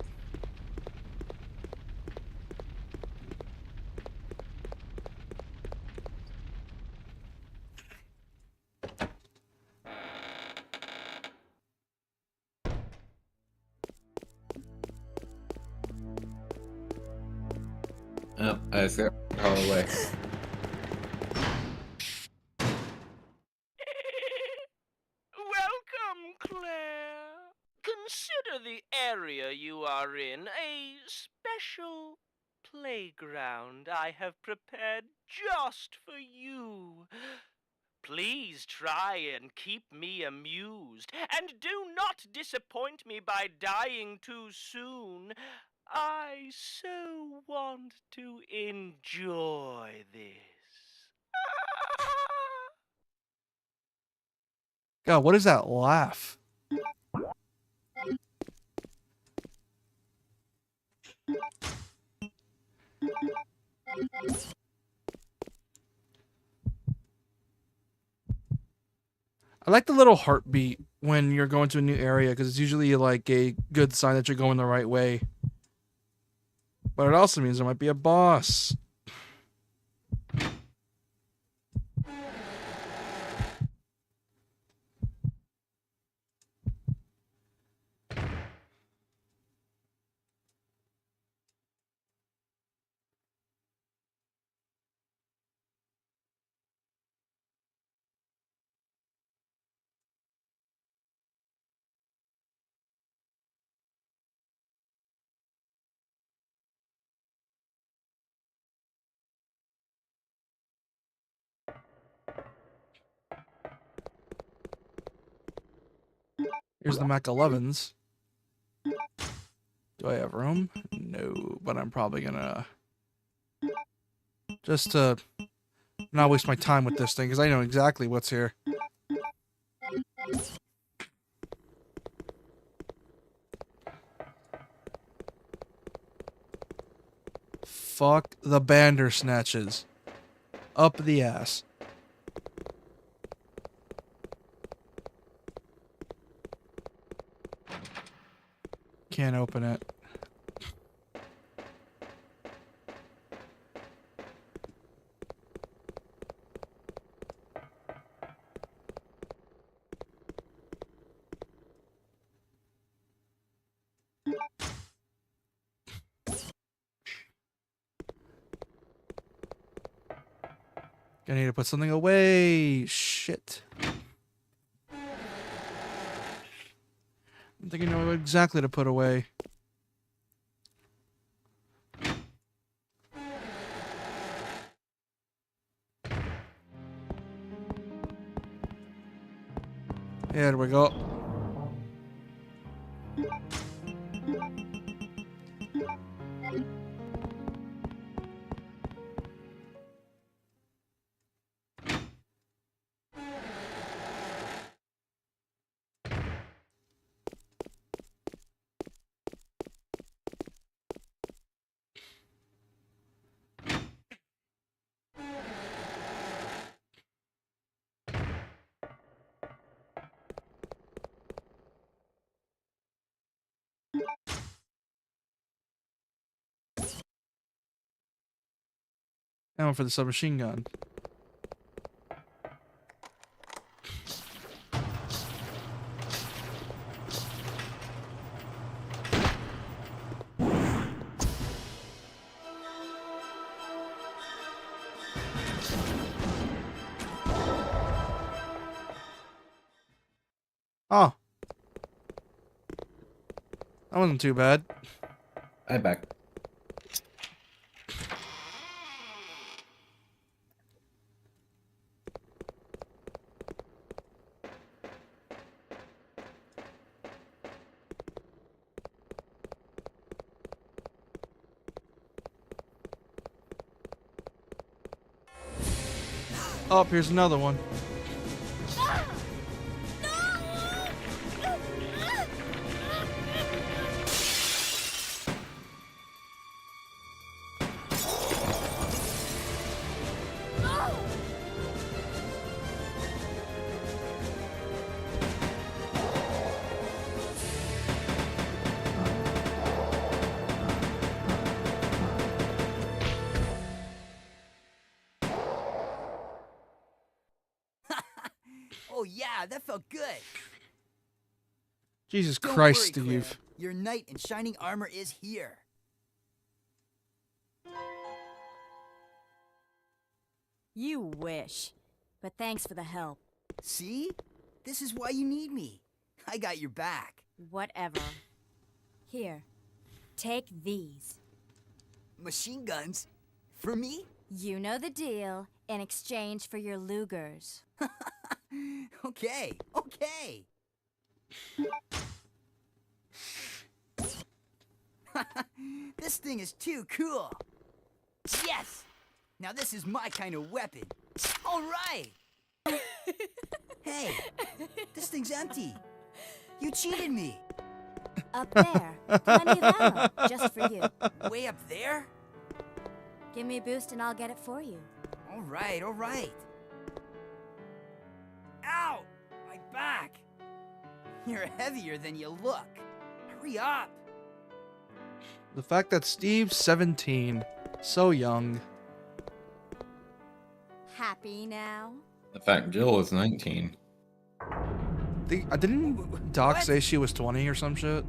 Oh, I just got all away. Welcome, Claire. Consider the area you are in a special playground I have prepared just for you. Please try and keep me amused, and do not disappoint me by dying too soon. I so want to enjoy this. God, what is that laugh? I like the little heartbeat when you're going to a new area because it's usually like a good sign that you're going the right way. But it also means there might be a boss. Here's the Mac 11s. Do I have room? No, but I'm probably gonna just to not waste my time with this thing because I know exactly what's here. Fuck the Bandersnatches. Up the ass. Can't open it. I need to put something away. Shit. I'm thinking I know exactly to put away. Here we go. Now for the submachine gun. Oh. That wasn't too bad. I'm back. Oh, here's another one. Oh yeah, that felt good. Jesus Don't Christ, worry, Claire. Steve. Your knight in shining armor is here. You wish. But thanks for the help. See? This is why you need me. I got your back. Whatever. Here, take these. Machine guns? For me? You know the deal, in exchange for your Lugers. Okay, okay. This thing is too cool. Yes! Now this is my kind of weapon. All right! Hey, this thing's empty. You cheated me. Up there, plenty of ammo, just for you. Way up there? Give me a boost and I'll get it for you. All right, all right. Ow! My back! You're heavier than you look. Hurry up! The fact that Steve's 17, so young. Happy now? The fact Jill is 19. Didn't Doc say she was 20 or some shit?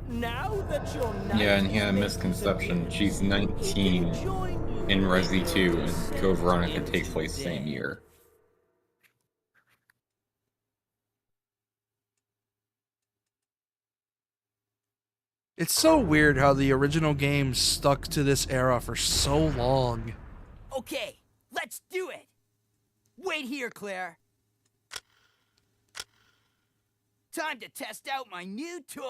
Now that you're Yeah, and he had a misconception. She's 19 in Resi 2, and Code Veronica takes place same year. It's so weird how the original game stuck to this era for so long. Okay, let's do it! Wait here, Claire. Time to test out my new toy.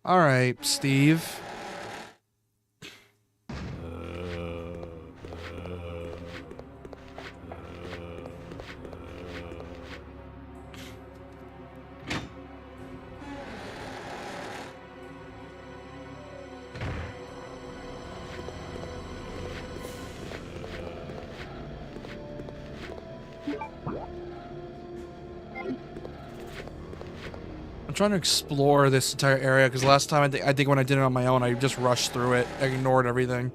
All right, Steve. I'm trying to explore this entire area because last time I think when I did it on my own, I just rushed through it. I ignored everything.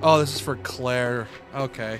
Oh, this is for Claire. Okay.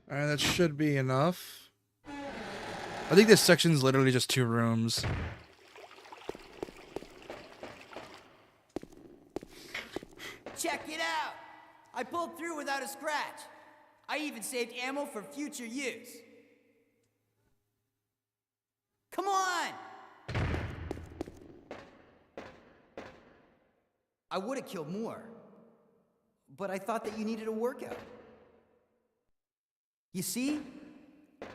Alright, that should be enough. I think this section's literally just 2 rooms. Check it out! I pulled through without a scratch. I even saved ammo for future use. Come on! I would have killed more, but I thought that you needed a workout. You see?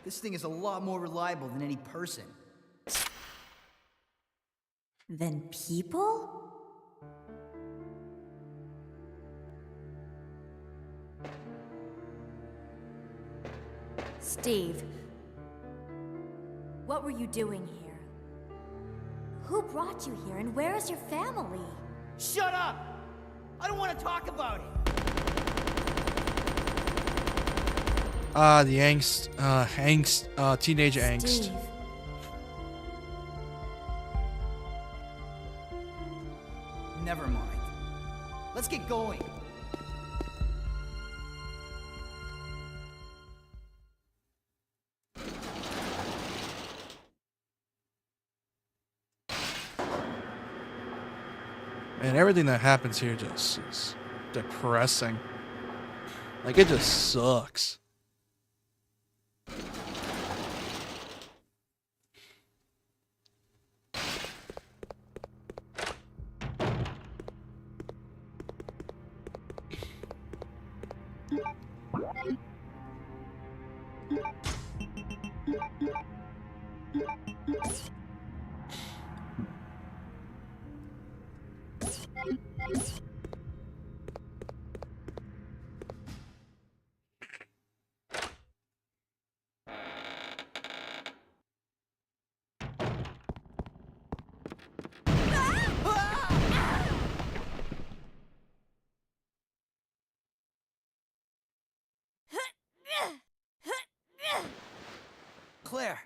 This thing is a lot more reliable than any person. Than people? Steve, what were you doing here? Who brought you here, and where is your family? Shut up! I don't want to talk about it! The teenage angst. Steve. Never mind. Let's get going. And everything that happens here just is depressing. Like, it just sucks. Claire,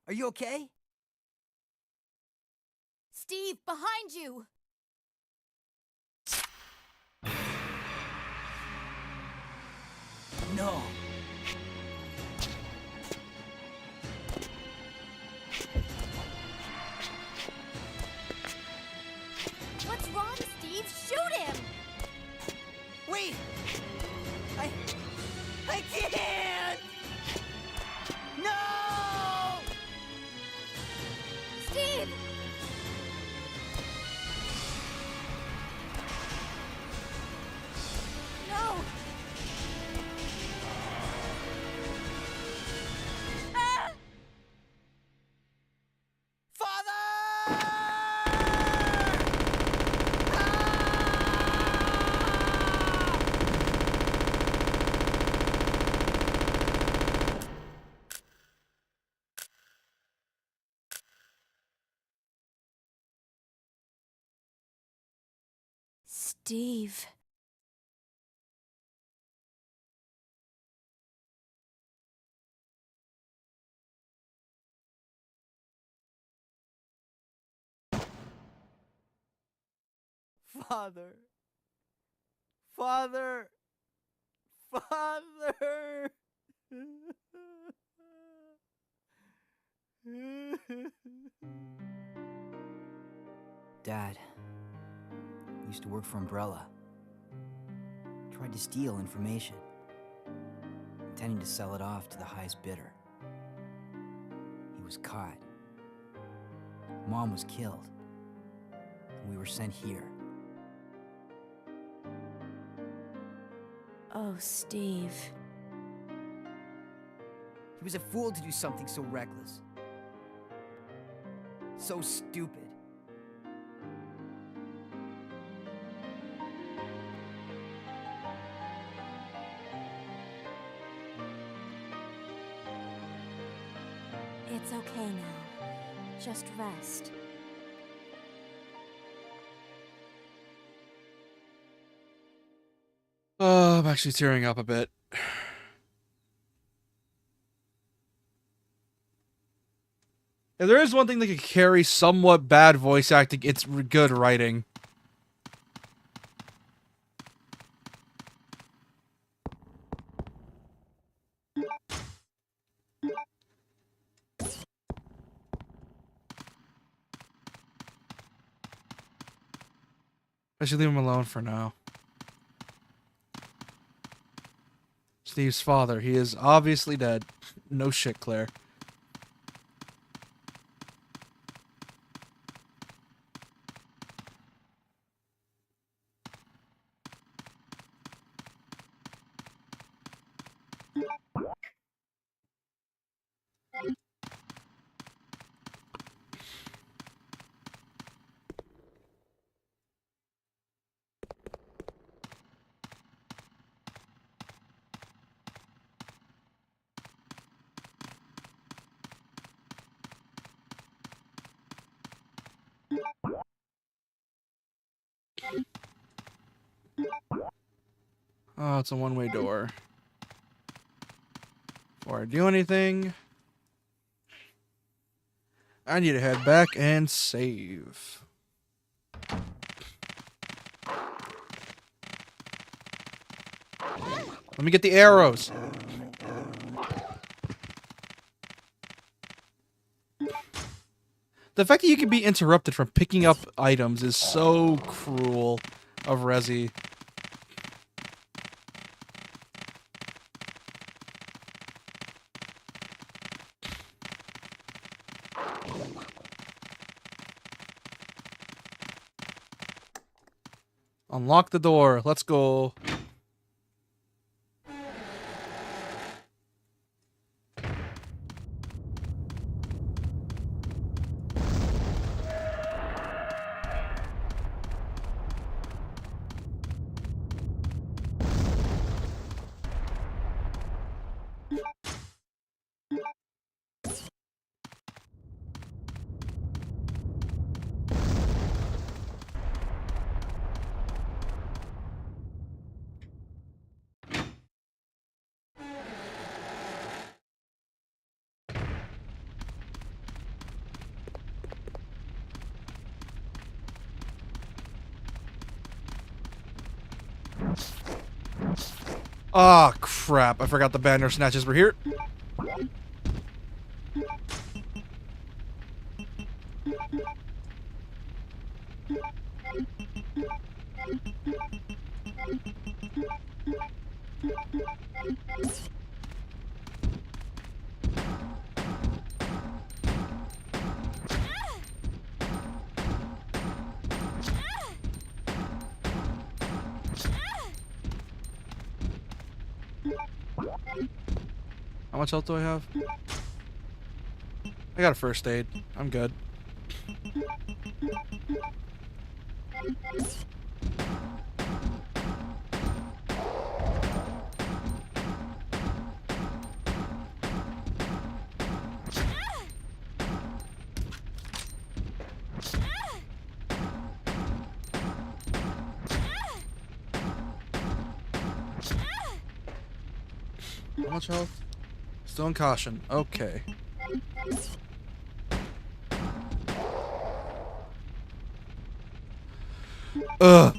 are you okay? Steve, behind you! No. What's wrong, Steve? Shoot him! Wait! I can't! No! Steve! No! Ah! Steve. Father. Father. Father. Dad used to work for Umbrella. Tried to steal information, intending to sell it off to the highest bidder. He was caught. Mom was killed. And we were sent here. Oh, Steve. He was a fool to do something so reckless. So stupid. It's okay now. Just rest. Oh, I'm actually tearing up a bit. If there is one thing that could carry somewhat bad voice acting, it's good writing. I should leave him alone for now. Steve's father, he is obviously dead. No shit, Claire. Oh, it's a one-way door. Before I do anything, I need to head back and save. Let me get the arrows. The fact that you can be interrupted from picking up items is so cruel of Resi. Unlock the door. Let's go. Ah, oh, crap. I forgot the banner snatches were here. How much health do I have? I got a first aid. I'm good. How much health? Still in caution. Okay. Ugh.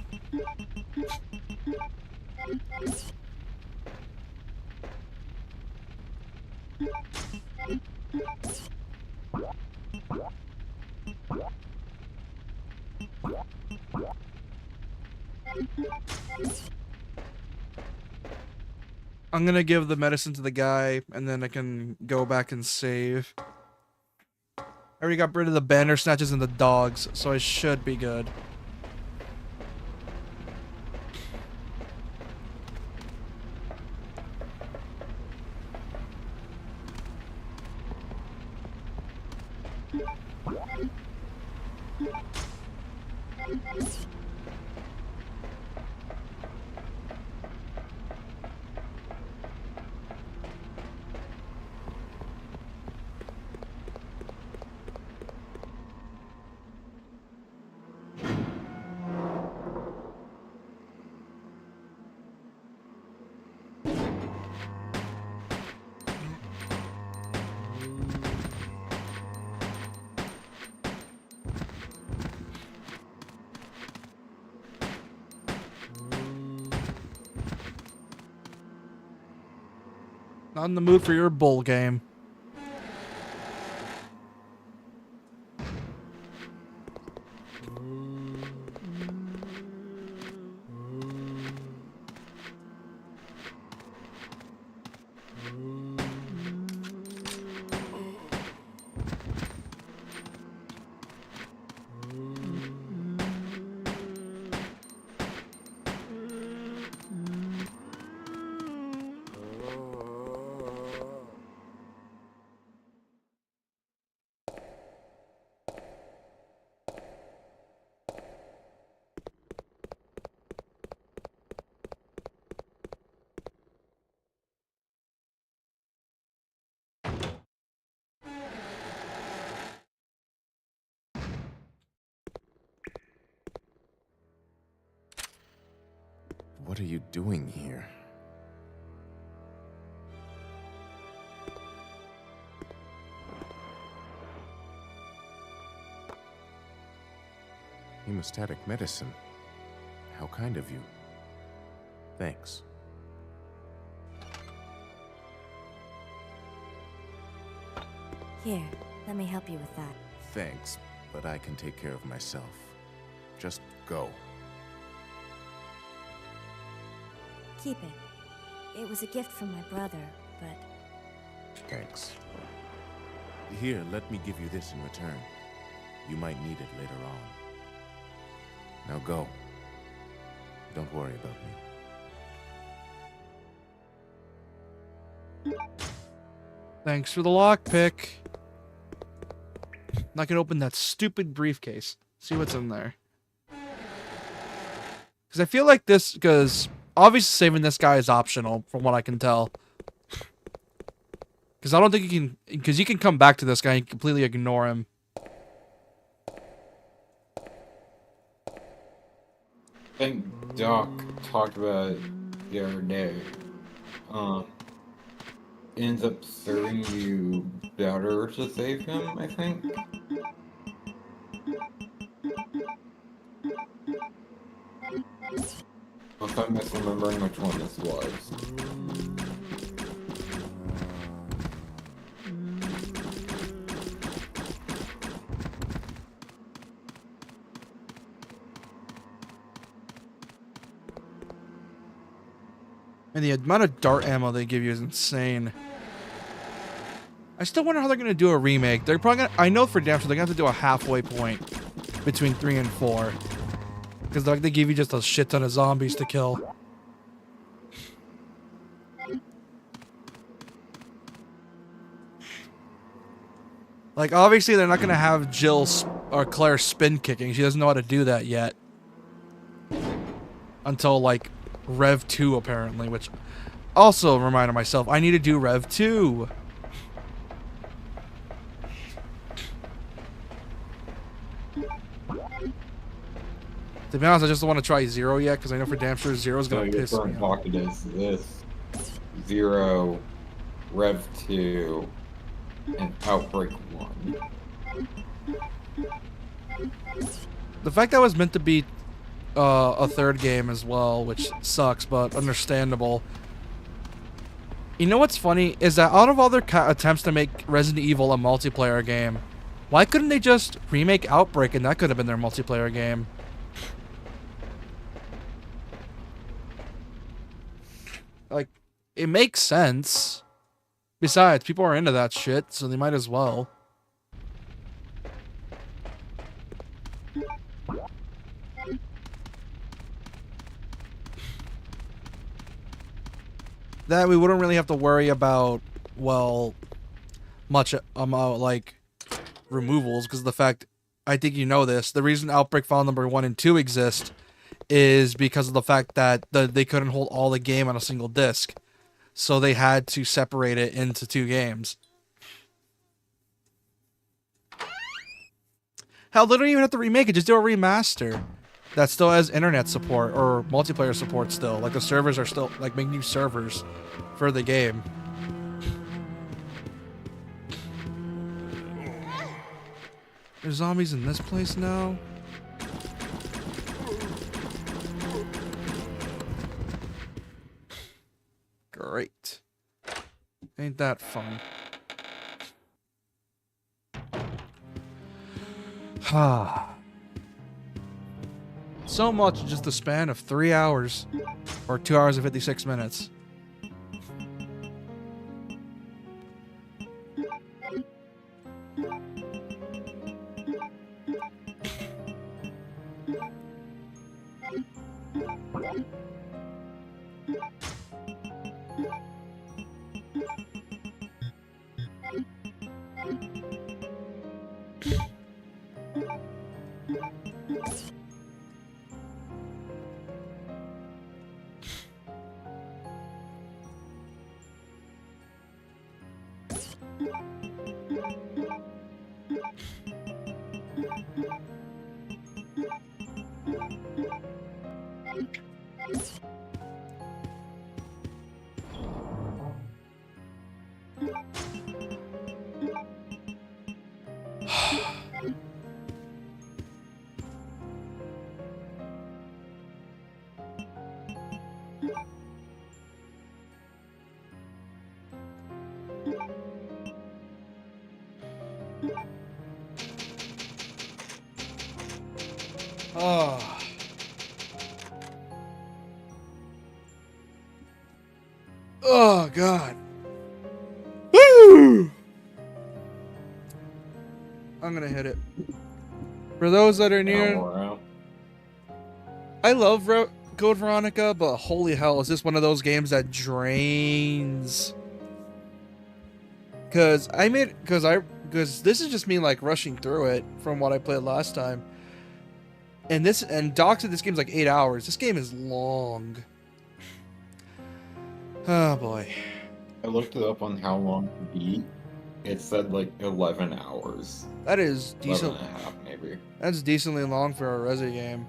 I'm gonna give the medicine to the guy, and then I can go back and save. I already got rid of the banner snatches and the dogs, so I should be good. Not in the mood for your bull game. What are you doing here? Hemostatic medicine. How kind of you. Thanks. Here, let me help you with that. Thanks, but I can take care of myself. Just go. Keep it. It was a gift from my brother, but... Thanks. Here, let me give you this in return. You might need it later on. Now go. Don't worry about me. Thanks for the lockpick. Not gonna open that stupid briefcase. See what's in there. Because I feel like this, because obviously saving this guy is optional, from what I can tell. Because I don't think you can, because you can come back to this guy and completely ignore him. I think Doc talked about it the other day. Ends up serving you better to save him, I think. If I'm misremembering which one this was. And the amount of dart ammo they give you is insane. I still wonder how they're going to do a remake. They're probably going to... I know for damn sure they're going to have to do a halfway point between 3 and 4. Because like, they give you just a shit ton of zombies to kill. Like, obviously they're not going to have Jill or Claire spin kicking. She doesn't know how to do that yet. Until, like, Rev 2, apparently, which also reminded myself, I need to do Rev 2. To be honest, I just don't want to try 0 yet, because I know for damn sure 0 is going to piss me off. Pocket is this 0, Rev 2, and Outbreak 1. The fact that was meant to be a third game as well, which sucks, but understandable. You know what's funny is that out of all their attempts to make Resident Evil a multiplayer game, why couldn't they just remake Outbreak and that could have been their multiplayer game? Like, it makes sense. Besides, people are into that shit, so they might as well. That we wouldn't really have to worry about, well, much like removals, because the fact, I think you know this, the reason Outbreak file number 1 and 2 exist is because of the fact that they couldn't hold all the game on a single disc, so they had to separate it into 2 games. Hell, they don't even have to remake it, just do a remaster that still has internet support or multiplayer support still. Like, the servers are still, like, make new servers for the game. There's zombies in this place now? Great. Ain't that fun? Ah. So much in just the span of 3 hours. Or 2 hours and 56 minutes. Oh. Oh, God. Woo! I'm gonna hit it. For those that are near... I love Code Veronica, but holy hell, is this one of those games that drains? Because this is just me like rushing through it from what I played last time. And Doc said this game's like 8 hours. This game is long. Oh boy. I looked it up on how long to beat. It said like 11 hours. That is decent. 11 and a half, maybe. That's decently long for a Resi game.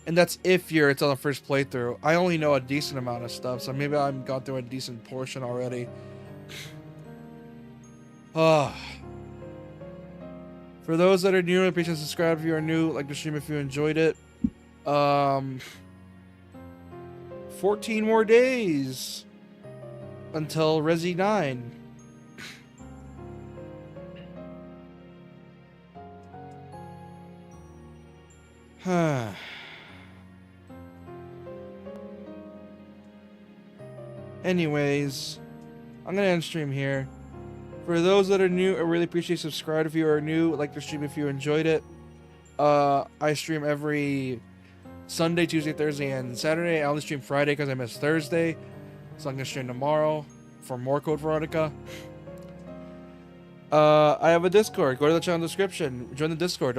And that's if it's on the first playthrough. I only know a decent amount of stuff, so maybe I've gone through a decent portion already. Ah. For those that are new, please subscribe if you are new. Like the stream if you enjoyed it. 14 more days until Resi 9. Anyways, I'm gonna end stream here. For those that are new, I really appreciate subscribe if you are new. Like the stream if you enjoyed it. I stream every Sunday, Tuesday, Thursday, and Saturday. I only stream Friday because I missed Thursday. So I'm gonna stream tomorrow for more Code Veronica. I have a Discord. Go to the channel description. Join the Discord.